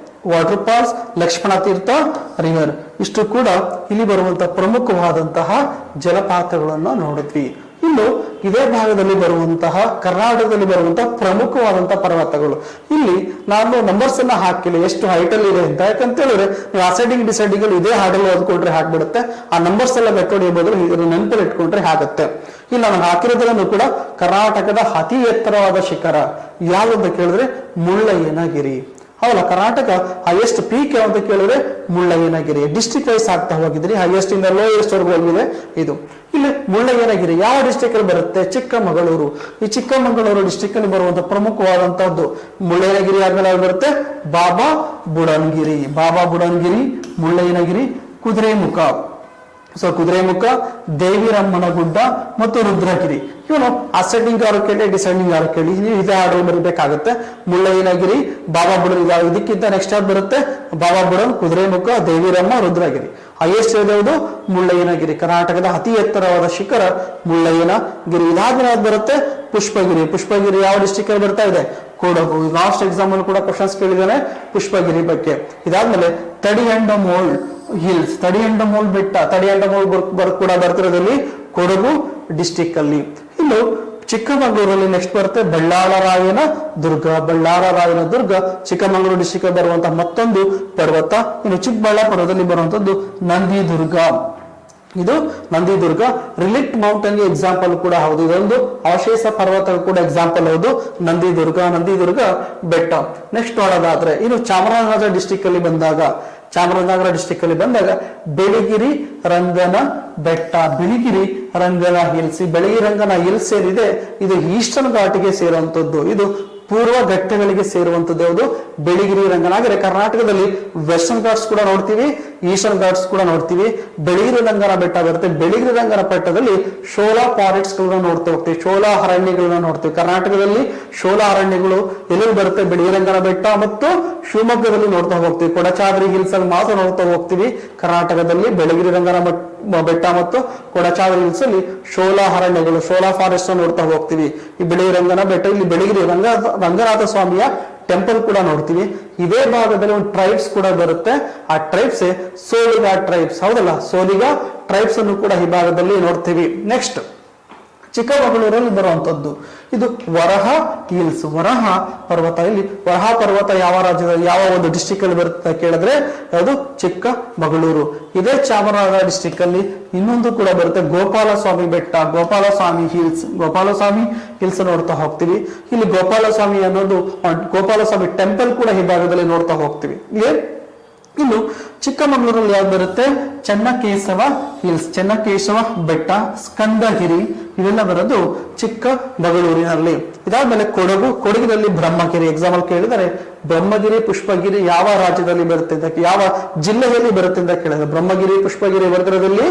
water falls, Lakshmana Tirtha river. ಇಷ್ಟು ಕೂಡ ಇಲ್ಲಿ ಬರುವಂತಹ ಪ್ರಮುಖವಾದಂತಹ ಜಲಪಾತಗಳನ್ನು ನೋಡಿದ್ವಿ. ಇನ್ನು ಇದೇ ಭಾಗದಲ್ಲಿ ಬರುವಂತಹ ಕರ್ನಾಟಕದಲ್ಲಿ ಬರುವಂತಹ ಪ್ರಮುಖವಾದಂತಹ ಪರ್ವತಗಳು. ಇಲ್ಲಿ ನಾನು ನಂಬರ್ಸ್ ಅನ್ನ ಹಾಕಿಲ್ಲ ಎಷ್ಟು ಹೈಟ್ ಅಲ್ಲಿ ಇದೆ ಅಂತ. ಯಾಕಂತ ಹೇಳಿದ್ರೆ ನೀವು ಅಸೆಂಡಿಂಗ್ ಡಿಸೆಂಡಿಂಗ್ ಇದೇ ಹಾಡಲ್ಲಿ ಓದ್ಕೊಂಡ್ರೆ ಹಾಕ್ಬಿಡುತ್ತೆ. ಆ ನಂಬರ್ಸ್ ಎಲ್ಲ ಮೆಥಡ್ ಬದಲು ನೆನಪಲ್ಲಿ ಇಟ್ಕೊಂಡ್ರೆ ಆಗುತ್ತೆ. ಇಲ್ಲ ನಾನು ಹಾಕಿರೋದ್ರಲ್ಲೂ ಕೂಡ ಕರ್ನಾಟಕದ ಅತಿ ಎತ್ತರವಾದ ಶಿಖರ ಯಾವುದು ಅಂತ ಕೇಳಿದ್ರೆ ಮುಳ್ಳಯ್ಯನಗಿರಿ. ಹೌದಲ್ಲ, ಕರ್ನಾಟಕ ಹೈಯೆಸ್ಟ್ ಪೀಕ್ ಅಂತ ಕೇಳಿದ್ರೆ ಮುಳ್ಳಯ್ಯನಗಿರಿ. ಡಿಸ್ಟ್ರಿಕ್ಟ್ ವೈಸ್ ಆಗ್ತಾ ಹೋಗಿದ್ರಿ, ಹೈಯೆಸ್ಟ್ ಇಂದ ಲೋಯೆಸ್ಟ್ ವರ್ಗು ಹೋಗಿದೆ ಇದು. ಇಲ್ಲಿ ಮುಳ್ಳಯ್ಯನಗಿರಿ ಯಾವ ಡಿಸ್ಟ್ರಿಕ್ಟ್ ಅಲ್ಲಿ ಬರುತ್ತೆ? ಚಿಕ್ಕಮಗಳೂರು. ಈ ಚಿಕ್ಕಮಗಳೂರು ಡಿಸ್ಟ್ರಿಕ್ಟ್ ಅಲ್ಲಿ ಬರುವಂತಹ ಪ್ರಮುಖವಾದಂತಹದ್ದು ಮುಳ್ಳಯ್ಯನಗಿರಿ ಆದ್ಮೇಲೆ ಬರುತ್ತೆ ಬಾಬಾ ಬುಡನ್ಗಿರಿ, ಮುಳ್ಳಯ್ಯನಗಿರಿ, ಕುದುರೆಮುಖ.
ಸೊ ಕುದುರೆಮುಖ, ದೇವಿರಮ್ಮನ ಗುಡ್ಡ ಮತ್ತು ರುದ್ರಗಿರಿ. ಇವನು ಅಸೆಂಡಿಂಗ್ ಆರು ಕೇಳಿ, ಡಿಸೆಂಡಿಂಗ್ ಆರು ಕೇಳಿ, ನೀವು ಇದೇ ಆರ್ಡರ್ ಬರೀಬೇಕಾಗುತ್ತೆ. ಮುಳ್ಳಯ್ಯನಗಿರಿ, ಬಾಬಾ ಬುಡನ್, ಇದಕ್ಕಿಂತ ನೆಕ್ಸ್ಟ್ ಯಾವ್ದು ಬರುತ್ತೆ? ಬಾಬಾ ಬುಡನ್, ಕುದುರೆಮುಖ, ದೇವಿರಮ್ಮ, ರುದ್ರಗಿರಿ. ಹೈಯೆಸ್ಟ್ ಯಾವುದು? ಮುಳ್ಳಯ್ಯನಗಿರಿ. ಕರ್ನಾಟಕದ ಅತಿ ಎತ್ತರವಾದ ಶಿಖರ ಮುಳ್ಳಯ್ಯನಗಿರಿ. ಇದಾದ್ಮೇಲೆ ಯಾವ್ದು ಬರುತ್ತೆ? ಪುಷ್ಪಗಿರಿ. ಪುಷ್ಪಗಿರಿ ಯಾವ ಡಿಸ್ಟಿಕ್ ಅಲ್ಲಿ ಬರ್ತಾ ಇದೆ? ಕೊಡಗು. ಲಾಸ್ಟ್ ಎಕ್ಸಾಮ್ ಅಲ್ಲಿ ಕೂಡ ಕ್ವಶನ್ಸ್ ಕೇಳಿದಾನೆ ಪುಷ್ಪಗಿರಿ ಬಗ್ಗೆ. ಇದಾದ್ಮೇಲೆ ತಡಿಯಂಡಮೋಳ್ ಹಿಲ್ಸ್, ತಡಿಯಂಡಮೋಳ್ ಬೆಟ್ಟ, ತಡಿಯಂಡಮೋಳ್ ಕೂಡ ಬರ್ತಿರೋದಲ್ಲಿ ಕೊಡಗು ಡಿಸ್ಟಿಕ್ ಅಲ್ಲಿ. ಇನ್ನು ಚಿಕ್ಕಮಗಳೂರಲ್ಲಿ ನೆಕ್ಸ್ಟ್ ಬರುತ್ತೆ ಬಳ್ಳಾಳರಾಯನ ದುರ್ಗ. ಬಳ್ಳಾಳರಾಯನ ದುರ್ಗ ಚಿಕ್ಕಮಗಳೂರು ಡಿಸ್ಟಿಕ್ ಬರುವಂತಹ ಮತ್ತೊಂದು ಪರ್ವತ. ಇನ್ನು ಚಿಕ್ಕಬಳ್ಳಾಪುರದಲ್ಲಿ ಬರುವಂತದ್ದು ನಂದಿ ದುರ್ಗ. ಇದು ನಂದಿ ದುರ್ಗ ರಿಲಿಕ್ಟ್ ಮೌಂಟನ್ ಗೆ ಎಕ್ಸಾಂಪಲ್ ಕೂಡ ಹೌದು. ಇದೊಂದು ಅವಶೇಷ ಪರ್ವತ ಕೂಡ ಎಕ್ಸಾಂಪಲ್ ಹೌದು. ನಂದಿ ದುರ್ಗ ಬೆಟ್ಟ. ನೆಕ್ಸ್ಟ್ ನೋಡೋದಾದ್ರೆ ಇನ್ನು ಚಾಮರಾಜನಗರ ಡಿಸ್ಟಿಕ್ ಅಲ್ಲಿ ಬಂದಾಗ, ಬೆಳಗಿರಿ ರಂಗನ ಬೆಟ್ಟ, ಬಿಳಿಗಿರಿ ರಂಗನ ಹಿಲ್ಸ್. ಬೆಳಗಿರಿ ರಂಗನ ಹಿಲ್ಸ್ ಏನಿದೆ ಇದು ಈಸ್ಟರ್ನ್ ಘಾಟ್ಗೆ ಸೇರುವಂತದ್ದು. ಇದು ಪೂರ್ವ ಘಟ್ಟಗಳಿಗೆ ಸೇರುವಂತದ್ದು ಯಾವುದು? ಬೆಳಗಿರಿ ರಂಗನ. ಹಾಗೆ ಕರ್ನಾಟಕದಲ್ಲಿ ವೆಸ್ಟರ್ನ್ ಘಾಟ್ಸ್ ಕೂಡ ನೋಡ್ತೀವಿ, ಈಸ್ಟರ್ನ್ ಘಾಟ್ಸ್ ಕೂಡ ನೋಡ್ತೀವಿ. ಬೆಳಗಿರಿ ರಂಗನ ಬೆಟ್ಟ ಬರುತ್ತೆ. ಬೆಳಗಿರಿ ರಂಗನ ಬೆಟ್ಟದಲ್ಲಿ ಶೋಲಾ ಫಾರೆಸ್ಟ್ ಗಳನ್ನ ನೋಡ್ತಾ ಹೋಗ್ತೀವಿ, ಶೋಲಾ ಅರಣ್ಯಗಳನ್ನ ನೋಡ್ತೀವಿ. ಕರ್ನಾಟಕದಲ್ಲಿ ಶೋಲಾ ಅರಣ್ಯಗಳು ಎಲ್ಲಿ ಬರುತ್ತೆ? ಬೆಳಗಿರಿ ರಂಗನ ಬೆಟ್ಟ ಮತ್ತು ಶಿವಮೊಗ್ಗದಲ್ಲಿ ನೋಡ್ತಾ ಹೋಗ್ತೀವಿ. ಕೊಡಚಾದ್ರಿ ಹಿಲ್ಸ್ ಅಲ್ಲಿ ಮಾತ್ರ ನೋಡ್ತಾ ಹೋಗ್ತೀವಿ. ಕರ್ನಾಟಕದಲ್ಲಿ ಬೆಳಗಿರಿ ರಂಗನ ಬೆಟ್ಟ ಮತ್ತು ಕೊಡಚಾದ್ರಿ ಹಿಲ್ಸ್ ಅಲ್ಲಿ ಶೋಲಾ ಅರಣ್ಯಗಳು, ಶೋಲಾ ಫಾರೆಸ್ಟ್ ನೋಡ್ತಾ ಹೋಗ್ತೀವಿ. ಈ ಬೆಳಗಿರಿ ರಂಗನ ಬೆಟ್ಟ, ಇಲ್ಲಿ ಬೆಳಗಿರಿ ರಂಗನಾಥ ಸ್ವಾಮಿಯ ಟೆಂಪಲ್ ಕೂಡ ನೋಡ್ತೀವಿ. ಇದೇ ಭಾಗದಲ್ಲಿ ಒಂದು ಟ್ರೈಬ್ಸ್ ಕೂಡ ಬರುತ್ತೆ. ಆ ಟ್ರೈಬ್ಸ್ ಸೋಲಿಗ ಟ್ರೈಬ್ಸ್. ಹೌದಲ್ಲ, ಸೋಲಿಗ ಟ್ರೈಬ್ಸ್ ಅನ್ನು ಕೂಡ ಈ ಭಾಗದಲ್ಲಿ ನೋಡ್ತೀವಿ. ನೆಕ್ಸ್ಟ್ ಚಿಕ್ಕಮಗಳೂರಲ್ಲಿ ಬರುವಂತದ್ದು ಇದು ವರಹ ಹಿಲ್ಸ್, ವರಹ ಪರ್ವತ. ಇಲ್ಲಿ ವರಹ ಪರ್ವತ ಯಾವ ರಾಜ್ಯದ ಯಾವ ಒಂದು ಡಿಸ್ಟಿಕ್ ಅಲ್ಲಿ ಬರುತ್ತೆ ಕೇಳಿದ್ರೆ ಯಾವುದು? ಚಿಕ್ಕಮಗಳೂರು. ಇದೇ ಚಾಮರಾಜನಗರ ಡಿಸ್ಟಿಕ್ ಅಲ್ಲಿ ಇನ್ನೊಂದು ಕೂಡ ಬರುತ್ತೆ, ಗೋಪಾಲಸ್ವಾಮಿ ಬೆಟ್ಟ, ಗೋಪಾಲಸ್ವಾಮಿ ಹಿಲ್ಸ್ ನೋಡ್ತಾ ಹೋಗ್ತೀವಿ. ಇಲ್ಲಿ ಗೋಪಾಲಸ್ವಾಮಿ ಅನ್ನೋದು ಗೋಪಾಲಸ್ವಾಮಿ ಟೆಂಪಲ್ ಕೂಡ ಈ ಭಾಗದಲ್ಲಿ ನೋಡ್ತಾ ಹೋಗ್ತೀವಿ. ಇನ್ನು ಚಿಕ್ಕಮಗಳೂರಲ್ಲಿ ಯಾವ್ದು ಬರುತ್ತೆ? ಚೆನ್ನಕೇಶವ ಹಿಲ್ಸ್, ಚೆನ್ನಕೇಶವ ಬೆಟ್ಟ, ಸ್ಕಂದಗಿರಿ, ಇವೆಲ್ಲ ಬರೋದು ಚಿಕ್ಕಮಗಳೂರಿನಲ್ಲಿ. ಇದಾದ್ಮೇಲೆ ಕೊಡಗಿನಲ್ಲಿ ಬ್ರಹ್ಮಗಿರಿ. ಎಕ್ಸಾಂಪಲ್ ಕೇಳಿದರೆ ಬ್ರಹ್ಮಗಿರಿ, ಪುಷ್ಪಗಿರಿ ಯಾವ ರಾಜ್ಯದಲ್ಲಿ ಬರುತ್ತೆ ಅಂತ, ಯಾವ ಜಿಲ್ಲೆಯಲ್ಲಿ ಬರುತ್ತೆ ಅಂತ ಕೇಳಿದ್ರೆ ಬ್ರಹ್ಮಗಿರಿ, ಪುಷ್ಪಗಿರಿ ವರ್ಗದಲ್ಲಿ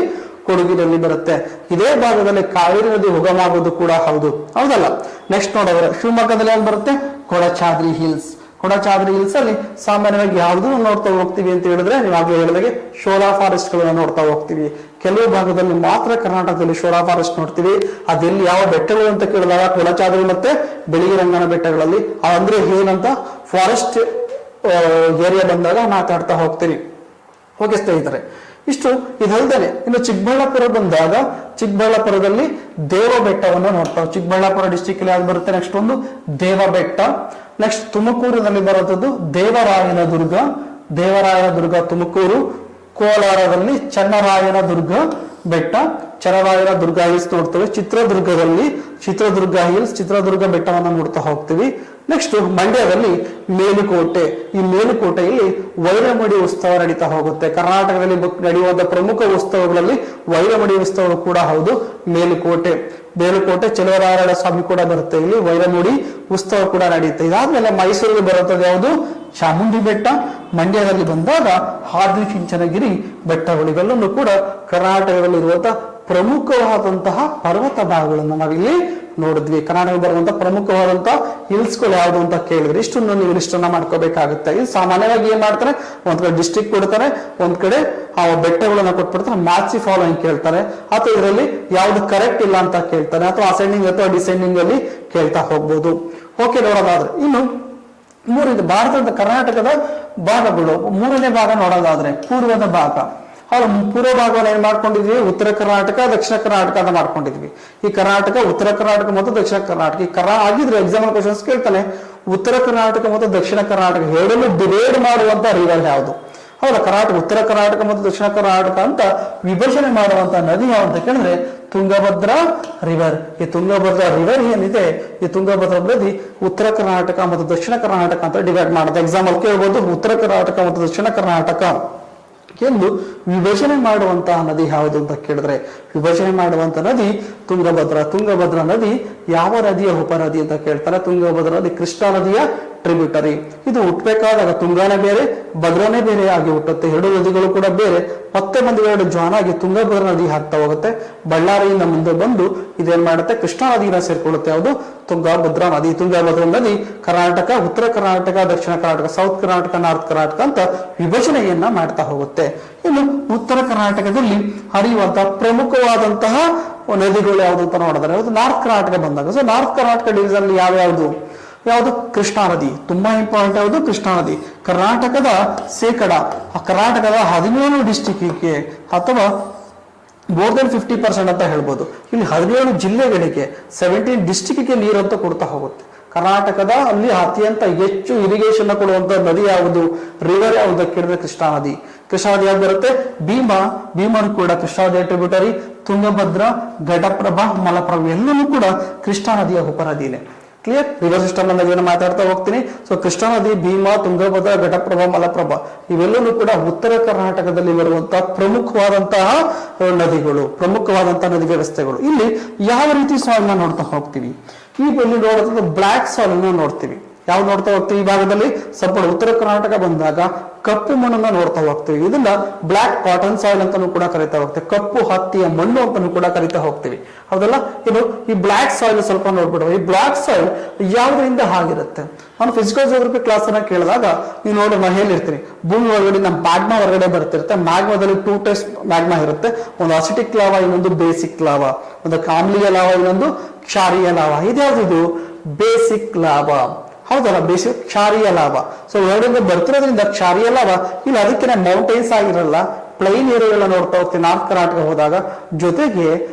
ಕೊಡಗಿನಲ್ಲಿ ಬರುತ್ತೆ. ಇದೇ ಭಾಗದಲ್ಲಿ ಕಾವೇರಿ ನದಿ ಉಗಮಾಗೋದು ಕೂಡ ಹೌದಲ್ಲ. ನೆಕ್ಸ್ಟ್ ನೋಡಿದ್ರೆ ಶಿವಮೊಗ್ಗದಲ್ಲಿ ಯಾವ್ದು ಬರುತ್ತೆ? ಕೊಡಚಾದ್ರಿ ಹಿಲ್ಸ್. ಕೊಡಚಾದ್ರಿ ಹಿಲ್ಸ್ ಅಲ್ಲಿ ಸಾಮಾನ್ಯವಾಗಿ ಯಾವ್ದು ನೋಡ್ತಾ ಹೋಗ್ತೀವಿ ಅಂತ ಹೇಳಿದ್ರೆ ನೀವಾಗಲೇ ಹೇಳಿದಾಗೆ ಶೋಲಾ ಫಾರೆಸ್ಟ್ ಗಳನ್ನ ನೋಡ್ತಾ ಹೋಗ್ತೀವಿ. ಕೆಲವು ಭಾಗದಲ್ಲಿ ಮಾತ್ರ ಕರ್ನಾಟಕದಲ್ಲಿ ಶೋಲಾ ಫಾರೆಸ್ಟ್ ನೋಡ್ತೀವಿ. ಅದೆಲ್ಲಿ ಯಾವ ಬೆಟ್ಟಗಳು ಅಂತ ಕೇಳಿದಾಗ ಕೊಡಚಾದ್ರಿ ಮತ್ತೆ ಬೆಳಗಿರಿ ರಂಗನ ಬೆಟ್ಟಗಳಲ್ಲಿ, ಅಂದ್ರೆ ಏನಂತ ಫಾರೆಸ್ಟ್ ಏರಿಯಾ ಬಂದಾಗ ಮಾತಾಡ್ತಾ ಹೋಗ್ತೀವಿ. ಓಕೆ ಸ್ನೇಹಿತರೆ, ಇಷ್ಟು ಇದಲ್ದೇನೆ ಇನ್ನು ಚಿಕ್ಕಬಳ್ಳಾಪುರ ಬಂದಾಗ ಚಿಕ್ಕಬಳ್ಳಾಪುರದಲ್ಲಿ ದೇವ ಬೆಟ್ಟವನ್ನು ನೋಡ್ತಾವೆ. ಚಿಕ್ಕಬಳ್ಳಾಪುರ ಡಿಸ್ಟಿಕ್ ಅಲ್ಲಿ ಯಾವ್ದು ಬರುತ್ತೆ? ನೆಕ್ಸ್ಟ್ ಒಂದು ದೇವ ಬೆಟ್ಟ. ನೆಕ್ಸ್ಟ್ ತುಮಕೂರಿನಲ್ಲಿ ಬರುವಂತದ್ದು ದೇವರಾಯನ ದುರ್ಗ ತುಮಕೂರು. ಕೋಲಾರದಲ್ಲಿ ಚನ್ನರಾಯನ ದುರ್ಗ ಬೆಟ್ಟ, ಚನ್ನರಾಯನ ದುರ್ಗ ಹಿಲ್ಸ್ ನೋಡ್ತೇವೆ. ಚಿತ್ರದುರ್ಗ ಹಿಲ್ಸ್, ಚಿತ್ರದುರ್ಗ ಬೆಟ್ಟವನ್ನು ನೋಡ್ತಾ ಹೋಗ್ತೀವಿ. ನೆಕ್ಸ್ಟ್ ಮಂಡ್ಯದಲ್ಲಿ ಮೇಲುಕೋಟೆ. ಈ ಮೇಲುಕೋಟೆಯಲ್ಲಿ ವೈರಮಡಿ ಉತ್ಸವ ನಡೀತಾ ಹೋಗುತ್ತೆ. ಕರ್ನಾಟಕದಲ್ಲಿ ನಡೆಯುವಂತಹ ಪ್ರಮುಖ ಉತ್ಸವಗಳಲ್ಲಿ ವೈರಮಡಿ ಉತ್ಸವ ಕೂಡ ಹೌದು. ಮೇಲುಕೋಟೆ ಚೆಲುವರಾಯಣ ಸ್ವಾಮಿ ಕೂಡ ಬರುತ್ತೆ. ಇಲ್ಲಿ ವೈರಮುಡಿ ಉತ್ಸವ ಕೂಡ ನಡೆಯುತ್ತೆ. ಇದಾದ್ಮೇಲೆ ಮೈಸೂರಿಗೆ ಬರುತ್ತದೆ ಯಾವುದು? ಚಾಮುಂಡಿ ಬೆಟ್ಟ. ಮಂಡ್ಯದಲ್ಲಿ ಬಂದಾಗ ಆದಿಚುಂಚನಗಿರಿ ಬೆಟ್ಟಗಳು. ಇವೆಲ್ಲವೂ ಕೂಡ ಕರ್ನಾಟಕದಲ್ಲಿರುವಂತಹ ಪ್ರಮುಖವಾದಂತಹ ಪರ್ವತ ಭಾಗಗಳನ್ನು ನಾವಿಲ್ಲಿ ನೋಡಿದ್ವಿ. ಕರ್ನಾಟಕದಲ್ಲಿ ಬರುವಂತಹ ಪ್ರಮುಖವಾದಂತಹ ಹಿಲ್ಸ್ಗಳು ಯಾವುದು ಅಂತ ಕೇಳಿದ್ರೆ ಇಷ್ಟನ್ನು ನೀವು ಲಿಸ್ಟ್ ಅನ್ನ ಮಾಡ್ಕೋಬೇಕಾಗುತ್ತೆ. ಇದು ಸಾಮಾನ್ಯವಾಗಿ ಏನ್ ಮಾಡ್ತಾರೆ, ಒಂದ್ ಕಡೆ ಡಿಸ್ಟ್ರಿಕ್ಟ್ ಕೊಡ್ತಾರೆ, ಒಂದ್ ಕಡೆ ಆ ಬೆಟ್ಟಗಳನ್ನ ಕೊಟ್ಬಿಡ್ತಾರೆ, ಮ್ಯಾಚ್ ಫಾಲೋಯಿಂಗ್ ಕೇಳ್ತಾರೆ, ಅಥವಾ ಇದರಲ್ಲಿ ಯಾವ್ದು ಕರೆಕ್ಟ್ ಇಲ್ಲ ಅಂತ ಕೇಳ್ತಾರೆ, ಅಥವಾ ಅಸೆಂಡಿಂಗ್ ಅಥವಾ ಡಿಸೆಂಡಿಂಗ್ ಅಲ್ಲಿ ಕೇಳ್ತಾ ಹೋಗ್ಬೋದು. ಓಕೆ, ನೋಡೋದಾದ್ರೆ ಇನ್ನು ಭಾರತದ ಕರ್ನಾಟಕದ ಭಾಗಗಳು ಮೂರನೇ ಭಾಗ ನೋಡೋದಾದ್ರೆ ಪೂರ್ವದ ಭಾಗ. ಪೂರ್ವ ಭಾಗವನ್ನು ಏನ್ ಮಾಡ್ಕೊಂಡಿದ್ವಿ? ಉತ್ತರ ಕರ್ನಾಟಕ, ದಕ್ಷಿಣ ಕರ್ನಾಟಕ ಅಂತ ಮಾಡ್ಕೊಂಡಿದ್ವಿ. ಈ ಕರ್ನಾಟಕ, ಉತ್ತರ ಕರ್ನಾಟಕ ಮತ್ತು ದಕ್ಷಿಣ ಕರ್ನಾಟಕ ಆಗಿದ್ರೆ ಎಕ್ಸಾಮ್ ಕ್ವಶನ್ಸ್ ಕೇಳ್ತಾನೆ, ಉತ್ತರ ಕರ್ನಾಟಕ ಮತ್ತು ದಕ್ಷಿಣ ಕರ್ನಾಟಕ ಎರಡನ್ನೂ ಡಿವೈಡ್ ಮಾಡುವಂತ ರಿವರ್ ಯಾವುದು? ಕರ್ನಾಟಕ, ಉತ್ತರ ಕರ್ನಾಟಕ ಮತ್ತು ದಕ್ಷಿಣ ಕರ್ನಾಟಕ ಅಂತ ವಿಭಜನೆ ಮಾಡುವಂತ ನದಿ ಯಾವುದು ಅಂತ ಕೇಳಿದ್ರೆ ತುಂಗಭದ್ರಾ ರಿವರ್. ಈ ತುಂಗಭದ್ರಾ ರಿವರ್ ಏನಿದೆ, ಈ ತುಂಗಭದ್ರಾ ನದಿ ಉತ್ತರ ಕರ್ನಾಟಕ ಮತ್ತು ದಕ್ಷಿಣ ಕರ್ನಾಟಕ ಅಂತ ಡಿವೈಡ್ ಮಾಡುತ್ತೆ. ಎಕ್ಸಾಮ್ ಅಲ್ಲಿ ಕೇಳ್ಬೋದು, ಉತ್ತರ ಕರ್ನಾಟಕ ಮತ್ತು ದಕ್ಷಿಣ ಕರ್ನಾಟಕ ಎಂದು ವಿಭಜನೆ ಮಾಡುವಂತಹ ನದಿ ಯಾವುದು ಅಂತ ಕೇಳಿದ್ರೆ ವಿಭಜನೆ ಮಾಡುವಂತ ನದಿ ತುಂಗಭದ್ರಾ ನದಿ ಯಾವ ನದಿಯ ಉಪನದಿ ಅಂತ ಕೇಳ್ತಾರೆ. ತುಂಗಭದ್ರಾ ನದಿ ಕೃಷ್ಣಾ ನದಿಯ ಟ್ರಿಬ್ಯೂಟರಿ. ಇದು ಹುಟ್ಟಬೇಕಾದಾಗ ತುಂಗಾನೇ ಬೇರೆ ಭದ್ರಾನೇ ಬೇರೆ ಆಗಿ ಹುಟ್ಟುತ್ತೆ. ಎರಡು ನದಿಗಳು ಕೂಡ ಬೇರೆ. ಮತ್ತೆ ಒಂದು ಎರಡು ಜಾನ್ ಆಗಿ ತುಂಗಭದ್ರಾ ನದಿ ಹಾಕ್ತಾ ಹೋಗುತ್ತೆ. ಬಳ್ಳಾರಿಯಿಂದ ಮುಂದೆ ಬಂದು ಇದೇನ್ ಮಾಡುತ್ತೆ, ಕೃಷ್ಣಾ ನದಿನ ಸೇರ್ಕೊಳ್ಳುತ್ತೆ. ಯಾವುದು, ತುಂಗಭದ್ರಾ ನದಿ. ತುಂಗಭದ್ರಾ ನದಿ ಕರ್ನಾಟಕ, ಉತ್ತರ ಕರ್ನಾಟಕ, ದಕ್ಷಿಣ ಕರ್ನಾಟಕ, ಸೌತ್ ಕರ್ನಾಟಕ, ನಾರ್ತ್ ಕರ್ನಾಟಕ ಅಂತ ವಿಭಜನೆಯನ್ನ ಮಾಡ್ತಾ ಹೋಗುತ್ತೆ. ಇನ್ನು ಉತ್ತರ ಕರ್ನಾಟಕದಲ್ಲಿ ಹರಿಯುವಂತಹ ಪ್ರಮುಖವಾದಂತಹ ನದಿಗಳು ಯಾವುದು ಅಂತ ನೋಡಿದ್ರೆ ನಾರ್ತ್ ಕರ್ನಾಟಕ ಬಂದಾಗ, ಸೊ ನಾರ್ತ್ ಕರ್ನಾಟಕ ಡಿವಿಷನ್ ಯಾವ್ಯಾವುದು, ಯಾವುದು, ಕೃಷ್ಣಾ ನದಿ. ತುಂಬಾ ಇಂಪಾರ್ಟೆಂಟ್. ಯಾವುದು, ಕೃಷ್ಣಾ ನದಿ. ಕರ್ನಾಟಕದ ಕರ್ನಾಟಕದ 17 ಡಿಸ್ಟಿಕ್ಗೆ ಅಥವಾ ಮೋರ್ ದೆನ್ 50% ಅಂತ ಹೇಳ್ಬೋದು. ಇಲ್ಲಿ 17 ಜಿಲ್ಲೆಗಳಿಗೆ 17 ಡಿಸ್ಟಿಕ್ಗೆ ನೀರಂತ ಕೊಡ್ತಾ ಹೋಗುತ್ತೆ. ಕರ್ನಾಟಕದ ಅಲ್ಲಿ ಅತ್ಯಂತ ಹೆಚ್ಚು ಇರಿಗೇಷನ್ ಕೊಡುವಂತ ನದಿ ಯಾವುದು, ರಿವರ್ ಯಾವುದು ಕೇಳಿದ್ರೆ ಕೃಷ್ಣಾ ನದಿ. ಕೃಷ್ಣಾ ನದಿ ಯಾವ್ದು ಬರುತ್ತೆ, ಭೀಮನು ಕೂಡ ಕೃಷ್ಣಾ ನದಿಯ ಟ್ರಿಬ್ಯೂಟರಿ. ತುಂಗಭದ್ರಾ, ಘಟಪ್ರಭಾ, ಮಲಪ್ರಭಾ ಎಲ್ಲವೂ ಕೂಡ ಕೃಷ್ಣಾ ನದಿಯ ಉಪನದಿನೇ. ಕ್ಲಿಯರ್. ರಿವರ್ ಸಿಸ್ಟಮ್ ನದಿಯನ್ನು ಮಾತಾಡ್ತಾ ಹೋಗ್ತೀನಿ. ಸೊ ಕೃಷ್ಣಾ ನದಿ, ಭೀಮಾ, ತುಂಗಭದ್ರಾ, ಘಟಪ್ರಭಾ, ಮಲಪ್ರಭಾ ಇವೆಲ್ಲವೂ ಕೂಡ ಉತ್ತರ ಕರ್ನಾಟಕದಲ್ಲಿ ಬರುವಂತಹ ಪ್ರಮುಖವಾದಂತಹ ನದಿಗಳು, ಪ್ರಮುಖವಾದಂತಹ ನದಿ ವ್ಯವಸ್ಥೆಗಳು. ಇಲ್ಲಿ ಯಾವ ರೀತಿ ಸಾಯಿಲ್ ನ ನೋಡ್ತಾ ಹೋಗ್ತೀವಿ. ಈ ಇಲ್ಲಿ ನೋಡೋದು ಬ್ಲಾಕ್ ಸಾಯಿಲ್ ಅನ್ನು ನೋಡ್ತೀವಿ. ಯಾವ ನೋಡ್ತಾ ಹೋಗ್ತೀವಿ, ಈ ಭಾಗದಲ್ಲಿ ಸಂಪೂರ್ಣ ಉತ್ತರ ಕರ್ನಾಟಕ ಬಂದಾಗ ಕಪ್ಪು ಮಣ್ಣನ್ನ ನೋಡ್ತಾ ಹೋಗ್ತೀವಿ. ಇದನ್ನ ಬ್ಲಾಕ್ ಕಾಟನ್ ಸಾಯಿಲ್ ಅಂತಾನು ಕೂಡ ಕರಿತಾ ಹೋಗ್ತೀವಿ. ಕಪ್ಪು ಹತ್ತಿಯ ಮಣ್ಣು ಅಂತಾನು ಕೂಡ ಕರಿತಾ ಹೋಗ್ತೀವಿ. ಹೌದಲ್ಲ. ಇದು ಈ ಬ್ಲಾಕ್ ಸಾಯಿಲ್ ಸ್ವಲ್ಪ ನೋಡ್ಬಿಡುವ. ಈ ಬ್ಲಾಕ್ ಸಾಯಿಲ್ ಯಾವುದರಿಂದ ಆಗಿರುತ್ತೆ. ನಾನು ಫಿಸಿಕಲ್ ಜಿಯೋಗ್ರಫಿ ಕ್ಲಾಸ್ ಅನ್ನ ಕೇಳಿದಾಗ ನೀವು ನೋಡಿ ನಾನು ಹೇಳಿರ್ತೀನಿ, ಭೂಮಿ ಒಳಗಡೆ ನಮ್ಮ ಮ್ಯಾಗ್ಮಾ ಹೊರಗಡೆ ಬರ್ತಿರುತ್ತೆ. ಮ್ಯಾಗ್ಮಾದಲ್ಲಿ 2 ಟೈಪ್ಸ್ ಮ್ಯಾಗ್ಮಾ ಇರುತ್ತೆ. ಒಂದು ಅಸಿಟಿಕ್ ಲಾವಾ, ಇನ್ನೊಂದು ಬೇಸಿಕ್ ಲಾವಾ. ಒಂದು ಆಮ್ಲೀಯ ಲಾವಾ, ಇನ್ನೊಂದು ಕ್ಷಾರೀಯ ಲಾವಾ. ಇದ್ಯಾವುದು, ಬೇಸಿಕ್ ಲಾವಾ. ಹೌದಲ್ಲ, ಬೇಸಿಕ್ ಕ್ಷಾರೀಯ ಲಾವ. ಸೊ ಹೊರಗಡೆ ಬರ್ತಿರೋದ್ರಿಂದ ಕ್ಷಾರೀಯ ಲಾವ. ಇಲ್ಲಿ ಅದಕ್ಕೆ ಮೌಂಟೈನ್ಸ್ ಆಗಿರಲ್ಲ, ಪ್ಲೈನ್ ಏರಿಯಾಗಳನ್ನ ನೋಡ್ತಾ ಹೋಗ್ತೀವಿ ನಾರ್ತ್ ಕರ್ನಾಟಕ ಹೋದಾಗ. ಜೊತೆಗೆ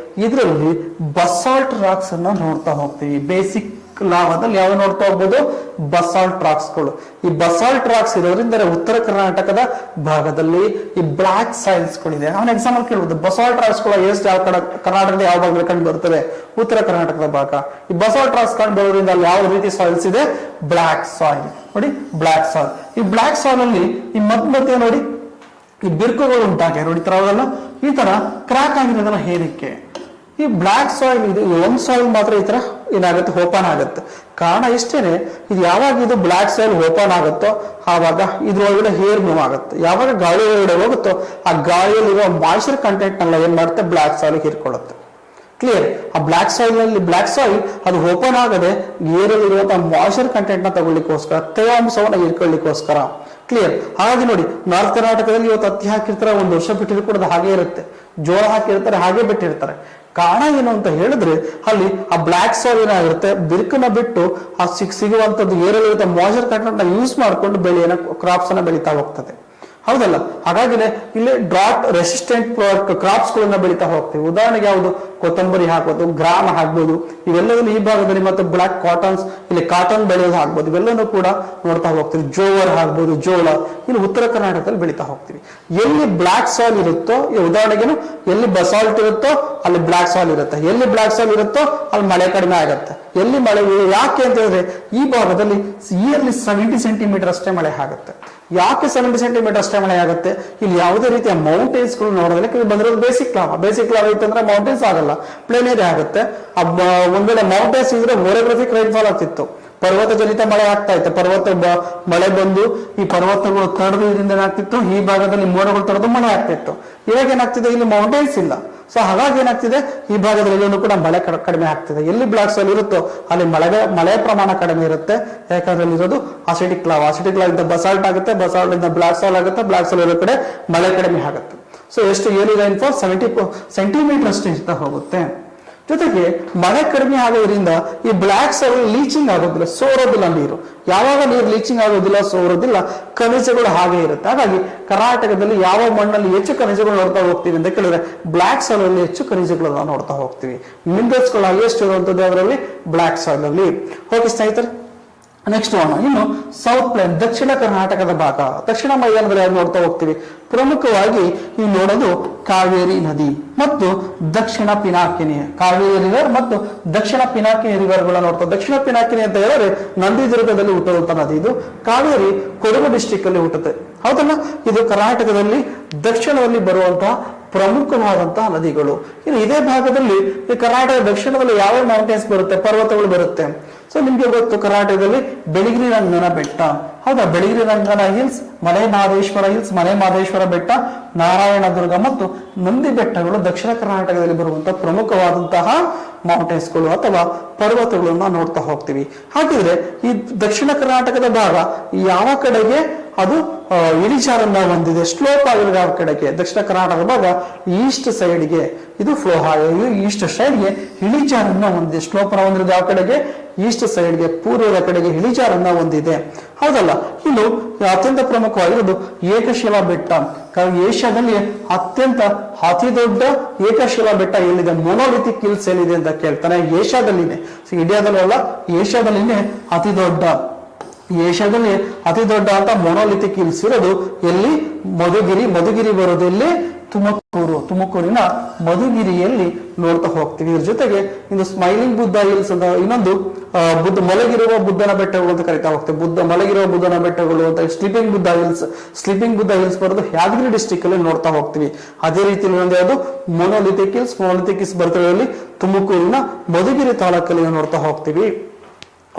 ಇದರಲ್ಲಿ ಬಸಾಲ್ಟ್ ರಾಕ್ಸ್ ಅನ್ನ ನೋಡ್ತಾ ಹೋಗ್ತೀವಿ. ಬೇಸಿಕ್ ಲಾವಾದಲ್ಲಿ ಯಾವ ನೋಡ್ತಾ ಹೋಗ್ಬೋದು, ಬಸಾಲ್ಟ್ ರಾಕ್ಸ್ ಗಳು. ಈ ಬಸಾಲ್ಟ್ ರಾಕ್ಸ್ ಇರೋದ್ರಿಂದ ಉತ್ತರ ಕರ್ನಾಟಕದ ಭಾಗದಲ್ಲಿ ಈ ಬ್ಲಾಕ್ ಸಾಯಿಲ್ಸ್ ಗಳಿದೆ. ಅವನ ಎಕ್ಸಾಂಪಲ್ ಕೇಳ್ಬೋದು, ಬಸಾಲ್ಟ್ ರಾಕ್ಸ್ ಗಳು ಎಷ್ಟು ಯಾವ ಕರ್ನಾಟಕದ ಯಾವ ಭಾಗದಲ್ಲಿ ಕಂಡು ಬರ್ತವೆ, ಉತ್ತರ ಕರ್ನಾಟಕದ ಭಾಗ. ಈ ಬಸಾಲ್ಟ್ ರಾಕ್ಸ್ ಕಂಡು ಬರೋದ್ರಿಂದ ಅಲ್ಲಿ ಯಾವ ರೀತಿ ಸಾಯಿಲ್ಸ್ ಇದೆ, ಬ್ಲಾಕ್ ಸಾಯಿಲ್. ನೋಡಿ, ಬ್ಲಾಕ್ ಸಾಯಿಲ್. ಈ ಬ್ಲಾಕ್ ಸಾಯಿಲ್ ಅಲ್ಲಿ ಈ ಮಧ್ಯೆ ನೋಡಿ ಈ ಬಿರುಕುಗಳು ಉಂಟಾಗೆ ನೋಡಿ, ಈ ತರ ಕ್ರಾಕ್ ಆಗಿರೋದನ್ನ ಏನಕ್ಕೆ. ಈ ಬ್ಲಾಕ್ ಸಾಯಿಲ್ ಇದು ಒಂದ್ ಸಾಯಿಲ್ ಮಾತ್ರ ಈ ತರ ಏನಾಗುತ್ತೆ, ಓಪನ್ ಆಗುತ್ತೆ. ಕಾರಣ ಇಷ್ಟೇನೆ, ಇದು ಯಾವಾಗ ಇದು ಬ್ಲಾಕ್ ಸಾಯಿಲ್ ಓಪನ್ ಆಗುತ್ತೋ ಆವಾಗ ಇದ್ರೊಳಗಡೆ ಹೇರ್ ಮೂವ್ ಆಗುತ್ತೆ. ಯಾವಾಗ ಗಾಳಿ ಒಳಗಡೆ ಹೋಗುತ್ತೋ ಆ ಗಾಳಿಯಲ್ಲಿರುವ ಮಾಯಿಶ್ಚರ್ ಕಂಟೆಂಟ್ ನೆಲ್ಲ ಏನ್ ಮಾಡುತ್ತೆ, ಬ್ಲಾಕ್ ಸಾಯಿಲ್ ಹೀರ್ಕೊಳ್ಳುತ್ತೆ. ಕ್ಲಿಯರ್. ಆ ಬ್ಲಾಕ್ ಸಾಯಿಲ್ ನಲ್ಲಿ ಬ್ಲಾಕ್ ಸಾಯಿಲ್ ಅದು ಓಪನ್ ಆಗದೆ ಏರಲ್ಲಿರುವಂತಹ ಮಾಯಿಶ್ಚರ್ ಕಂಟೆಂಟ್ ನ ತಗೊಳ್ಳಿಕ್ಕೋಸ್ಕರ, ತೇವಾಂಶವನ್ನ ಹೀರ್ಕೊಳ್ಳಿಕ್ಕೋಸ್ಕರ. ಕ್ಲಿಯರ್. ಹಾಗೆ ನೋಡಿ, ನಾರ್ತ್ ಕರ್ನಾಟಕದಲ್ಲಿ ಇವತ್ತು ಹತ್ತಿ ಹಾಕಿರ್ತಾರೆ, 1 ವರ್ಷ ಬಿಟ್ಟಿದ್ರು ಕೂಡ ಅದು ಹಾಗೆ ಇರುತ್ತೆ. ಜೋಳ ಹಾಕಿರ್ತಾರೆ, ಹಾಗೆ ಬಿಟ್ಟಿರ್ತಾರೆ. ಕಾರಣ ಏನು ಅಂತ ಹೇಳಿದ್ರೆ ಅಲ್ಲಿ ಆ ಬ್ಲಾಕ್ ಸಾಯಿಲ್ ಏನಾಗಿರುತ್ತೆ, ಬಿರುಕನ್ನ ಬಿಟ್ಟು ಆ ಸಿಗುವಂತದ್ದು ಏರಲಿರುವಂತ ಮಾಯಿಶ್ಚರ್ ಕಂಟೆಂಟ್ ನ ಯೂಸ್ ಮಾಡ್ಕೊಂಡು ಬೆಳೆಯನ್ನ, ಕ್ರಾಪ್ಸ್ ಅನ್ನ ಬೆಳೀತಾ ಹೋಗ್ತದೆ. ಹೌದಲ್ಲ. ಹಾಗಾಗಿನೇ ಇಲ್ಲಿ ಡ್ರಾಟ್ ರೆಸಿಸ್ಟೆಂಟ್ ಕ್ರಾಪ್ಸ್ ಗಳನ್ನ ಬೆಳೀತಾ ಹೋಗ್ತೀವಿ. ಉದಾಹರಣೆಗೆ ಯಾವುದು, ಕೊತ್ತಂಬರಿ ಹಾಕ್ಬೋದು, ಗ್ರಾಮ ಹಾಕ್ಬೋದು. ಇವೆಲ್ಲದನ್ನು ಈ ಭಾಗದಲ್ಲಿ ಮತ್ತೆ ಬ್ಲಾಕ್ ಕಾಟನ್ಸ್, ಇಲ್ಲಿ ಕಾಟನ್ ಬೆಳೆಯೋದು ಹಾಕ್ಬೋದು. ಇವೆಲ್ಲನೂ ಕೂಡ ನೋಡ್ತಾ ಹೋಗ್ತೀವಿ. ಜೋವರ್ ಹಾಕ್ಬೋದು, ಜೋಳ. ಇಲ್ಲಿ ಉತ್ತರ ಕರ್ನಾಟಕದಲ್ಲಿ ಬೆಳೀತಾ ಹೋಗ್ತೀವಿ. ಎಲ್ಲಿ ಬ್ಲಾಕ್ ಸಾಯಿಲ್ ಇರುತ್ತೋ, ಉದಾಹರಣೆಗೇನು ಎಲ್ಲಿ ಬಸಾಲ್ಟ್ ಇರುತ್ತೋ ಅಲ್ಲಿ ಬ್ಲಾಕ್ ಸಾಯಿಲ್ ಇರುತ್ತೆ. ಎಲ್ಲಿ ಬ್ಲಾಕ್ ಸಾಯಿಲ್ ಇರುತ್ತೋ ಅಲ್ಲಿ ಮಳೆ ಕಡಿಮೆ ಆಗುತ್ತೆ. ಎಲ್ಲಿ ಮಳೆ, ಯಾಕೆ ಅಂತ ಹೇಳಿದ್ರೆ ಈ ಭಾಗದಲ್ಲಿ ಇಯರ್ಲಿ 70 ಸೆಂಟಿಮೀಟರ್ ಅಷ್ಟೇ ಮಳೆ ಆಗುತ್ತೆ. ಯಾಕೆ 70 ಸೆಂಟಿಮೀಟರ್ ಅಷ್ಟೇ ಮಳೆ ಆಗುತ್ತೆ, ಇಲ್ಲಿ ಯಾವುದೇ ರೀತಿಯ ಮೌಂಟೇನ್ಸ್ ಗಳು ನೋಡೋದಕ್ಕೆ ಬಂದಿರೋದು ಬೇಸಿಕ್ ಲಾವಾ. ಬೇಸಿಕ್ ಲಾವಾ ಇತ್ತಂದ್ರೆ ಮೌಂಟೇನ್ಸ್ ಆಗಲ್ಲ, ಪ್ಲೇನ್ ಏರಿಯಾ ಆಗುತ್ತೆ. ಒಂದ್ ವೇಳೆ ಮೌಂಟೇನ್ಸ್ ಇದ್ರೆ ಓರಿಯೋಗ್ರಫಿಕ್ ರೈನ್ಫಾಲ್ ಆಗ್ತಿತ್ತು, ಪರ್ವತ ಜನಿತ ಮಳೆ ಆಗ್ತಾ ಇತ್ತು. ಮಳೆ ಬಂದು ಈ ಪರ್ವತಗಳು ತಡೆದು ಇದರಿಂದ ಏನಾಗ್ತಿತ್ತು, ಈ ಭಾಗದಲ್ಲಿ ಮೋಡಗಳು ತಡೆದು ಮಳೆ ಆಗ್ತಿತ್ತು. ಇವಾಗ ಏನಾಗ್ತಿದೆ, ಇಲ್ಲಿ ಮೌಂಟೇನ್ಸ್ ಇಲ್ಲ. ಸೊ ಹಾಗಾಗಿ ಏನಾಗ್ತಿದೆ, ಈ ಭಾಗದಲ್ಲಿ ಕೂಡ ಮಳೆ ಕಡಿಮೆ ಆಗ್ತಿದೆ. ಎಲ್ಲಿ ಬ್ಲಾಕ್ ಸಾಯಿಲ್ ಇರುತ್ತೋ ಅಲ್ಲಿ ಮಳೆಯ ಪ್ರಮಾಣ ಕಡಿಮೆ ಇರುತ್ತೆ. ಯಾಕಂದ್ರೆ ಇರೋದು ಅಸಿಟಿಕ್ ಲಾವಾ. ಅಸಿಟಿಕ್ ಲಾವಾ ಇಂದ ಬಸಾಲ್ಟ್ ಆಗುತ್ತೆ, ಬಸಾಲ್ಟ್ ಇಂದ ಬ್ಲಾಕ್ ಸಾಯಿಲ್ ಆಗುತ್ತೆ, ಬ್ಲಾಕ್ ಸಾಯಿಲ್ ಇರೋ ಕಡೆ ಮಳೆ ಕಡಿಮೆ ಆಗುತ್ತೆ. ಸೊ ಎಷ್ಟು ಏರಿ ರೈನ್ಫಾಲ್ 70 ಸೆಂಟಿಮೀಟರ್ ಅಷ್ಟು ಇರ್ತಾ ಹೋಗುತ್ತೆ. ಜೊತೆಗೆ ಮಳೆ ಕಡಿಮೆ ಆಗೋದ್ರಿಂದ ಈ ಬ್ಲಾಕ್ ಸಾಯಿಲ್ ಲೀಚಿಂಗ್ ಆಗೋದಿಲ್ಲ, ಸೋರೋದಿಲ್ಲ ನೀರು. ಯಾವಾಗ ನೀರು ಲೀಚಿಂಗ್ ಆಗೋದಿಲ್ಲ, ಸೋರೋದಿಲ್ಲ, ಖನಿಜಗಳು ಹಾಗೆ ಇರುತ್ತೆ. ಹಾಗಾಗಿ ಕರ್ನಾಟಕದಲ್ಲಿ ಯಾವ ಮಣ್ಣಲ್ಲಿ ಹೆಚ್ಚು ಖನಿಜಗಳು ನೋಡ್ತಾ ಹೋಗ್ತೀವಿ ಅಂತ ಕೇಳಿದ್ರೆ ಬ್ಲಾಕ್ ಸಾಯಿಲ್ ಅಲ್ಲಿ ಹೆಚ್ಚು ಖನಿಜಗಳನ್ನ ನೋಡ್ತಾ ಹೋಗ್ತೀವಿ. ಮಿನರಲ್ಸ್ ಗಳು ಹೈಯೆಸ್ಟ್ ಇರುವಂತದ್ದು ಅದರಲ್ಲಿ ಬ್ಲಾಕ್ ಸಾಯಿಲ್ ಅಲ್ಲಿ. ಓಕೆ ಸ್ನೇಹಿತರೆ, ನೆಕ್ಸ್ಟ್ ಇನ್ನು ಸೌತ್ ಪ್ಲೇನ್, ದಕ್ಷಿಣ ಕರ್ನಾಟಕದ ಭಾಗ. ದಕ್ಷಿಣ ಮೈದಾನದಲ್ಲಿ ಯಾರು ನೋಡ್ತಾ ಹೋಗ್ತೀವಿ, ಪ್ರಮುಖವಾಗಿ ನೀವು ನೋಡೋದು ಕಾವೇರಿ ನದಿ ಮತ್ತು ದಕ್ಷಿಣ ಪಿನಾಕಿನಿ. ಕಾವೇರಿ ರಿವರ್ ಮತ್ತು ದಕ್ಷಿಣ ಪಿನಾಕಿನಿ ರಿವರ್ ಗಳನ್ನ ನೋಡ್ತಾ. ದಕ್ಷಿಣ ಪಿನಾಕಿನಿ ಅಂತ ಹೇಳಿದ್ರೆ ನಂದಿದುರ್ಗದಲ್ಲಿ ಹುಟ್ಟುವಂತ ನದಿ. ಇದು ಕಾವೇರಿ ಕೊಡಗು ಡಿಸ್ಟಿಕ್ ಅಲ್ಲಿ ಹುಟ್ಟುತ್ತೆ. ಹೌದಲ್ಲ. ಇದು ಕರ್ನಾಟಕದಲ್ಲಿ ದಕ್ಷಿಣದಲ್ಲಿ ಬರುವಂತಹ ಪ್ರಮುಖವಾದಂತಹ ನದಿಗಳು. ಇನ್ನು ಇದೇ ಭಾಗದಲ್ಲಿ ಈ ಕರ್ನಾಟಕ ದಕ್ಷಿಣದಲ್ಲಿ ಯಾವ ಮೌಂಟೇನ್ಸ್ ಬರುತ್ತೆ, ಪರ್ವತಗಳು ಬರುತ್ತೆ. ಸೊ ನಿಮ್ಗೆ ಗೊತ್ತು ಕರ್ನಾಟಕದಲ್ಲಿ ಬೆಳಗಿರಿ ರಂಗನ ಬೆಟ್ಟ, ಹೌದಾ, ಬೆಳಗಿರಿ ರಂಗನ ಹಿಲ್ಸ್, ಮಲೆ ಮಹದೇಶ್ವರ ಬೆಟ್ಟ, ನಾರಾಯಣದುರ್ಗ ಮತ್ತು ನಂದಿ ಬೆಟ್ಟಗಳು ದಕ್ಷಿಣ ಕರ್ನಾಟಕದಲ್ಲಿ ಬರುವಂತಹ ಪ್ರಮುಖವಾದಂತಹ ಮೌಂಟೇನ್ಸ್ಗಳು ಅಥವಾ ಪರ್ವತಗಳನ್ನ ನೋಡ್ತಾ ಹೋಗ್ತೀವಿ. ಹಾಗಿದ್ರೆ ಈ ದಕ್ಷಿಣ ಕರ್ನಾಟಕದ ಭಾಗ ಯಾವ ಕಡೆಗೆ ಅದು ಇಳಿಜಾರನ್ನ ಹೊಂದಿದೆ, ಸ್ಲೋಪ್ ಆಗಿರೋ ಯಾವ ಕಡೆಗೆ, ದಕ್ಷಿಣ ಕರ್ನಾಟಕದ ಭಾಗ ಈಸ್ಟ್ ಸೈಡ್ಗೆ ಇದು ಫ್ಲೋ ಈಸ್ಟ್ ಸೈಡ್ಗೆ ಇಳಿಜಾರನ್ನ ಹೊಂದಿದೆ. ಸ್ಲೋಪ್ ಹೊಂದಿರೋದು ಯಾವ ಕಡೆಗೆ, ಈಸ್ಟ್ ಸೈಡ್ಗೆ, ಪೂರ್ವದ ಕಡೆಗೆ ಇಳಿಜಾರನ್ನ ಹೊಂದಿದೆ, ಹೌದಲ್ಲ. ಇನ್ನು ಅತ್ಯಂತ ಪ್ರಮುಖವಾಗಿರೋದು ಏಕಶಿಲಾ ಬೆಟ್ಟ. ಏಷ್ಯಾದಲ್ಲಿ ಅತ್ಯಂತ ಅತಿ ದೊಡ್ಡ ಏಕಶಿಲಾ ಬೆಟ್ಟ ಎಲ್ಲಿದೆ, ಮೊನೋಲಿಥಿಕ್ ಹಿಲ್ಸ್ ಎಲ್ಲಿದೆ ಅಂತ ಕೇಳ್ತಾನೆ. ಏಷ್ಯಾದಲ್ಲಿದೆ, ಇಂಡಿಯಾದಲ್ಲೂ ಅಲ್ಲ, ಏಷ್ಯಾದಲ್ಲಿನೇ ಏಷ್ಯಾದಲ್ಲಿ ಅತಿ ದೊಡ್ಡ ಅಂತ ಮೊನೋಲಿಥಿಕ್ ಹಿಲ್ಸ್ ಇರೋದು ಎಲ್ಲಿ, ಮಧುಗಿರಿ ಬರೋದು ಎಲ್ಲಿ, ತುಮಕೂರಿನ ಮಧುಗಿರಿಯಲ್ಲಿ ನೋಡ್ತಾ ಹೋಗ್ತೀವಿ. ಇದ್ರ ಜೊತೆಗೆ ಇನ್ನು ಸ್ಮೈಲಿಂಗ್ ಬುದ್ಧ ಹಿಲ್ಸ್ ಅಂತ ಇನ್ನೊಂದು ಮಲಗಿರುವ ಬುದ್ಧನ ಬೆಟ್ಟಗಳು ಅಂತ ಕರಿತಾ ಹೋಗ್ತೇವೆ. ಮಲಗಿರುವ ಬುದ್ಧನ ಬೆಟ್ಟಗಳು ಅಂತ. ಸ್ಲೀಪಿಂಗ್ ಬುದ್ಧ ಹಿಲ್ಸ್ ಬರೋದು ಯಾದಗಿರಿ ಡಿಸ್ಟಿಕ್ ಅಲ್ಲಿ ನೋಡ್ತಾ ಹೋಗ್ತೀವಿ. ಅದೇ ರೀತಿ ಇನ್ನೊಂದು ಯಾವುದು ಮೊನೋಲಿಥಿಕ್ ಹಿಲ್ಸ್ ಬರ್ತವೆ ತುಮಕೂರಿನ ಮಧುಗಿರಿ ತಾಲೂಕಲ್ಲಿ ನೋಡ್ತಾ ಹೋಗ್ತೀವಿ.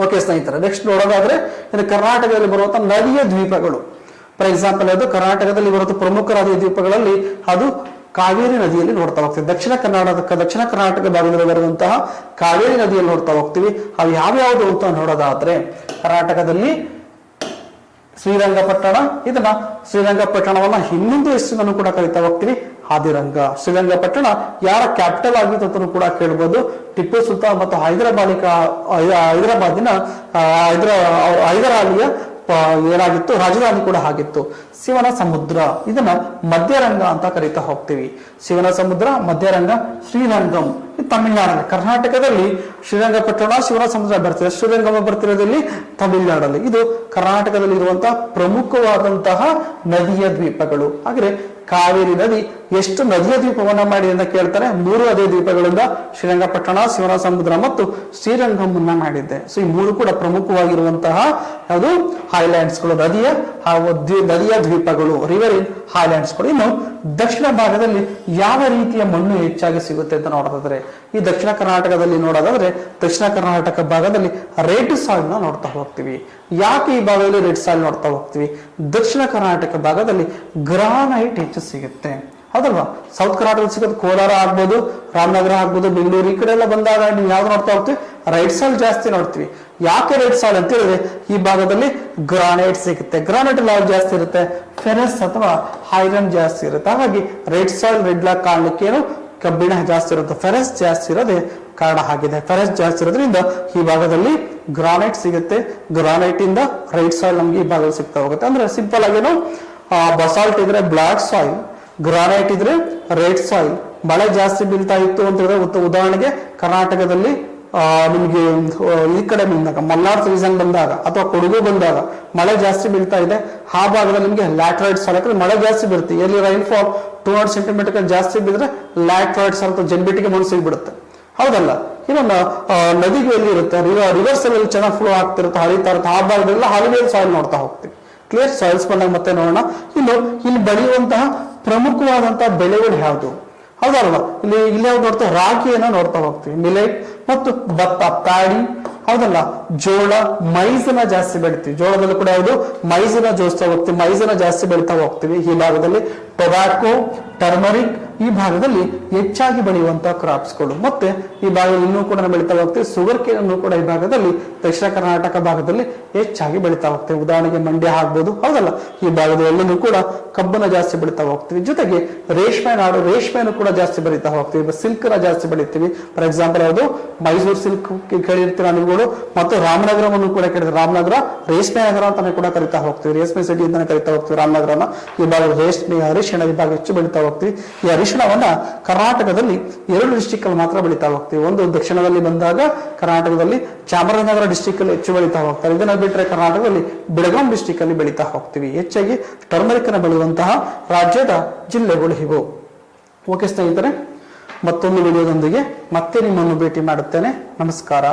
ಓಕೆ ಸ್ನೇಹಿತರೆ, ನೆಕ್ಸ್ಟ್ ನೋಡೋದಾದ್ರೆ ಇನ್ನು ಕರ್ನಾಟಕದಲ್ಲಿ ಬರುವಂತಹ ನದಿಯ ದ್ವೀಪಗಳು. ಫಾರ್ ಎಕ್ಸಾಂಪಲ್ ಅದು ಕರ್ನಾಟಕದಲ್ಲಿ ಬರುವಂತಹ ಪ್ರಮುಖ ನದಿಯ ದ್ವೀಪಗಳಲ್ಲಿ ಅದು ಕಾವೇರಿ ನದಿಯಲ್ಲಿ ನೋಡ್ತಾ ಹೋಗ್ತೀವಿ. ದಕ್ಷಿಣ ಕರ್ನಾಟಕ ಭಾಗದಲ್ಲಿ ಬರುವಂತಹ ಕಾವೇರಿ ನದಿಯಲ್ಲಿ ನೋಡ್ತಾ ಹೋಗ್ತೀವಿ. ಅವು ಯಾವ್ಯಾವುದು ಅಂತ ನೋಡೋದಾದ್ರೆ ಕರ್ನಾಟಕದಲ್ಲಿ ಶ್ರೀರಂಗಪಟ್ಟಣವನ್ನ ಇನ್ನೊಂದು ಹೆಸರಿನನ್ನು ಕೂಡ ಕರಿತಾ ಹೋಗ್ತೀವಿ, ಆದಿರಂಗ. ಶ್ರೀರಂಗಪಟ್ಟಣ ಯಾರ ಕ್ಯಾಪಿಟಲ್ ಆಗಿತ್ತು ಅಂತ ಕೂಡ ಕೇಳ್ಬೋದು. ಟಿಪ್ಪು ಸುಲ್ತಾನ್ ಮತ್ತು ಹೈದರಾಬಾದಿನ ಹೈದರಾಲಿಯ ಏನಾಗಿತ್ತು, ರಾಜಧಾನಿ ಕೂಡ ಆಗಿತ್ತು. ಶಿವನ ಸಮುದ್ರ, ಇದನ್ನ ಮಧ್ಯರಂಗ ಅಂತ ಕರಿತಾ ಹೋಗ್ತೀವಿ. ಶಿವನ ಸಮುದ್ರ, ಮಧ್ಯರಂಗ, ಶ್ರೀರಂಗಂ ತಮಿಳುನಾಡಲ್ಲಿ. ಕರ್ನಾಟಕದಲ್ಲಿ ಶ್ರೀರಂಗಪಟ್ಟಣ, ಶಿವನ ಸಮುದ್ರ ಬರ್ತಿದೆ. ಶ್ರೀರಂಗಮ ಬರ್ತಿರೋದಲ್ಲಿ ತಮಿಳುನಾಡಲ್ಲಿ. ಇದು ಕರ್ನಾಟಕದಲ್ಲಿ ಇರುವಂತಹ ಪ್ರಮುಖವಾದಂತಹ ನದಿಯ ದ್ವೀಪಗಳು. ಹಾಗೆ ಕಾವೇರಿ ನದಿ ಎಷ್ಟು ನದಿಯ ದ್ವೀಪವನ್ನ ಮಾಡಿ ಅಂತ ಕೇಳ್ತಾರೆ. 3 ನದಿಯ ದ್ವೀಪಗಳಿಂದ ಶ್ರೀರಂಗಪಟ್ಟಣ, ಶಿವನ ಸಮುದ್ರ ಮತ್ತು ಶ್ರೀರಂಗಮನ್ನ ಮಾಡಿದ್ದೆ. ಸೊ ಈ 3 ಕೂಡ ಪ್ರಮುಖವಾಗಿರುವಂತಹ ಯಾವುದು ಹೈಲ್ಯಾಂಡ್ಸ್ಗಳು, ನದಿಯ ದ್ವೀಪಗಳು, ರಿವರ್ ಇನ್ ಹೈಲ್ಯಾಂಡ್ಸ್ಗಳು. ಇನ್ನು ದಕ್ಷಿಣ ಭಾಗದಲ್ಲಿ ಯಾವ ರೀತಿಯ ಮಣ್ಣು ಹೆಚ್ಚಾಗಿ ಸಿಗುತ್ತೆ ಅಂತ ನೋಡೋದಾದ್ರೆ ಈ ದಕ್ಷಿಣ ಕರ್ನಾಟಕದಲ್ಲಿ ನೋಡೋದಾದ್ರೆ ದಕ್ಷಿಣ ಕರ್ನಾಟಕ ಭಾಗದಲ್ಲಿ ರೆಡ್ ಸಾಯಿಲ್ ನ ನೋಡ್ತಾ ಹೋಗ್ತೀವಿ. ಯಾಕೆ ಈ ಭಾಗದಲ್ಲಿ ರೆಡ್ ಸಾಯಿಲ್ ನೋಡ್ತಾ ಹೋಗ್ತೀವಿ? ದಕ್ಷಿಣ ಕರ್ನಾಟಕ ಭಾಗದಲ್ಲಿ ಗ್ರಾನೈಟ್ ಹೆಚ್ಚು ಸಿಗುತ್ತೆ, ಹೌದಲ್ವಾ. ಸೌತ್ ಕರ್ನಾಟಕದಲ್ಲಿ ಸಿಗೋದು ಕೋಲಾರ ಆಗ್ಬೋದು, ರಾಮನಗರ ಆಗ್ಬೋದು, ಬೆಂಗಳೂರು ಈ ಕಡೆ ಎಲ್ಲ ಬಂದಾಗ ನೀವು ಯಾವ್ದು ನೋಡ್ತಾ ಹೋಗ್ತೀವಿ, ರೈಟ್ ಸಾಯಿಲ್ ಜಾಸ್ತಿ ನೋಡ್ತೀವಿ. ಯಾಕೆ ರೆಡ್ ಸಾಯಿಲ್ ಅಂತ ಹೇಳಿದ್ರೆ ಈ ಭಾಗದಲ್ಲಿ ಗ್ರಾನೈಟ್ ಸಿಗುತ್ತೆ. ಗ್ರಾನೈಟ್ ಯಾವ್ದು ಜಾಸ್ತಿ ಇರುತ್ತೆ, ಫೆರಸ್ ಅಥವಾ ಐರನ್ ಜಾಸ್ತಿ ಇರುತ್ತೆ. ಹಾಗಾಗಿ ರೆಡ್ ಸಾಯಿಲ್ ರೆಡ್ ಲಾಕ್ ಕಾರಣಕ್ಕೆ ಏನು ಕಬ್ಬಿಣ ಜಾಸ್ತಿ ಇರುತ್ತೆ, ಫೆರಸ್ ಜಾಸ್ತಿ ಇರೋದೇ ಕಾರಣ ಆಗಿದೆ. ಫೆರಸ್ ಜಾಸ್ತಿ ಇರೋದ್ರಿಂದ ಈ ಭಾಗದಲ್ಲಿ ಗ್ರಾನೈಟ್ ಸಿಗುತ್ತೆ. ಗ್ರಾನೈಟ್ ಇಂದ ರೈಟ್ ಸಾಯಿಲ್ ನಮ್ಗೆ ಈ ಭಾಗದಲ್ಲಿ ಸಿಗ್ತಾ ಹೋಗುತ್ತೆ. ಅಂದ್ರೆ ಸಿಂಪಲ್ ಆಗೇನು, ಬಸಾಲ್ಟ್ ಇದ್ರೆ ಬ್ಲಾಕ್ ಸಾಯಿಲ್, ಗ್ರಾನೈಟ್ ಇದ್ರೆ ರೆಡ್ ಸಾಯಿಲ್. ಮಳೆ ಜಾಸ್ತಿ ಬೀಳ್ತಾ ಇತ್ತು ಅಂತ ಹೇಳಿದ್ರೆ ಉದಾಹರಣೆಗೆ ಕರ್ನಾಟಕದಲ್ಲಿ ನಿಮ್ಗೆ ಈ ಕಡೆ ಬಂದಾಗ ಮಲ್ನಾಡ್ ಸೀಸನ್ ಬಂದಾಗ ಅಥವಾ ಕೊಡಗು ಬಂದಾಗ ಮಳೆ ಜಾಸ್ತಿ ಬೀಳ್ತಾ ಇದೆ, ಆ ಭಾಗದಲ್ಲಿ ನಿಮ್ಗೆ ಲ್ಯಾಟ್ರೈಟ್ ಸಾಯಿಲ್, ಯಾಕಂದ್ರೆ ಮಳೆ ಜಾಸ್ತಿ ಬೀಳುತ್ತೆ. ಎಲ್ಲಿ ರೈನ್ಫಾಲ್ 200 ಸೆಂಟಿಮೀಟರ್ ಜಾಸ್ತಿ ಬಿದ್ರೆ ಲ್ಯಾಟ್ರೈಟ್ ಸಾಯಿಲ್ ಅಥವಾ ಜನ್ಬಿಟ್ಟಿಗೆ ಮಣ್ಣು ಸಿಗ್ಬಿಡುತ್ತೆ, ಹೌದಲ್ಲ. ಇನ್ನೊಂದು ನದಿಗೆ ಎಲ್ಲಿ ಇರುತ್ತೆ, ರಿವರ್ಸ್ ಅಲ್ಲಿ ಚೆನ್ನಾಗಿ ಫ್ಲೋ ಆಗ್ತಿರುತ್ತೆ, ಹರಿತಾ ಇರುತ್ತೆ, ಆ ಭಾಗದಲ್ಲ ಹಾಲಿವೇಲ್ ಸಾಯಿಲ್ ನೋಡ್ತಾ ಹೋಗ್ತೀವಿ. ಕ್ಲಿಯರ್. ಸಾಯಿಲ್ಸ್ ಬಂದಾಗ ಮತ್ತೆ ನೋಡೋಣ. ಇಲ್ಲಿ ಬೆಳೆಯುವಂತಹ ಪ್ರಮುಖವಾದಂತಹ ಬೆಳೆಗಳು ಯಾವುದು, ಹೌದಲ್ವಾ. ಇಲ್ಲಿ ಯಾವ್ದು ನೋಡ್ತೀವಿ, ರಾಗಿಯನ್ನ ನೋಡ್ತಾ ಹೋಗ್ತೀವಿ, ಮಿಲೆಟ್ ಮತ್ತು ಭತ್ತ, ಪ್ಯಾಡಿ, ಹೌದಲ್ಲ. ಜೋಳ, ಮೈಜನ್ನ ಜಾಸ್ತಿ ಬೆಳಿತೀವಿ. ಜೋಳದಲ್ಲಿ ಕೂಡ ಯಾವುದು ಮೈಜನ್ನ ಜೋಡಿಸ್ತಾ ಹೋಗ್ತೀವಿ, ಮೈಜನ್ನ ಜಾಸ್ತಿ ಬೆಳಿತಾ ಹೋಗ್ತೀವಿ. ಈ ಭಾಗದಲ್ಲಿ ಟೊಬ್ಯಾಕೋ, ಟರ್ಮರಿಕ್ ಈ ಭಾಗದಲ್ಲಿ ಹೆಚ್ಚಾಗಿ ಬೆಳೆಯುವಂತಹ ಕ್ರಾಪ್ಸ್ಗಳು. ಮತ್ತೆ ಈ ಭಾಗದಲ್ಲಿ ಇನ್ನೂ ಕೂಡ ಬೆಳಿತಾ ಹೋಗ್ತೀವಿ. ಶುಗರ್ ಕೇನ್ ಅನ್ನು ಕೂಡ ಈ ಭಾಗದಲ್ಲಿ ದಕ್ಷಿಣ ಕರ್ನಾಟಕ ಭಾಗದಲ್ಲಿ ಹೆಚ್ಚಾಗಿ ಬೆಳಿತಾ ಹೋಗ್ತೀವಿ. ಉದಾಹರಣೆಗೆ ಮಂಡ್ಯ ಆಗ್ಬೋದು, ಹೌದಲ್ಲ. ಈ ಭಾಗದಲ್ಲೂ ಕೂಡ ಕಬ್ಬನ್ನ ಜಾಸ್ತಿ ಬೆಳಿತಾ ಹೋಗ್ತೀವಿ. ಜೊತೆಗೆ ರೇಷ್ಮೆಯನ್ನು ಕೂಡ ಜಾಸ್ತಿ ಬೆಳಿತಾ ಹೋಗ್ತೀವಿ. ಸಿಲ್ಕ್ ನ ಜಾಸ್ತಿ ಬೆಳಿತೀವಿ. ಫಾರ್ ಎಕ್ಸಾಂಪಲ್ ಯಾವುದು ಮೈಸೂರು ಸಿಲ್ಕ್ ಕೇಳಿರ್ತೀರ ನೀವುಗಳು, ಮತ್ತು ರಾಮನಗರವನ್ನು ಕೂಡ ಕೇಳಿದ್ರೆ ರಾಮನಗರ ರೇಷ್ಮೆ ನಗರ ಅಂತಾನೆ ಕೂಡ ಕರಿತಾ ಹೋಗ್ತೀವಿ. ರೇಷ್ಮೆ ಸಿಟಿ ಅಂತಾನೆ ಕರಿತಾ ಹೋಗ್ತೀವಿ ರಾಮನಗರನ. ಈ ಭಾಗ ರೇಷ್ಮೆ, ಅರಿಶಿಣ ಈ ಭಾಗ ಹೆಚ್ಚು ಬೆಳಿತಾ ಹೋಗ್ತೀವಿ. ಈ ಅರಿಶಿಣವನ್ನ ಕರ್ನಾಟಕದಲ್ಲಿ 2 ಡಿಸ್ಟಿಕ್ ಅಲ್ಲಿ ಮಾತ್ರ ಬೆಳಿತಾ ಹೋಗ್ತೀವಿ. ಒಂದು ದಕ್ಷಿಣದಲ್ಲಿ ಬಂದಾಗ ಕರ್ನಾಟಕದಲ್ಲಿ ಚಾಮರಾಜನಗರ ಡಿಸ್ಟಿಕ್ ಅಲ್ಲಿ ಹೆಚ್ಚು ಬೆಳಿತಾ ಹೋಗ್ತಾರೆ. ಇದನ್ನ ಬಿಟ್ಟರೆ ಕರ್ನಾಟಕದಲ್ಲಿ ಬೆಳಗಾಂ ಡಿಸ್ಟಿಕ್ ಅಲ್ಲಿ ಬೆಳಿತಾ ಹೋಗ್ತೀವಿ. ಹೆಚ್ಚಾಗಿ ಟರ್ಮರಿಕ್ ನ ಬೆಳೆಯುವಂತಹ ರಾಜ್ಯದ ಜಿಲ್ಲೆಗಳು ಇವು. ಓಕೆ ಸ್ನೇಹಿತರೆ, ಮತ್ತೊಂದು ವಿಡಿಯೋದೊಂದಿಗೆ ಮತ್ತೆ ನಿಮ್ಮನ್ನು ಭೇಟಿ ಮಾಡುತ್ತೇನೆ. ನಮಸ್ಕಾರ.